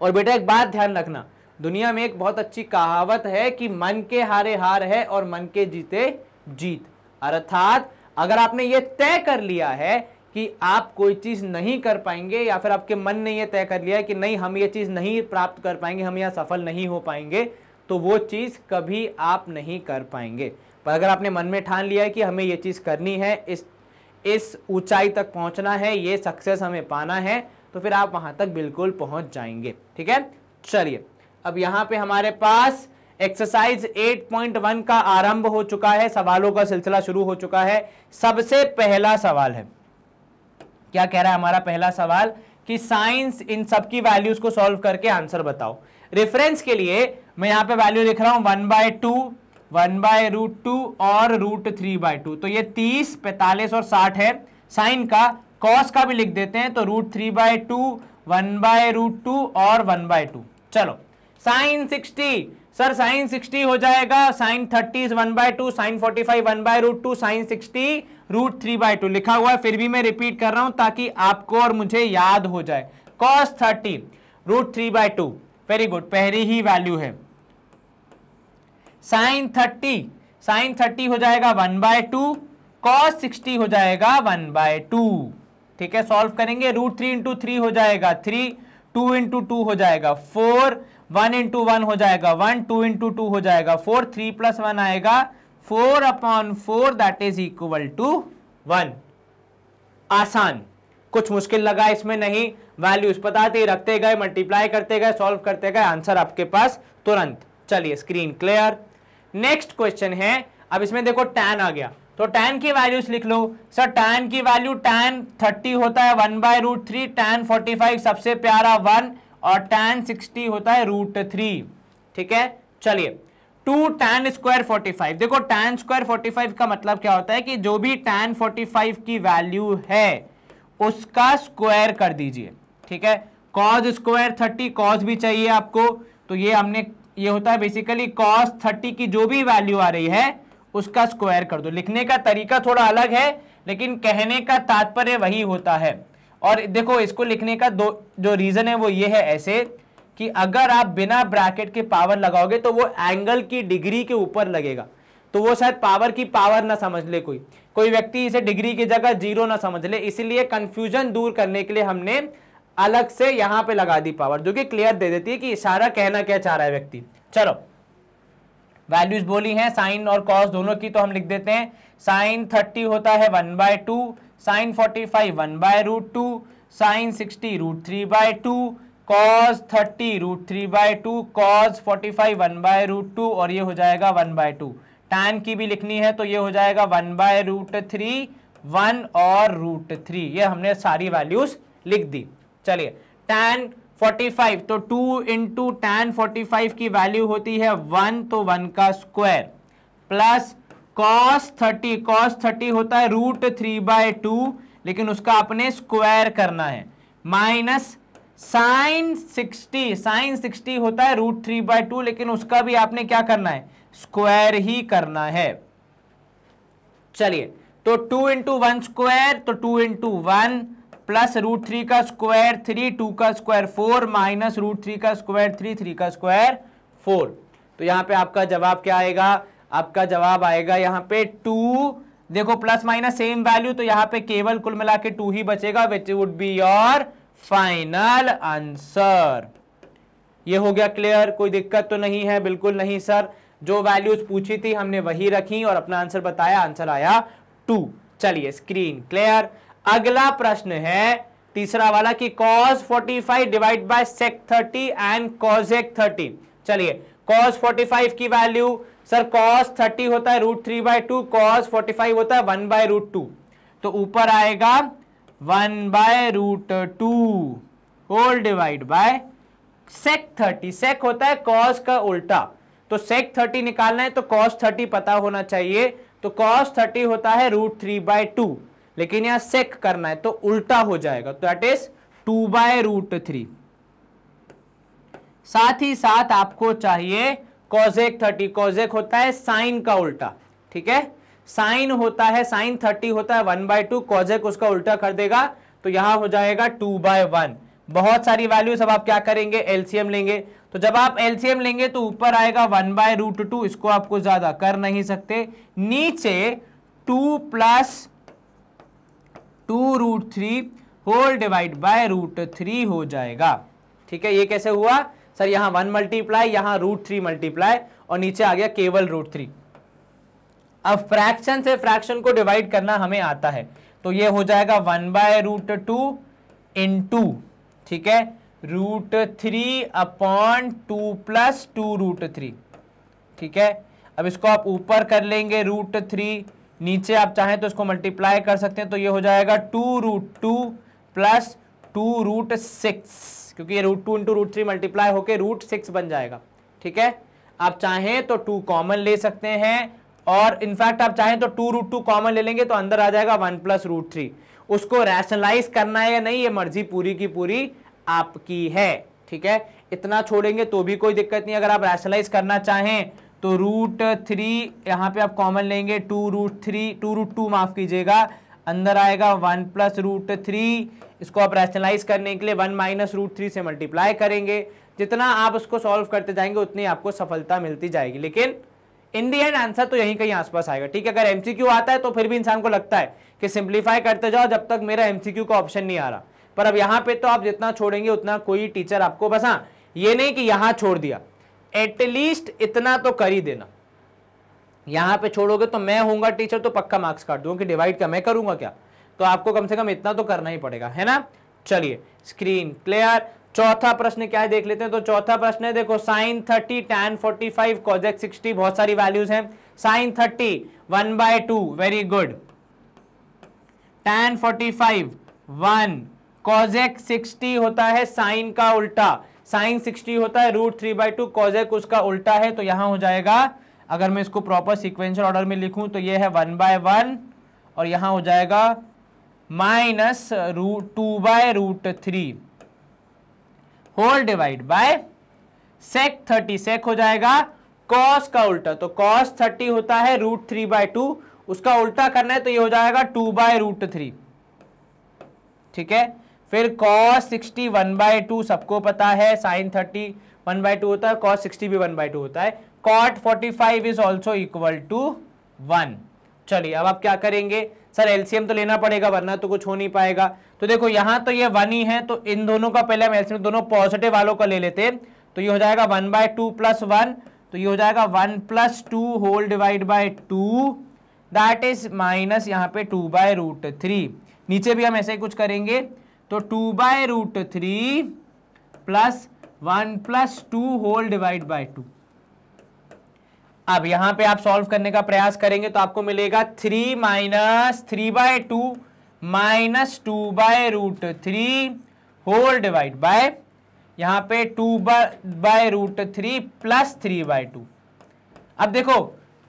और बेटा एक बात ध्यान रखना, दुनिया में एक बहुत अच्छी कहावत है कि मन के हारे हार है और मन के जीते जीत। अर्थात अगर आपने ये तय कर लिया है कि आप कोई चीज नहीं कर पाएंगे, या फिर आपके मन ने ये तय कर लिया है कि नहीं हम ये चीज नहीं प्राप्त कर पाएंगे, हम यहाँ सफल नहीं हो पाएंगे, तो वो चीज कभी आप नहीं कर पाएंगे। पर अगर आपने मन में ठान लिया है कि हमें ये चीज करनी है, इस ऊंचाई तक पहुंचना है, ये सक्सेस हमें पाना है, तो फिर आप वहां तक बिल्कुल पहुंच जाएंगे। ठीक है, चलिए अब यहां पे हमारे पास एक्सरसाइज 8.1 का आरंभ हो चुका है, सवालों का सिलसिला शुरू हो चुका है। सबसे पहला सवाल है, क्या कह रहा है हमारा पहला सवाल कि साइंस इन सब की वैल्यूज को सॉल्व करके आंसर बताओ। रेफरेंस के लिए मैं यहां पे वैल्यू लिख रहा हूं 1/2, 1/√2 और √3/2। तो ये 30, 45 और 60 है। साइन का, कॉस का भी लिख देते हैं, तो √3/2 1/√2 और 1/2। चलो साइन 60, सर साइन 60 हो जाएगा, साइन 30 इज 1/2, साइन 45 1/√2, साइन 60 √3/2 लिखा हुआ है, फिर भी मैं रिपीट कर रहा हूं ताकि आपको और मुझे याद हो जाए। cos 30 √3/2, वेरी गुड, पहली ही वैल्यू है। साइन 30 हो जाएगा 1/2, cos 60 हो जाएगा 1/2। ठीक है, सॉल्व करेंगे, √3 इंटू 3 हो जाएगा 3, 2 इंटू 2 हो जाएगा 4, 1 इंटू 1 हो जाएगा 1, 2 इंटू 2 हो जाएगा 4, 3 + 1 आएगा 4/4, दैट इज इक्वल टू 1। आसान, कुछ मुश्किल लगा इसमें नहीं, वैल्यूज बताते रखते गए, मल्टीप्लाई करते गए, सॉल्व करते गए, आंसर आपके पास तुरंत। चलिए स्क्रीन क्लियर। नेक्स्ट क्वेश्चन है, अब इसमें देखो tan आ गया, तो tan की वैल्यूज लिख लो। सर tan की वैल्यू, tan 30 होता है 1/√3, tan 45 सबसे प्यारा 1 और tan 60 होता है √3। ठीक है, चलिए 2 tan स्क्वायर 45, देखो tan स्क्वायर 45 का मतलब क्या होता है कि जो भी tan 45 की वैल्यू है उसका स्क्वायर कर दीजिए। ठीक है, cos स्क्वायर 30, cos भी चाहिए आपको, तो ये होता है बेसिकली cos 30 की जो भी वैल्यू आ रही है उसका स्क्वायर कर दो। लिखने का तरीका थोड़ा अलग है लेकिन कहने का तात्पर्य वही होता है। और देखो इसको लिखने का जो रीजन है वो ये है ऐसे कि अगर आप बिना ब्रैकेट के पावर लगाओगे तो वो एंगल की डिग्री के ऊपर लगेगा, तो वो शायद पावर की पावर ना समझ ले, कोई व्यक्ति इसे डिग्री की जगह 0 ना समझ ले, इसीलिए कंफ्यूजन दूर करने के लिए हमने अलग से यहां पे लगा दी पावर, जो कि क्लियर दे देती है कि इशारा कहना क्या चाह रहा है व्यक्ति। चलो वैल्यूज बोली हैं साइन और कॉस दोनों की, तो हम लिख देते हैं साइन 30 होता है 1/2, साइन 45 1/√2, साइन 60 √3/2, cos 30 √3/2, cos 45 1/√2 और ये हो जाएगा 1/2। tan की भी लिखनी है तो ये हो जाएगा 1/√3, 1 और √3, ये हमने सारी वैल्यूज लिख दी। चलिए tan 45, तो 2 इंटू tan 45 की वैल्यू होती है 1, तो 1 का स्क्वायर, प्लस cos 30 होता है √3/2, लेकिन उसका अपने स्क्वायर करना है, माइनस साइन 60 होता है √3/2, लेकिन उसका भी आपने क्या करना है, स्क्वायर ही करना है। चलिए तो 2 इंटू 1 स्क्वायर, तो 2 इंटू 1 प्लस √3 का स्क्वायर 3, 2 का स्क्वायर 4, माइनस √3 का स्क्वायर 3, 3 का स्क्वायर 4। तो यहां पे आपका जवाब क्या आएगा, आपका जवाब आएगा यहां पे 2, देखो प्लस माइनस सेम वैल्यू, तो यहां पे केवल कुल मिला के 2 ही बचेगा, विच would be your final answer. ये हो गया क्लियर, कोई दिक्कत तो नहीं है? बिल्कुल नहीं सर, जो वैल्यूज पूछी थी हमने वही रखी और अपना आंसर बताया, आंसर आया 2। चलिए स्क्रीन क्लियर। अगला प्रश्न है तीसरा वाला कि cos 45 divide by sec 30 and cosec 30। चलिए cos 45 की वैल्यू, सर cos 30 होता है √3/2, cos 45 होता है 1/√2, तो ऊपर आएगा 1/√2 whole divide by sec 30। sec होता है cos का उल्टा, तो sec 30 निकालना है तो cos 30 पता होना चाहिए, तो cos 30 होता है √3/2, लेकिन यहां sec करना है तो उल्टा हो जाएगा, तो दैट इज 2/√3। साथ ही साथ आपको चाहिए cosec 30, cosec होता है साइन का उल्टा, ठीक है, साइन होता है, साइन 30 होता है 1/2, cosec उसका उल्टा कर देगा, तो यहां हो जाएगा 2/1। बहुत सारी वैल्यूज, अब आप क्या करेंगे, एलसीएम लेंगे, तो जब आप एलसीएम लेंगे तो ऊपर आएगा 1/√2, इसको आपको ज्यादा कर नहीं सकते, नीचे 2 + 2√3 होल डिवाइड बाय √3 हो जाएगा। ठीक है, ये कैसे हुआ सर, यहां 1 मल्टीप्लाई, यहां √3 मल्टीप्लाई और नीचे आ गया केवल √3। अब फ्रैक्शन से फ्रैक्शन को डिवाइड करना हमें आता है, तो ये हो जाएगा 1/√2 इंटू, ठीक है, √3/2 + 2√3। ठीक है, अब इसको आप ऊपर कर लेंगे √3, नीचे आप चाहें तो इसको मल्टीप्लाई कर सकते हैं, तो ये हो जाएगा 2√2 + 2√6, क्योंकि ये √2 इंटू √3 मल्टीप्लाई होकर √6 बन जाएगा। ठीक है, आप चाहें तो 2 कॉमन ले सकते हैं, और इनफैक्ट आप चाहें तो 2√2 कॉमन ले लेंगे तो अंदर आ जाएगा 1 + √3। उसको रैशनलाइज करना है या नहीं, ये मर्जी पूरी की पूरी आपकी है। ठीक है, इतना छोड़ेंगे तो भी कोई दिक्कत नहीं। अगर आप रैशनलाइज करना चाहें तो √3 यहाँ पे आप कॉमन लेंगे, 2√2 माफ कीजिएगा, अंदर आएगा 1 + √3। इसको आप रैशनलाइज करने के लिए 1 - √3 से मल्टीप्लाई करेंगे। जितना आप उसको सॉल्व करते जाएंगे उतनी आपको सफलता मिलती जाएगी, लेकिन इन दी एंड आंसर तो यहीं कहीं आसपास आएगा। ठीक है, अगर एमसीक्यू आता है तो फिर भी इंसान को लगता है कि सिंप्लीफाई करते जाओ जब तक मेरा एमसीक्यू का ऑप्शन नहीं आ रहा, पर अब यहाँ पे तो आप जितना छोड़ेंगे उतना कोई टीचर आपको, बस हाँ ये नहीं कि यहां छोड़ दिया, एटलीस्ट इतना तो कर ही देना। यहां पे छोड़ोगे तो मैं होऊंगा टीचर तो पक्का मार्क्स काट दूंगा कि डिवाइड क्या मैं करूंगा क्या, तो आपको कम से कम इतना तो करना ही पड़ेगा, है ना। चलिए स्क्रीन क्लियर। चौथा प्रश्न क्या है देख लेते हैं। तो चौथा प्रश्न है, देखो sin 30 tan 45 cosec 60, बहुत सारी वैल्यूज हैं। sin 30 1/2, very good. tan 45 1, cosec 60 होता है साइन का उल्टा, साइन 60 होता है √3/2, cosec उसका उल्टा है, तो यहां हो जाएगा, अगर मैं इसको प्रॉपर सीक्वेंशियल ऑर्डर में लिखूं तो ये है 1/1 और यहां हो जाएगा -2/√3 whole divide by sec 30, sec हो जाएगा cos का उल्टा, तो cos 30 होता है √3/2, उसका उल्टा करना है तो ये हो जाएगा 2/√3। ठीक है, फिर cos 60 1/2 सबको पता है, sin 30 1/2 होता है, cos 60 भी 1/2 होता है, cot 45 is also equal to 1। चलिए अब आप क्या करेंगे, सर एलसीएम तो लेना पड़ेगा वरना तो कुछ हो नहीं पाएगा। तो देखो यहां तो ये 1 ही है, तो इन दोनों का पहले हम एलसीएम दोनों पॉजिटिव वालों का ले लेते हैं, तो ये हो जाएगा 1/2 + 1, तो ये हो जाएगा 1 + 2 whole divide by 2, that is minus यहाँ पे 2/√3। नीचे भी हम ऐसे ही कुछ करेंगे, तो 2/√3 प्लस 1 + 2 होल डिवाइड बाय 2। अब यहां पे आप सॉल्व करने का प्रयास करेंगे तो आपको मिलेगा 3 - 3/2 - 2/√3 होल डिवाइड बाय यहां पे 2/√3 प्लस 3/2। अब देखो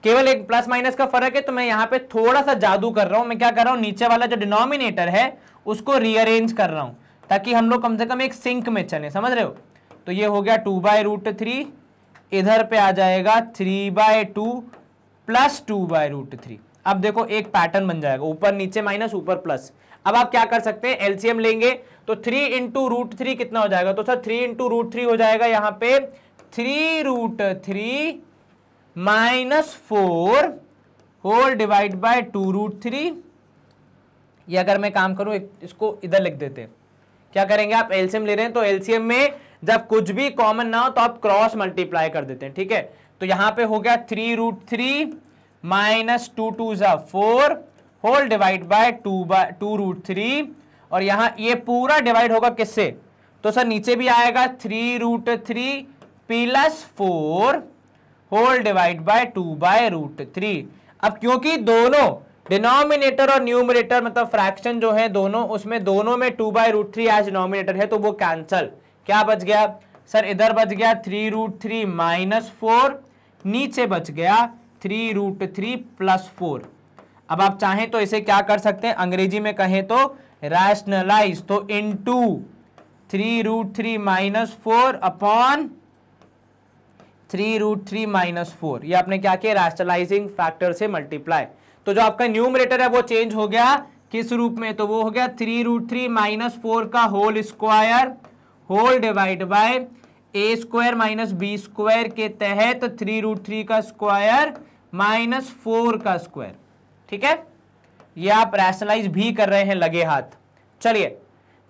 केवल एक प्लस माइनस का फर्क है, तो मैं यहां पे थोड़ा सा जादू कर रहा हूं। मैं क्या कर रहा हूं, नीचे वाला जो डिनोमिनेटर है उसको रीअरेंज कर रहा हूं ताकि हम लोग कम से कम एक सिंक में चले, समझ रहे हो। तो ये हो गया 2/√3, इधर पे आ जाएगा 3/2 प्लस 2/√3। अब देखो एक पैटर्न बन जाएगा, ऊपर नीचे माइनस ऊपर प्लस। अब आप क्या कर सकते हैं, एलसीएम लेंगे तो 3 × √3 कितना हो जाएगा, तो सर 3 × √3 हो जाएगा यहाँ पे 3√3 -4 होल डिवाइड बाय 2√3। ये अगर मैं काम करूं इसको इधर लिख देते हैं, क्या करेंगे आप एलसीएम ले रहे हैं तो एलसीएम में जब कुछ भी कॉमन ना हो तो आप क्रॉस मल्टीप्लाई कर देते हैं। ठीक है, तो यहां पे हो गया 3√3 - 2 2 4 होल डिवाइड बाय 2√3, और यहां ये पूरा डिवाइड होगा किससे, तो सर नीचे भी आएगा 3√3 + 4 होल डिवाइड बाय 2/√3। अब क्योंकि दोनों डिनोमिनेटर और न्यूमरेटर मतलब फ्रैक्शन जो है दोनों, उसमें दोनों में 2/√3 एज डिनोमिनेटर है, तो वो कैंसल। क्या बच गया सर, इधर बच गया 3√3 - 4, नीचे बच गया 3√3 + 4। अब आप चाहें तो इसे क्या कर सकते हैं, अंग्रेजी में कहें तो रैशनलाइज, तो इनटू 3√3 - 4 अपॉन 3√3 - 4, ये आपने क्या किया, रैशनलाइजिंग फैक्टर से मल्टीप्लाई। तो जो आपका न्यूमरेटर है वो चेंज हो गया किस रूप में, तो वो हो गया 3√3 - 4 का whole square whole divide by a² - b² के तहत 3√3 का स्क्वायर -4 का स्क्वायर। ठीक है, ये आप रैशनलाइज भी कर रहे हैं लगे हाथ। चलिए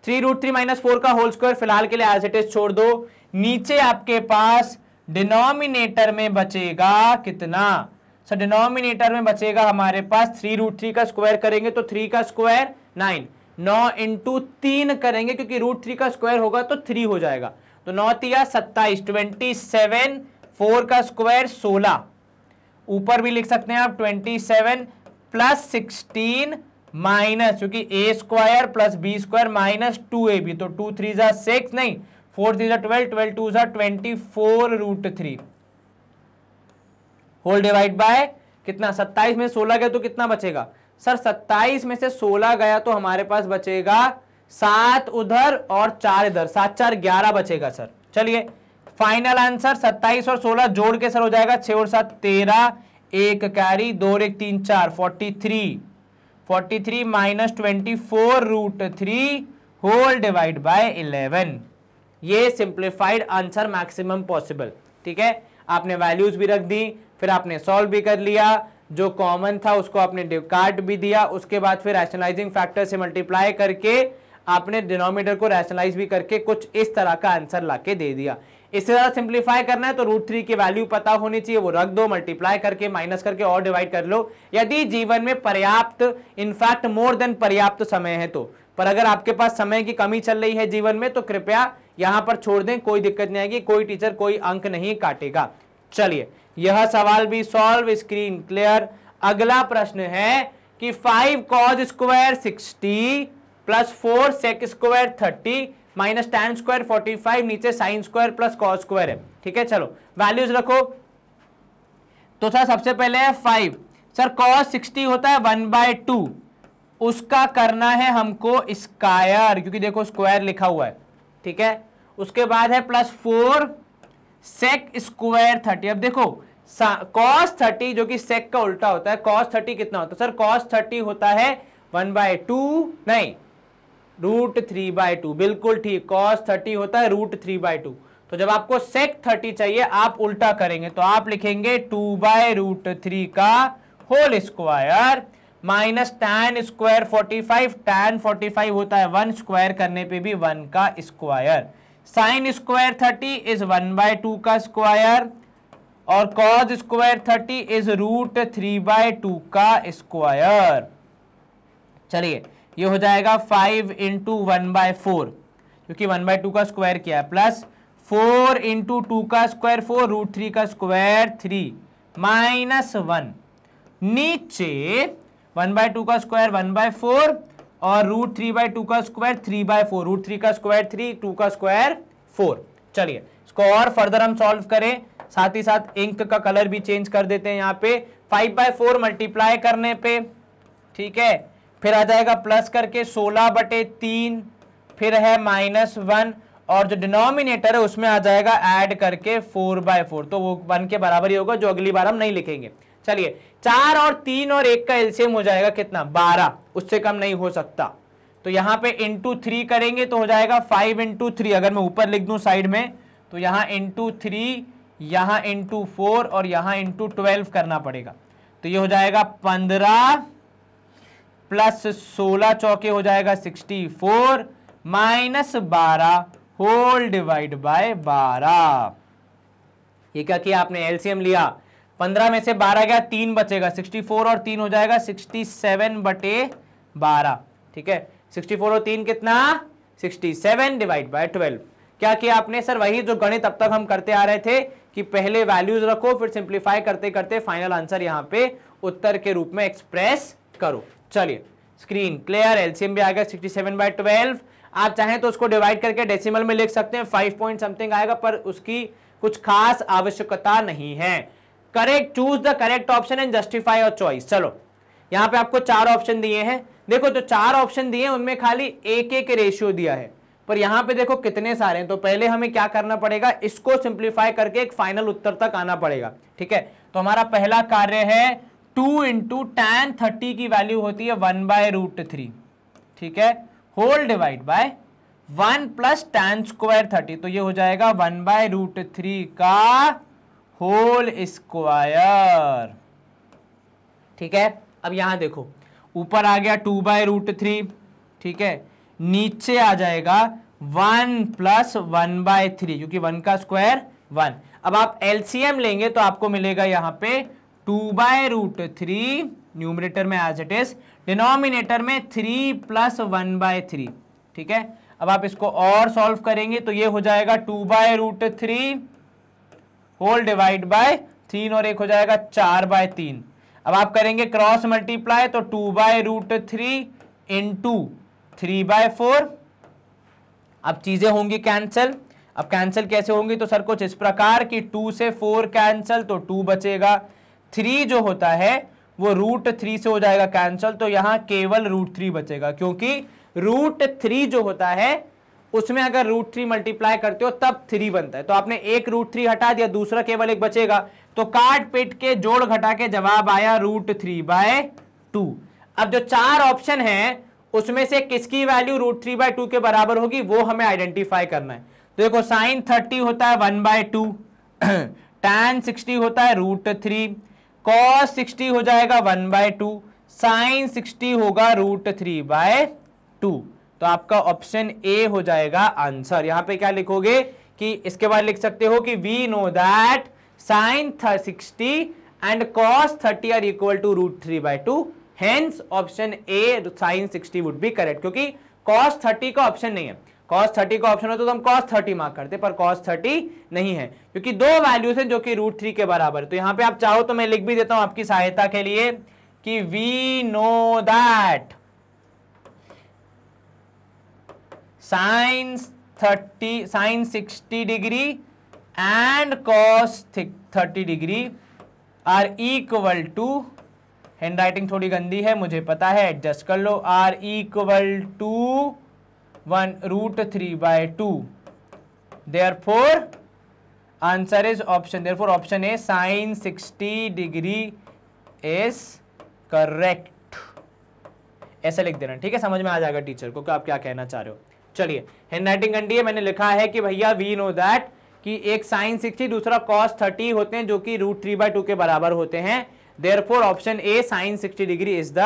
3√3 - 4 का होल स्क्वायर फिलहाल के लिए एज इट इज छोड़ दो। नीचे आपके पास डिनोमिनेटर में बचेगा कितना, सर डिनोमिनेटर में बचेगा हमारे पास 3√3 का स्क्वायर करेंगे तो 3 का स्क्वायर 9, 9 × 3 करेंगे क्योंकि √3 का स्क्वायर होगा तो 3 हो जाएगा, तो 9 × 3 = 27, 27, 4 का स्क्वायर 16, ऊपर भी लिख सकते हैं आप 27 + 16 माइनस, क्योंकि a² + b² - 2ab, तो 2 3 = 6, नहीं 4 3 = 12, 12 2 = 24√3 होल डिवाइड बाय कितना, 27 में 16 गया तो कितना बचेगा, सर 27 में से 16 गया तो हमारे पास बचेगा 7 उधर और 4 इधर, 7 4 11 बचेगा सर। चलिए फाइनल आंसर 27 और 16 जोड़ के सर हो जाएगा 6 और 7 13, 1 कैरी, 2 और 1 3 4, 43 minus 24 root 3 whole divide by 11। ये सिंप्लीफाइड आंसर मैक्सिमम पॉसिबल। ठीक है, आपने वैल्यूज भी रख दी, फिर आपने सॉल्व भी कर लिया, जो कॉमन था उसको आपने काट भी दिया, उसके बाद फिर रैशनलाइजिंग फैक्टर से मल्टीप्लाई करके आपने डिनोमिनेटर को रैशनलाइज भी करके कुछ इस तरह का आंसर लाके दे दिया। इससे ज्यादा सिंप्लीफाई करना है तो √3 की वैल्यू पता होनी चाहिए, वो रख दो, मल्टीप्लाई करके माइनस करके और डिवाइड कर लो, यदि जीवन में पर्याप्त, इनफैक्ट मोर देन पर्याप्त समय है तो। पर अगर आपके पास समय की कमी चल रही है जीवन में तो कृपया यहां पर छोड़ दें, कोई दिक्कत नहीं आएगी, कोई टीचर कोई अंक नहीं काटेगा। चलिए यह सवाल भी सॉल्व, स्क्रीन क्लियर। अगला प्रश्न है कि 5 cos square 60 plus 4 sec square 30 minus tan square 45, नीचे sin square plus cos square है। ठीक है, चलो वैल्यूज रखो। तो सर सबसे पहले है 5, सर cos 60 होता है 1/2, उसका करना है हमको स्क्वायर, क्योंकि देखो स्क्वायर लिखा हुआ है। ठीक है, उसके बाद है प्लस 4 sec स्क्वायर 30। अब देखो cos 30 जो कि sec का उल्टा होता है, cos 30 कितना होता है सर? cos 30 होता है 1/2, नहीं √3/2, बिल्कुल ठीक, cos 30 होता है √3/2। तो जब आपको sec 30 चाहिए आप उल्टा करेंगे, तो आप लिखेंगे 2/√3 का whole square minus tan square 45, tan 45 होता है 1, स्क्वायर करने पे भी 1 का स्क्वायर, sin स्क्वायर 30 इज 1/2 का स्क्वायर, और cos स्क्वायर 30 इज √3/2 का स्क्वायर। चलिए ये हो जाएगा 5 इंटू 1/4, क्योंकि 1/2 का स्क्वायर किया है, प्लस 4 इंटू 2 का स्क्वायर 4, √3 का स्क्वायर 3 माइनस 1, नीचे 1/2 का स्क्वायर 1/4 और √3/2 का स्क्वायर 3/4, √3 का स्क्वायर 3, 2 का स्क्वायर 4। चलिए इसको और फर्दर हम सॉल्व करें, साथ ही साथ इंक का कलर भी चेंज कर देते हैं यहाँ पे। 5/4 मल्टीप्लाई करने पे, ठीक है, फिर आ जाएगा प्लस करके 16/3, फिर है -1, और जो डिनोमिनेटर है उसमें आ जाएगा ऐड करके 4/4, तो वो 1 के बराबर ही होगा, जो अगली बार हम नहीं लिखेंगे। चलिए 4 और 3 और 1 का एलसीएम हो जाएगा कितना? 12, उससे कम नहीं हो सकता। तो यहाँ पे इंटू 3 करेंगे तो हो जाएगा 5 इंटू 3, अगर मैं ऊपर लिख दूं साइड में तो यहाँ इंटू 3, यहाँ इंटू 4 और यहाँ इंटू 12 करना पड़ेगा। तो ये हो जाएगा 15 प्लस 16 चौके हो जाएगा 64 माइनस 12 होल डिवाइड बाय 12। ये क्या किया आपने? एलसीएम लिया, 15 में से 12 गया, 3 बचेगा, 64 और 3 हो जाएगा 67/12। ठीक है, 64 और 3 कितना? 67 डिवाइड बाय 12। क्या किया आपने? सर वही जो गणित अब तक हम करते आ रहे थे कि पहले वैल्यूज रखो, फिर सिंप्लीफाई करते करते फाइनल आंसर यहां पे उत्तर के रूप में एक्सप्रेस करो। चलिए स्क्रीन क्लियर, एलसीएम भी आ गया 67/12। आप चाहें तो उसको डिवाइड करके डेसिमल में लिख सकते हैं, 5 पॉइंट समथिंग आएगा, पर उसकी कुछ खास आवश्यकता नहीं है। Correct, choose the correct option and justify your choice. चलो यहां पे आपको 4 ऑप्शन दिए हैं, देखो जो 4 ऑप्शन दिए हैं उनमें खाली एक रेशियो दिया है, पर यहां पे देखो कितने सारे हैं। तो पहले हमें क्या करना पड़ेगा, इसको सिंप्लीफाई करके एक फाइनल उत्तर तक आना पड़ेगा। ठीक है, तो हमारा पहला कार्य है 2 इंटू tan 30 की वैल्यू होती है 1/√3, ठीक है, whole divide by 1 plus tan square 30, तो ये हो जाएगा 1/√3 का होल स्क्वायर। ठीक है, अब यहां देखो ऊपर आ गया 2/√3, ठीक है, नीचे आ जाएगा 1 प्लस 1/3, क्योंकि 1 का स्क्वायर 1। अब आप एलसीएम लेंगे तो आपको मिलेगा यहां पे 2/√3 न्यूमरेटर में एज इट इज, डिनोमिनेटर में 3 प्लस 1/3। ठीक है, अब आप इसको और सॉल्व करेंगे तो ये हो जाएगा 2/√3 होल डिवाइड बाय 3 और 1 हो जाएगा 4/3। अब आप करेंगे क्रॉस मल्टीप्लाई तो 2/√3 इंटू 3/4। अब चीजें होंगी कैंसिल। अब कैंसिल कैसे होंगी? तो सर कुछ इस प्रकार की 2 से 4 कैंसिल तो 2 बचेगा, 3 जो होता है वो √3 से हो जाएगा कैंसिल, तो यहां केवल √3 बचेगा, क्योंकि √3 जो होता है उसमें अगर √3 मल्टीप्लाई करते हो तब 3 बनता है। तो आपने एक √3 हटा दिया, दूसरा केवल एक बचेगा, तो काट पीट के जोड़ घटा के जवाब आया √3/2। अब जो 4 ऑप्शन है उसमें से किसकी वैल्यू √3/2 के बराबर होगी वो हमें आइडेंटिफाई करना है। तो देखो sin 30 होता है 1/2, tan 60 होता है √3, cos 60 हो जाएगा 1/2, sin 60 होगा √3/2। तो आपका ऑप्शन ए हो जाएगा आंसर। यहां पे क्या लिखोगे कि इसके बाद लिख सकते हो कि we know that sin 60 and cos 30 are equal to √3/2, hence option A sin 60 would be correct, क्योंकि cos 30 का ऑप्शन नहीं है। cos 30 का ऑप्शन होता तो हम cos 30 मार्क करते, पर cos 30 नहीं है क्योंकि दो वैल्यूज हैं जो कि √3 के बराबर है। तो यहां पे आप चाहो तो मैं लिख भी देता हूं आपकी सहायता के लिए कि we know that sin 60 degree and cos 30 degree are equal to, handwriting थोड़ी गंदी है मुझे पता है, एडजस्ट कर लो, are equal to √3/2। Therefore answer is option, therefore option A sin 60 degree is correct. ऐसा लिख देना, ठीक है, समझ में आ जाएगा टीचर को कि आप क्या कहना चाह रहे हो। चलिए, हैंड राइटिंग गंदी है, मैंने लिखा है कि भैया वी नो दैट कि एक sin 60 दूसरा cos 30 होते हैं जो कि √3/2 के बराबर होते हैं। Therefore option A sin 60 degree is the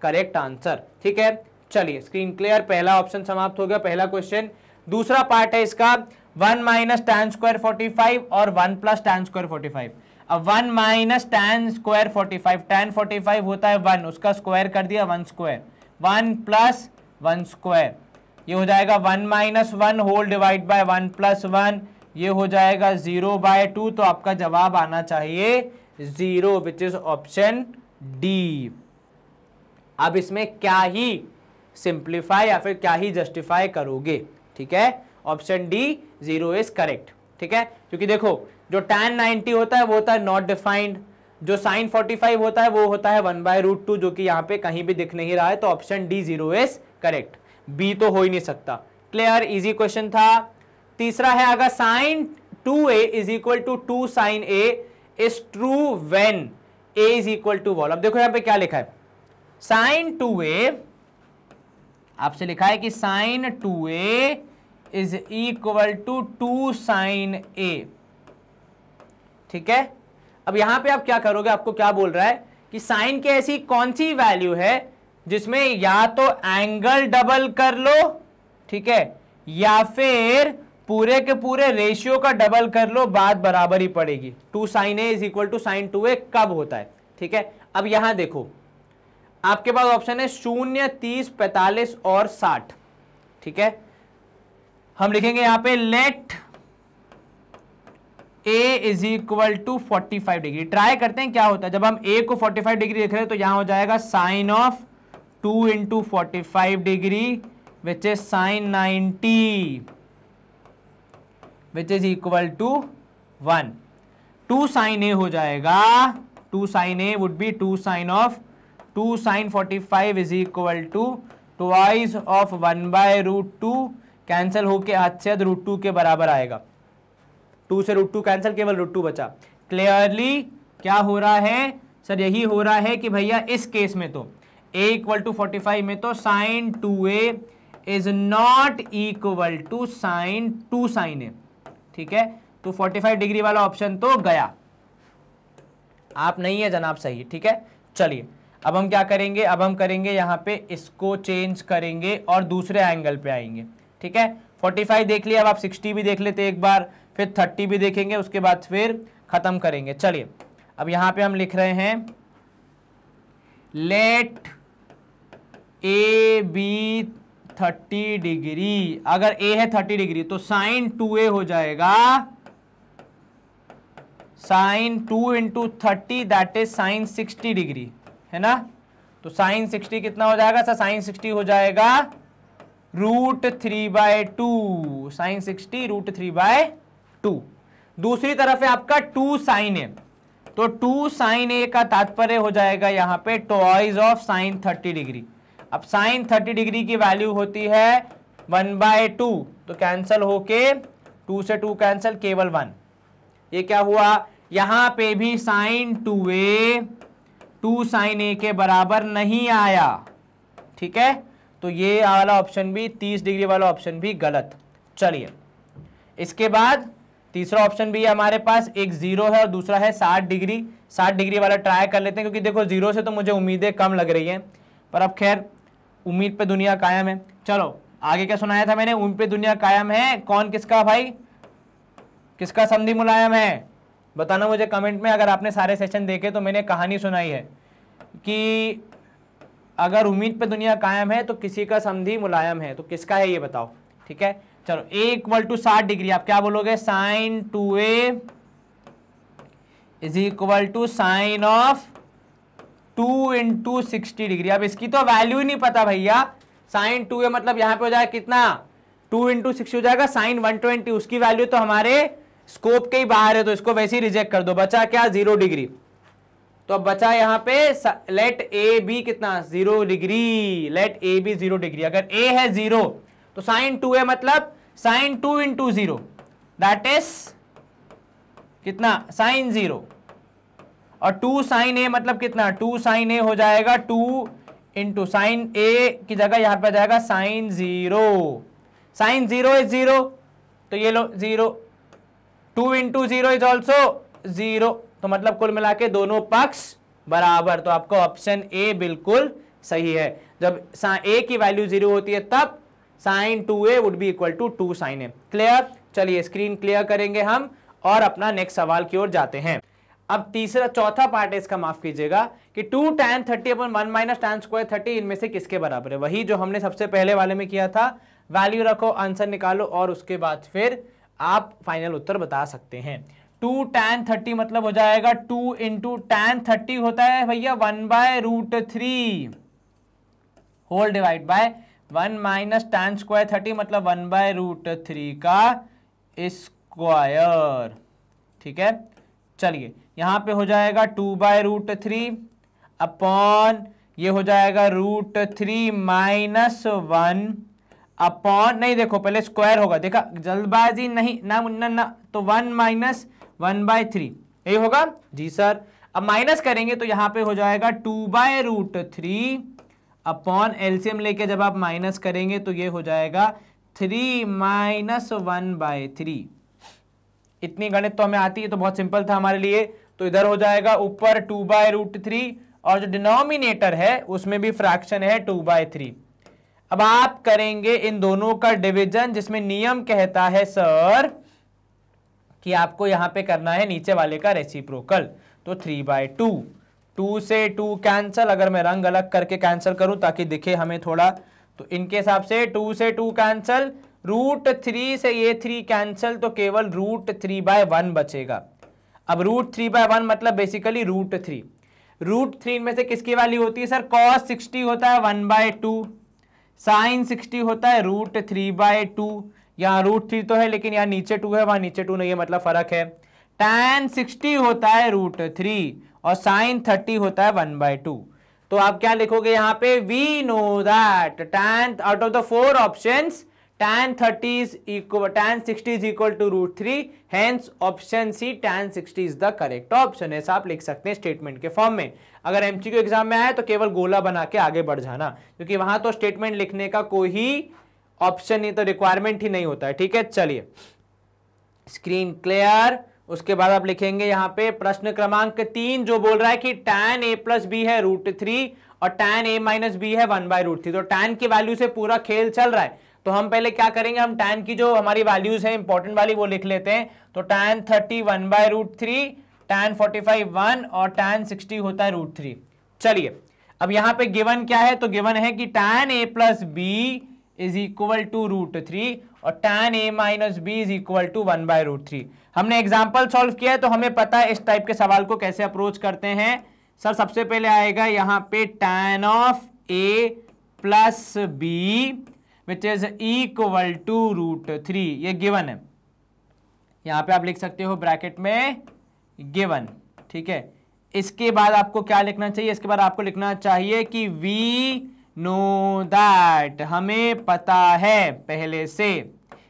correct answer. ठीक है, चलिए स्क्रीन क्लियर, पहला ऑप्शन समाप्त हो गया, पहला क्वेश्चन। दूसरा पार्ट है इसका 1 - tan² 45 और 1 + tan² 45। अब 1 - tan² 45, tan 45 होता है 1, उसका स्क्वायर कर दिया 1², 1 + 1², ये हो जाएगा 1 - 1 होल डिवाइड बाय 1 + 1, ये हो जाएगा 0/2। तो आपका जवाब आना चाहिए 0, विच इज ऑप्शन डी। अब इसमें क्या ही सिंप्लीफाई या फिर क्या ही जस्टिफाई करोगे, ठीक है, ऑप्शन डी 0 इज करेक्ट। ठीक है, क्योंकि देखो जो tan 90 होता है वो होता है नॉट डिफाइंड, जो sin 45 होता है वो होता है 1/√2, जो कि यहाँ पे कहीं भी दिख नहीं रहा है। तो option D 0 is correct, B तो हो ही नहीं सकता। क्लियर, इजी क्वेश्चन था। तीसरा है, अगर sin 2a is equal to 2 sin a is true when a is equal to 1। अब देखो यहाँ पे क्या लिखा है, sin 2a आपसे लिखा है कि sin 2a is equal to 2 sin a। ठीक है, अब यहां पे आप क्या करोगे, आपको क्या बोल रहा है कि sin की ऐसी कौन सी वैल्यू है जिसमें या तो एंगल डबल कर लो, ठीक है, या फिर पूरे के पूरे रेशियो का डबल कर लो, बात बराबर ही पड़ेगी। 2 sin a is equal to sin 2a कब होता है। ठीक है, अब यहां देखो आपके पास ऑप्शन है 0, 30, 45 और 60। ठीक है, हम लिखेंगे यहां पे let a is equal to 45 degree. Try करते हैं क्या होता है, जब हम a को 45 डिग्री लिख रहे हैं तो यहां हो जाएगा sine of 2 × 45 degree which is sin 90 which is equal to 1। 2 sin a हो जाएगा, 2 sin a would be 2 sin of 2 sin 45 is equal to twice of 1/√2, cancel होके हद से हद √2 के बराबर आएगा। 2 से √2 कैंसिल, केवल √2 बचा। क्लियरली क्या हो रहा है सर, यही हो रहा है कि भैया इस केस में तो a = 45 में तो sin 2a is not equal to sin 2 sin a। ठीक है, तो 45 डिग्री वाला ऑप्शन तो गया, आप नहीं है जनाब सही। ठीक है, चलिए अब हम क्या करेंगे, अब हम करेंगे यहां पे इसको चेंज करेंगे और दूसरे एंगल पे आएंगे। ठीक है, 45 देख लिया, अब आप 60 भी देख लेते एक बार, फिर 30 भी देखेंगे, उसके बाद फिर खत्म करेंगे। चलिए अब यहां पे हम लिख रहे हैं लेट ए बी 30 डिग्री। अगर a है 30 डिग्री तो sin 2a हो जाएगा sin 2 × 30 that is sin 60 degree, है ना। तो sin 60 कितना हो जाएगा सर, sin 60 हो जाएगा √3/2, sin 60 √3/2। दूसरी तरफ है आपका 2 sin a, तो 2 sin a का तात्पर्य हो जाएगा यहां पे ट्वाइस ऑफ sin 30 डिग्री। अब साइन 30 डिग्री की वैल्यू होती है 1/2, तो कैंसल होके 2 से 2 कैंसल, केवल 1। ये क्या हुआ, यहां पे भी साइन 2a 2 साइन a के बराबर नहीं आया, ठीक है। तो ये वाला ऑप्शन भी, 30 डिग्री वाला ऑप्शन भी गलत। चलिए इसके बाद तीसरा ऑप्शन भी है हमारे पास, एक 0 है और दूसरा है 60 डिग्री। 60 डिग्री वाला ट्राई कर लेते हैं, क्योंकि देखो 0 से तो मुझे उम्मीदें कम लग रही हैं, पर अब खैर उम्मीद पे दुनिया कायम है। चलो आगे क्या सुनाया था मैंने, उम्मीद पे दुनिया कायम है, कौन किसका भाई, किसका संधि मुलायम है, बताना मुझे कमेंट में। अगर आपने सारे सेशन देखे तो मैंने कहानी सुनाई है कि अगर उम्मीद पे दुनिया कायम है तो किसी का संधि मुलायम है, तो किसका है ये बताओ, ठीक है। चलो a = 60 डिग्री, आप क्या बोलोगे, sign 2a = sign of 2 × 60 degree. अब इसकी तो वैल्यू ही नहीं पता भैया, साइन 2a मतलब यहां पे हो जाएगा कितना, 2 × 60 हो जाएगा साइन 120, उसकी वैल्यू तो हमारे स्कोप के ही बाहर है, तो इसको वैसे ही रिजेक्ट कर दो। बचा क्या, 0 डिग्री। तो अब बचा यहां पे लेट ए बी कितना, 0 degree, let A B 0 degree. अगर a है 0 तो साइन 2a मतलब साइन 2 × 0, दैट इज कितना, साइन 0। और 2 साइन a मतलब कितना, 2 साइन a हो जाएगा 2 × साइन a की जगह यहां पे आ जाएगा साइन 0। साइन 0 इज 0, तो ये लो 0, 2 × 0 इज ऑल्सो 0, तो मतलब कुल मिला के दोनों पक्ष बराबर। तो आपका ऑप्शन ए बिल्कुल सही है। जब a की वैल्यू 0 होती है तब sine 2a would be equal to 2 sine a। Clear. चलिए स्क्रीन क्लियर करेंगे हम और अपना नेक्स्ट सवाल की ओर जाते हैं। अब चौथा पार्ट है इसका, माफ कीजिएगा, कि 2 tan 30/1 - tan स्क्वायर 30 इनमें से किसके बराबर है। वही जो हमने सबसे पहले वाले में किया था, वैल्यू रखो, आंसर निकालो और उसके बाद फिर आप फाइनल उत्तर बता सकते हैं। 2 tan 30 मतलब हो जाएगा 2 × tan 30 होता है भैया 1/√3 whole divide by 1 - tan square 30 मतलब 1/√3 का स्क्वायर, ठीक है। चलिए यहां पे हो जाएगा 2/√3 अपॉन ये हो जाएगा √3 - 1 अपॉन, नहीं देखो पहले स्क्वायर होगा, देखा जल्दबाजी नहीं ना मुन्ना ना, तो 1 - 1/3 यही होगा जी सर। अब माइनस करेंगे तो यहां पे हो जाएगा 2/√3 अपॉन एलसीएम लेके जब आप माइनस करेंगे तो ये हो जाएगा 3 - 1/3। इतनी गणित तो हमें आती है, तो बहुत सिंपल था हमारे लिए। तो इधर हो जाएगा ऊपर 2/√3 और जो डिनोमिनेटर है उसमें भी फ्रैक्शन है 2/3। अब आप करेंगे इन दोनों का डिवीजन, जिसमें नियम कहता है सर कि आपको यहां पे करना है नीचे वाले का रेसिप्रोकल। तो 3/2, 2 से 2 कैंसल, अगर मैं रंग अलग करके कैंसल करूं ताकि दिखे हमें थोड़ा, तो इनके हिसाब से 2 से 2 कैंसल, √3 से ये 3 कैंसल, तो केवल √3/1 बचेगा। अब √3/1 मतलब बेसिकली √3। √3 में से किसकी वैल्यू होती है सर, cos 60 होता है 1/2, साइन 60 होता है √3/2। यहाँ √3 तो है लेकिन यहाँ नीचे 2 है, वहां नीचे 2 नहीं है, मतलब फर्क है। tan 60 होता है √3 और साइन 30 होता है 1/2। तो आप क्या लिखोगे यहाँ पे, we know that tan out of the 4 options tan 60 is equal to √3, hence option C tan 60 is the correct option। ऐसा आप लिख सकते हैं स्टेटमेंट के फॉर्म में। अगर एमसीक्यू एग्जाम में आए तो केवल गोला बना के आगे बढ़ जाना, क्योंकि वहां तो स्टेटमेंट लिखने का कोई ऑप्शन नहीं, तो रिक्वायरमेंट ही नहीं होता है, ठीक है। चलिए स्क्रीन क्लियर। उसके बाद आप लिखेंगे यहाँ पे प्रश्न क्रमांक 3 जो बोल रहा है कि tan a + b है √3 और tan a - b है 1/√3। तो tan की वैल्यू से पूरा खेल चल रहा है, तो हम पहले क्या करेंगे, हम tan की जो हमारी वैल्यूज है इंपॉर्टेंट वाली वो लिख लेते हैं। तो tan 30 1/√3, tan 45 1 और tan 60 होता है √3। चलिए अब यहाँ पे गिवन क्या है, तो गिवन है कि tan a + b is equal to √3 और tan a - b is equal to 1/√3। हमने एग्जाम्पल सॉल्व किया है तो हमें पता है इस टाइप के सवाल को कैसे अप्रोच करते हैं। सर सबसे पहले आएगा यहाँ पे tan of a + b which is equal to √3, ये गिवन है। यहां पे आप लिख सकते हो ब्रैकेट में गिवन, ठीक है। इसके बाद आपको क्या लिखना चाहिए, इसके बाद आपको लिखना चाहिए कि v नो दैट, हमें पता है पहले से,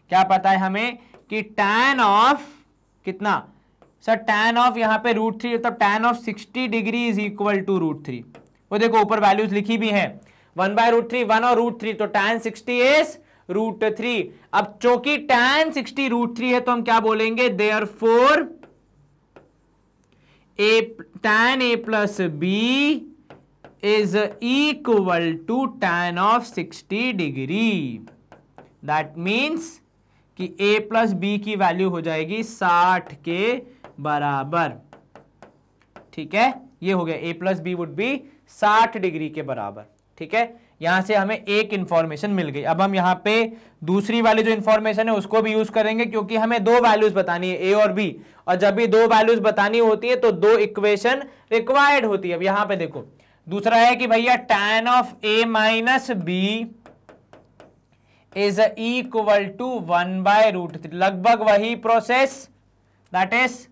क्या पता है हमें कि tan ऑफ कितना सर, tan ऑफ यहाँ पे √3, मतलब tan of 60 degree is equal to √3। वो देखो ऊपर वैल्यूज लिखी भी हैं, 1/√3 1 और √3, तो tan 60 इज √3। अब चूंकि tan 60 √3 है तो हम क्या बोलेंगे, therefore tan a plus B is equal to tan of 60 degree. That means कि a प्लस बी की वैल्यू हो जाएगी 60 के बराबर। ठीक है, ये हो गया, a plus B would be 60 degree के बराबर। ठीक है, यहां से हमें एक इंफॉर्मेशन मिल गई। अब हम यहां पे दूसरी वाली जो इंफॉर्मेशन है उसको भी यूज करेंगे, क्योंकि हमें दो वैल्यूज बतानी है, a और b, और जब भी दो वैल्यूज बतानी होती है तो दो इक्वेशन रिक्वायर्ड होती है। अब यहां पे देखो, दूसरा है कि भैया tan of a minus B is equal to 1/√3, लगभग वही प्रोसेस, दैट इज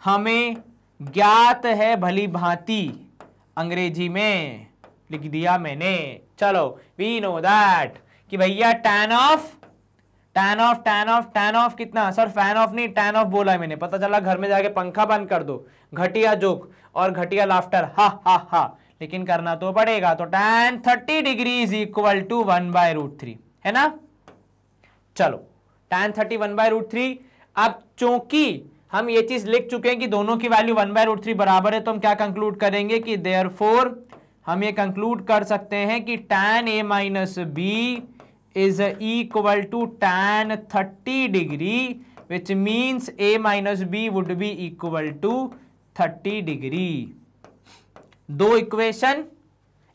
हमें ज्ञात है भली भांति, अंग्रेजी में लिख दिया मैंने। चलो, वी नो दैट कि भैया tan ऑफ कितना सर, फैन ऑफ नहीं tan ऑफ बोला है मैंने, पता चला घर में जाके पंखा बंद कर दो, घटिया जोक और घटिया लाफ्टर, हा हा हा, लेकिन करना तो पड़ेगा। तो tan 30 degree is equal to 1/√3, है ना। चलो, tan 30 1/√3। अब चूंकि हम ये चीज लिख चुके हैं कि दोनों की वैल्यू 1/√3 बराबर है, तो हम क्या कंक्लूड करेंगे कि देयरफॉर हम ये कंक्लूड कर सकते हैं कि tan a minus B is equal to tan 30 degree, which means a minus B would be equal to 30 degree. दो इक्वेशन,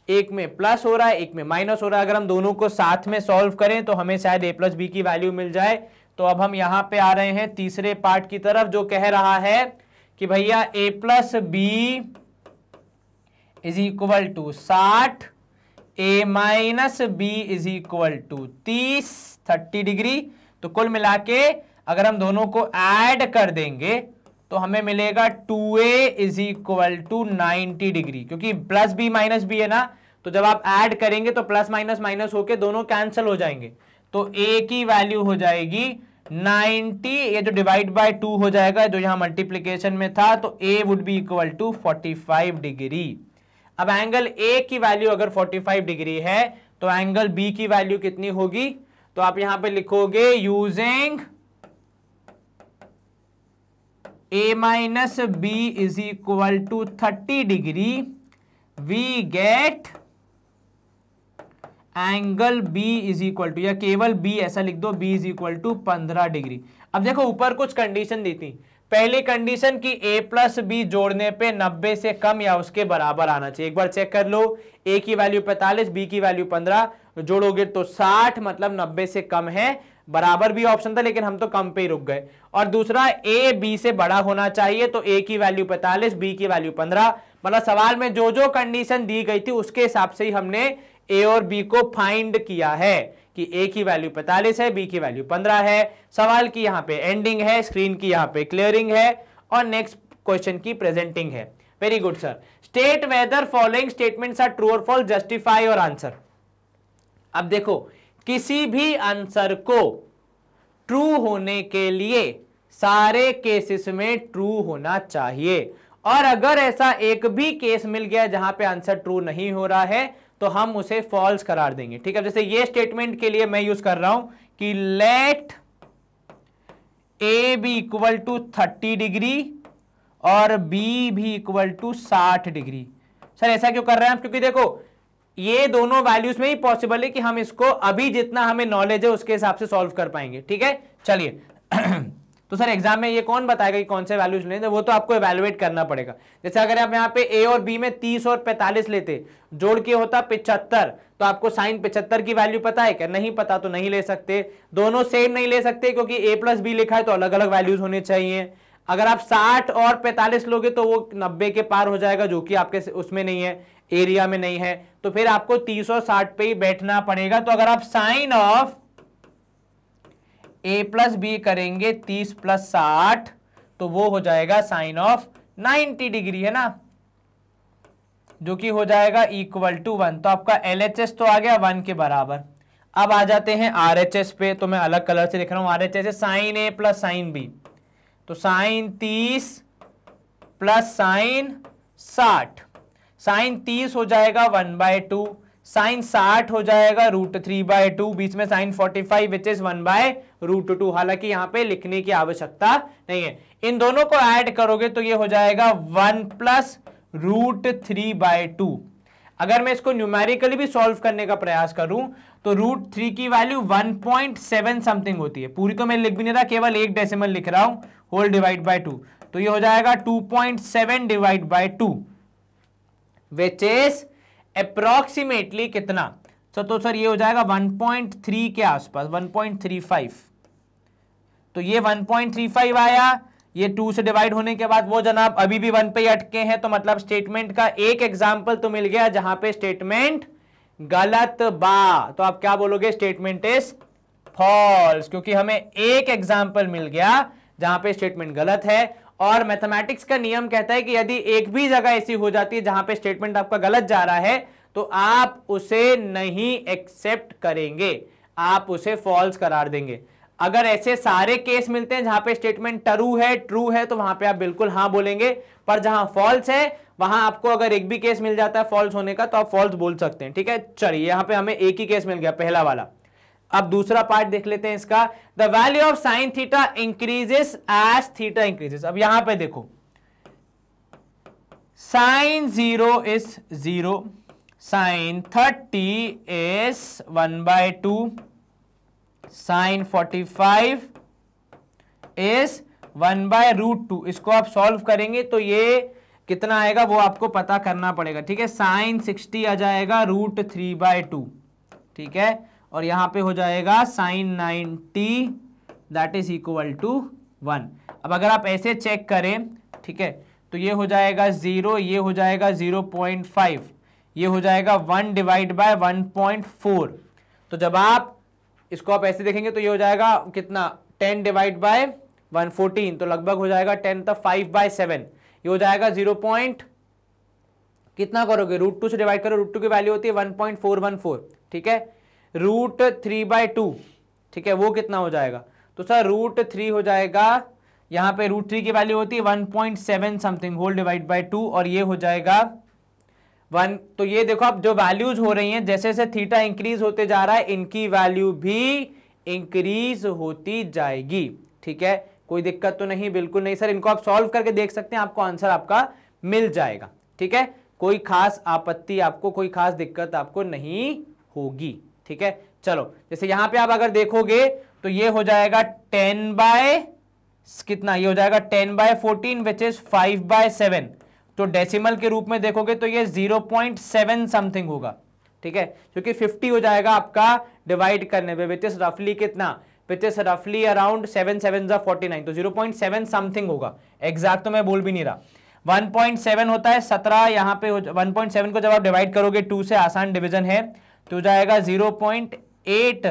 एक में प्लस हो रहा है एक में माइनस हो रहा है, अगर हम दोनों को साथ में सॉल्व करें तो हमें शायद a प्लस बी की वैल्यू मिल जाए। तो अब हम यहां पे आ रहे हैं तीसरे पार्ट की तरफ, जो कह रहा है कि भैया a plus B is equal to 60, a minus B is equal to 30 degree. तो कुल मिला के अगर हम दोनों को ऐड कर देंगे तो हमें मिलेगा 2a is equal to 90 degree, क्योंकि प्लस बी माइनस बी है ना, तो जब आप ऐड करेंगे तो प्लस माइनस माइनस होके दोनों कैंसिल हो जाएंगे, तो a की वैल्यू हो जाएगी 90, ये जो डिवाइड बाय 2 हो जाएगा जो यहां मल्टीप्लीकेशन में था, तो a would be equal to 45 degree. अब एंगल A की वैल्यू अगर 45 डिग्री है तो एंगल B की वैल्यू कितनी होगी, तो आप यहां पे लिखोगे using A minus B is equal to 30 degree, we get angle B is equal to, या केवल B ऐसा लिख दो, B is equal to 15 degree. अब देखो ऊपर कुछ कंडीशन दी थी, पहली कंडीशन की a प्लस बी जोड़ने पे 90 से कम या उसके बराबर आना चाहिए। एक बार चेक कर लो, a की वैल्यू 45, b की वैल्यू 15, जोड़ोगे तो 60, मतलब 90 से कम है। बराबर भी ऑप्शन था लेकिन हम तो कम पे ही रुक गए। और दूसरा a b से बड़ा होना चाहिए, तो a की वैल्यू 45, b की वैल्यू 15, मतलब सवाल में जो जो कंडीशन दी गई थी उसके हिसाब से ही हमने a और b को फाइंड किया है कि a की वैल्यू 45 है, b की वैल्यू 15 है। सवाल की यहाँ पे एंडिंग है, स्क्रीन की यहाँ पे क्लियरिंग है, और नेक्स्ट क्वेश्चन की प्रेजेंटिंग है। Very good sir. State whether following statements are true और फॉल्स, जस्टिफाई और आंसर। अब देखो, किसी भी आंसर को ट्रू होने के लिए सारे केसेस में ट्रू होना चाहिए, और अगर ऐसा एक भी केस मिल गया जहां पे आंसर ट्रू नहीं हो रहा है तो हम उसे फॉल्स करार देंगे। ठीक है, जैसे ये स्टेटमेंट के लिए मैं यूज कर रहा हूं कि let a B equal to 30 degree और b भी इक्वल टू 60 डिग्री। सर ऐसा क्यों कर रहे हैं हम, क्योंकि देखो ये दोनों वैल्यूज में ही पॉसिबल है कि हम इसको अभी जितना हमें नॉलेज है उसके हिसाब से सॉल्व कर पाएंगे। ठीक है, चलिए तो सर एग्जाम में ये कौन बताएगा कि कौन से वैल्यूज लेने, वो तो आपको इवैल्यूएट करना पड़ेगा। जैसे अगर आप यहाँ पे a और b में 30 और 45 लेते, जोड़ के होता 75, तो आपको साइन 75 की वैल्यू पता है क्या, नहीं पता तो नहीं ले सकते। दोनों सेम नहीं ले सकते क्योंकि a प्लस बी लिखा है तो अलग अलग वैल्यूज होने चाहिए। अगर आप 60 और 45 लोगे तो वो 90 के पार हो जाएगा, जो कि आपके उसमें नहीं है, एरिया में नहीं है, तो फिर आपको 30 और 60 पे ही बैठना पड़ेगा। तो अगर आप sine of a plus B करेंगे 30 प्लस 60, तो वो हो जाएगा साइन ऑफ 90 डिग्री, है ना। जो कि हो जाएगा इक्वल टू 1। तो आपका LHS तो आ गया 1 के बराबर। अब आ जाते हैं RHS पे, तो मैं अलग कलर से लिख रहा हूं। RHS है sine A plus sine B, तो साइन 30 प्लस साइन 60, साइन 30 हो जाएगा 1/2, साइन 60 हो जाएगा √3/2, बीच में साइन 45 विच इज 1/√2। हालांकि यहां पे लिखने की आवश्यकता नहीं है। इन दोनों को ऐड करोगे तो ये हो जाएगा 1 प्लस √3/2। अगर मैं इसको न्यूमेरिकली भी सॉल्व करने का प्रयास करूं तो √3 की वैल्यू 1.7 समथिंग होती है। पूरी तो मैं लिख भी नहीं रहा, केवल एक डेसिमल लिख रहा हूं, होल डिवाइड बाय 2। तो ये हो जाएगा 2.7 divide by 2 which is approximately कितना। तो सर ये हो जाएगा 1.3 के आसपास, 1.35। तो ये 1.35 आया, ये 2 से डिवाइड होने के बाद वो जनाब अभी भी 1 पे ही अटके हैं। तो मतलब स्टेटमेंट का एक एग्जांपल तो मिल गया जहां पे स्टेटमेंट गलत बा। तो आप क्या बोलोगे, स्टेटमेंट इज फॉल्स, क्योंकि हमें एक एग्जांपल मिल गया जहां पे स्टेटमेंट गलत है। और मैथमेटिक्स का नियम कहता है कि यदि एक भी जगह ऐसी हो जाती है जहां पे स्टेटमेंट आपका गलत जा रहा है तो आप उसे नहीं एक्सेप्ट करेंगे, आप उसे फॉल्स करार देंगे। अगर ऐसे सारे केस मिलते हैं जहां पे स्टेटमेंट ट्रू है तो वहां पे आप बिल्कुल हां बोलेंगे, पर जहां फॉल्स है वहां आपको अगर एक भी केस मिल जाता है फॉल्स होने का तो आप फॉल्स बोल सकते हैं। ठीक है, चलिए यहां पे हमें एक ही केस मिल गया, पहला वाला। अब दूसरा पार्ट देख लेते हैं इसका। The value of sine theta increases as theta increases. अब यहां पे देखो, sine 0 is 0, sine 30 is 1/2, sine 45 is 1/√2। इसको आप सॉल्व करेंगे तो ये कितना आएगा वो आपको पता करना पड़ेगा। ठीक है, साइन 60 आ जाएगा √3/2। ठीक है, और यहां पे हो जाएगा sine 90 that is equal to 1। अब अगर आप ऐसे चेक करें, ठीक है, तो ये हो जाएगा 0, ये हो जाएगा 0.5, ये हो जाएगा 1 डिवाइड बाय 1.4। तो जब आप इसको आप ऐसे देखेंगे तो ये हो जाएगा कितना, 10 डिवाइड बाय 114, तो लगभग हो जाएगा 10 तो 5/7। ये हो जाएगा 0 पॉइंट कितना करोगे, √2 से डिवाइड करो, √2 की वैल्यू होती है 1.414। ठीक है, √3/2, ठीक है, वो कितना हो जाएगा, तो सर √3 हो जाएगा, यहां पे √3 की वैल्यू होती है 1.7 समथिंग होल डिवाइड बाय 2, और ये हो जाएगा 1। तो ये देखो आप जो वैल्यूज हो रही हैं, जैसे जैसे थीटा इंक्रीज होते जा रहा है इनकी वैल्यू भी इंक्रीज होती जाएगी। ठीक है, कोई दिक्कत तो नहीं, बिल्कुल नहीं सर। इनको आप सॉल्व करके देख सकते हैं, आपको आंसर आपका मिल जाएगा। ठीक है, कोई खास आपत्ति आपको, कोई खास दिक्कत आपको नहीं होगी। ठीक है, चलो जैसे यहां पे आप अगर देखोगे तो ये हो जाएगा 10 बाय कितना, ये हो जाएगा 10/14 विच इज 5/7। तो डेसिमल के रूप में देखोगे तो ये 0.7 समथिंग होगा। ठीक है, क्योंकि 50 हो जाएगा आपका डिवाइड करने पे, विच इज रफली कितना, विच इज रफली अराउंड 7 7 49, तो 0.7 समथिंग होगा। एग्जैक्ट तो मैं बोल भी नहीं रहा। 1.7 होता है 17, यहां पे 1.7 को जब आप डिवाइड करोगे 2 से, आसान डिवीजन है, तो जाएगा 0.8,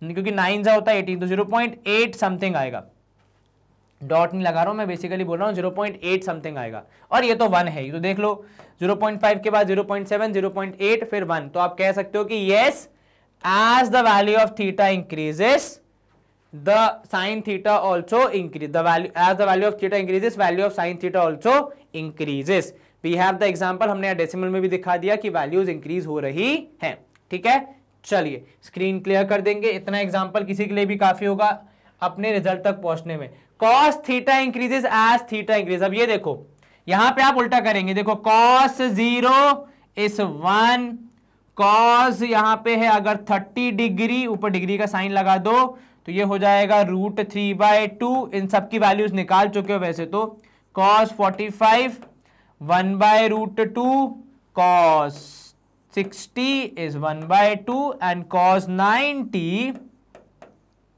क्योंकि 9 जा होता है 18, तो 0.8 समथिंग आएगा। डॉट नहीं लगा रहा हूं मैं, बेसिकली बोल रहा हूं 0.8 समथिंग आएगा। और ये तो 1 है, तो देख लो 0.5 के बाद 0.7, 0.8 फिर 1। तो आप कह सकते हो कि yes, as the value of theta increases the sine theta also increase, the value as the value of theta increases value of sine theta also increases. We have the example, हमने डेसिमल में भी दिखा दिया कि values increase हो रही हैं। ठीक है, चलिए स्क्रीन क्लियर कर देंगे, इतना एग्जांपल किसी के लिए भी काफी होगा अपने रिजल्ट तक पहुंचने में। cos theta increases as theta increase. अब ये देखो यहां पे आप उल्टा करेंगे, देखो cos 0 इज 1, cos यहां पे है अगर 30 डिग्री, ऊपर डिग्री का साइन लगा दो तो ये हो जाएगा √3/2। इन सब की वैल्यूज निकाल चुके हो वैसे तो। cos 45 1/√2, cos 60 is 1/2 and cos 90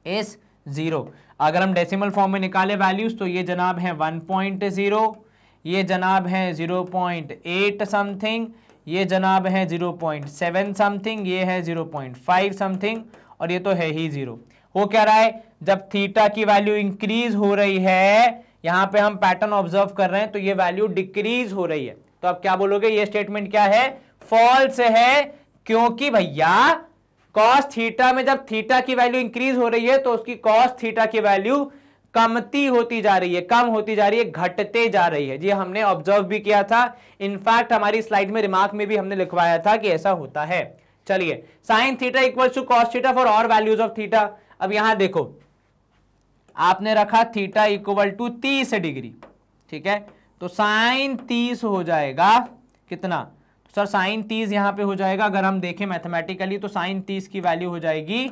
is 0। अगर हम डेसिमल फॉर्म में निकाले वैल्यूज तो ये जनाब है 1.0, ये जनाब है 0.8 समथिंग, ये जनाब है 0.7 समथिंग, ये है 0.5 समथिंग, और ये तो है ही 0। हो क्या रहा है, जब थीटा की वैल्यू इंक्रीज हो रही है, यहां पे हम पैटर्न ऑब्जर्व कर रहे हैं, तो ये वैल्यू डिक्रीज हो रही है। तो आप क्या बोलोगे, ये स्टेटमेंट क्या है, फॉल्स है, क्योंकि भैया कॉस थीटा में जब थीटा की वैल्यू इंक्रीज हो रही है तो उसकी कॉस थीटा की वैल्यू कमती होती जा रही है, कम होती जा रही है, घटते जा रही है। जी हमने ऑब्जर्व भी किया था, इनफैक्ट हमारी स्लाइड में रिमार्क में भी हमने लिखवाया था कि ऐसा होता है। चलिए, sine theta equals to cos theta for all values of theta. अब यहां देखो, आपने रखा थीटा इक्वल टू 30 डिग्री, ठीक है, तो साइन 30 हो जाएगा कितना, तो सर साइन 30 यहां पे हो जाएगा, अगर हम देखें मैथमेटिकली तो साइन 30 की वैल्यू हो जाएगी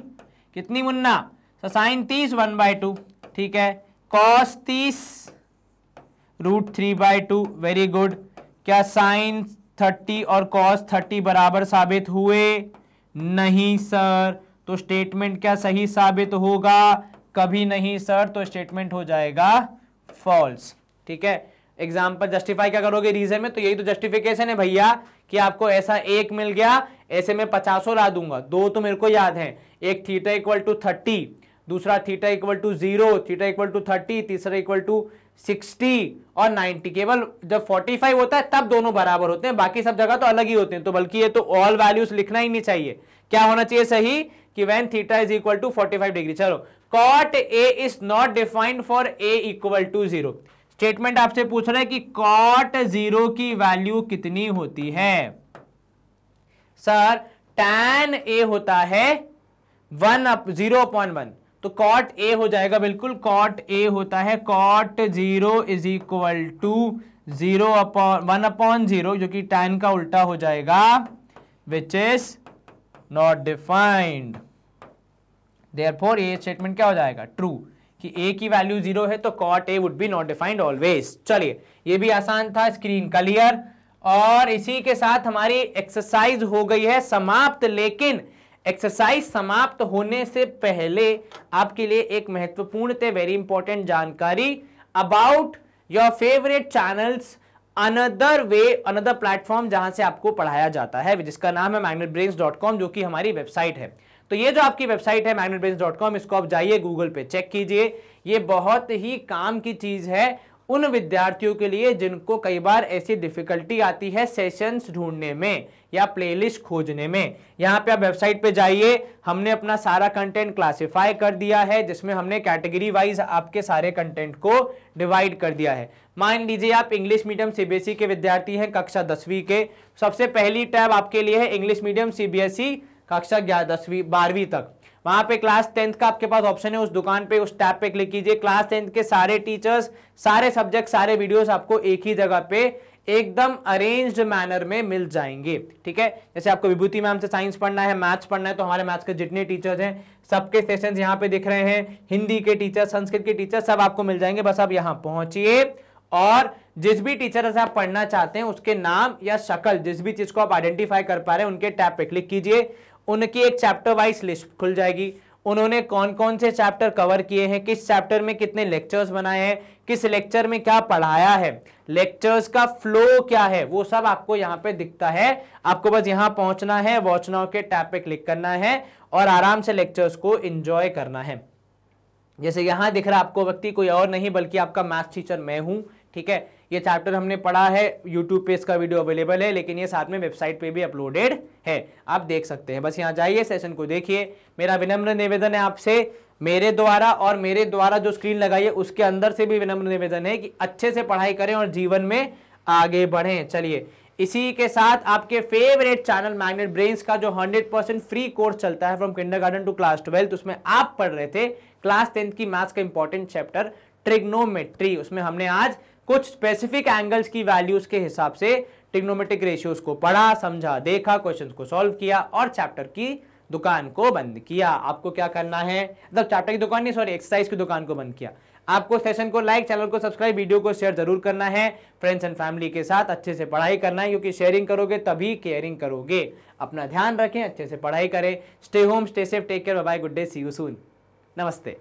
कितनी मुन्ना, तो साइन 30 1/2, ठीक है, कॉस 30 √3/2, वेरी गुड। क्या साइन 30 और कॉस 30 बराबर साबित हुए, नहीं सर, तो स्टेटमेंट क्या सही साबित होगा, कभी नहीं सर, तो स्टेटमेंट हो जाएगा फॉल्स, ठीक है। एग्जाम्पल जस्टिफाई क्या करोगे रीजन में, तो यही तो जस्टिफिकेशन है भैया कि आपको ऐसा एक मिल गया, ऐसे मैं 50 ला दूंगा, दो तो मेरे को याद है, एक थीटा इक्वल टू 30, दूसरा theta equal to 0, theta equal to 30, तीसरा इक्वल टू 60 और 90। केवल जब 45 होता है तब दोनों बराबर होते हैं, बाकी सब जगह तो अलग ही होते हैं, तो बल्कि ये तो ऑल वैल्यूज लिखना ही नहीं चाहिए, क्या होना चाहिए सही कि when theta is equal to 45 degree. चलो, cot A is not defined for A equal to 0। Statement आपसे पूछ रहा है कि कॉट 0 की वैल्यू कितनी होती है, सर tan a होता है 0/1, तो कॉट ए हो जाएगा, बिल्कुल कॉट ए होता है कॉट 0 इज इक्वल टू 1/0, जो कि tan का उल्टा हो जाएगा, which is not defined. Therefore ये स्टेटमेंट क्या हो जाएगा, ट्रू, कि a की वैल्यू 0 है तो cot a would be not defined always. चलिए, ये भी आसान था, स्क्रीन क्लियर, और इसी के साथ हमारी एक्सरसाइज हो गई है समाप्त। लेकिन एक्सरसाइज समाप्त होने से पहले आपके लिए एक महत्वपूर्ण वेरी इंपॉर्टेंट जानकारी about your favourite channels, another way, another platform जहां से आपको पढ़ाया जाता है, जिसका नाम है magnetbrains.com, जो कि हमारी वेबसाइट है। तो ये जो आपकी वेबसाइट है magnetbrains.com, इसको आप जाइए गूगल पे चेक कीजिए, ये बहुत ही काम की चीज है उन विद्यार्थियों के लिए जिनको कई बार ऐसी डिफिकल्टी आती है सेशंस ढूंढने में या प्लेलिस्ट खोजने में। यहाँ पे आप वेबसाइट पे जाइए, हमने अपना सारा कंटेंट क्लासिफाई कर दिया है, जिसमें हमने कैटेगरी वाइज आपके सारे कंटेंट को डिवाइड कर दिया है। मान लीजिए आप इंग्लिश मीडियम सीबीएसई के विद्यार्थी हैं, कक्षा 10वीं के, सबसे पहली टैब आपके लिए है इंग्लिश मीडियम सीबीएसई कक्षा 10वीं 12वीं तक। वहां पे क्लास 10th का आपके पास ऑप्शन है, उस दुकान पे उस टैब पे क्लिक कीजिए। क्लास 10th के सारे टीचर्स, सारे सब्जेक्ट, सारे वीडियोस आपको एक ही जगह पे एकदम अरेंज्ड मैनर में मिल जाएंगे, ठीक है। जैसे आपको विभूति मैम से साइंस पढ़ना है, मैथ्स पढ़ना है, तो हमारे मैथ्स के जितने टीचर्स हैं सबके सेशंस यहाँ पे दिख रहे हैं, हिंदी के टीचर, संस्कृत के टीचर, सब आपको मिल जाएंगे। बस आप यहाँ पहुंचिए और जिस भी टीचर से आप पढ़ना चाहते हैं उसके नाम या शक्ल, जिस भी चीज को आप आइडेंटिफाई कर पा रहे हैं, उनके टैब पे क्लिक कीजिए, उनकी एक चैप्टर वाइज लिस्ट खुल जाएगी, उन्होंने कौन कौन से चैप्टर कवर किए हैं, किस चैप्टर में कितने लेक्चर्स बनाए हैं, किस लेक्चर में क्या पढ़ाया है, लेक्चर्स का फ्लो क्या है, वो सब आपको यहाँ पे दिखता है। आपको बस यहाँ पहुंचना है, वॉच नाउ के टैब पे क्लिक करना है और आराम से लेक्चर्स को एंजॉय करना है। जैसे यहाँ दिख रहा आपको व्यक्ति कोई और नहीं बल्कि आपका मैथ्स टीचर मैं हूँ, ठीक है। ये चैप्टर हमने पढ़ा है, यूट्यूब पे इसका वीडियो अवेलेबल है, लेकिन ये साथ में वेबसाइट पे भी अपलोडेड है, आप देख सकते हैं। बस यहाँ जाइए, सेशन को देखिए। मेरा विनम्र निवेदन है आपसे, मेरे द्वारा और मेरे द्वारा जो स्क्रीन लगाई है उसके अंदर से भी विनम्र निवेदन है कि अच्छे से पढ़ाई करें और जीवन में आगे बढ़ें। चलिए, इसी के साथ आपके फेवरेट चैनल मैग्नेट ब्रेन्स का जो 100% फ्री कोर्स चलता है फ्रॉम किंडरगार्टन टू क्लास 12, उसमें आप पढ़ रहे थे क्लास 10th की मैथ्स का इंपॉर्टेंट चैप्टर ट्रिग्नोमेट्री। उसमें हमने आज कुछ स्पेसिफिक एंगल्स की वैल्यूज के हिसाब से ट्रिग्नोमेट्रिक रेशियोज को पढ़ा, समझा, देखा, क्वेश्चंस को सॉल्व किया और चैप्टर की दुकान को बंद किया। आपको क्या करना है, मतलब चैप्टर की दुकान नहीं, सॉरी, एक्सरसाइज की दुकान को बंद किया। आपको सेशन को लाइक, चैनल को सब्सक्राइब, वीडियो को शेयर जरूर करना है, फ्रेंड्स एंड फैमिली के साथ अच्छे से पढ़ाई करना है, क्योंकि शेयरिंग करोगे तभी केयरिंग करोगे। अपना ध्यान रखें, अच्छे से पढ़ाई करें, stay home, stay safe, take care, bye bye, good day, see you soon, नमस्ते।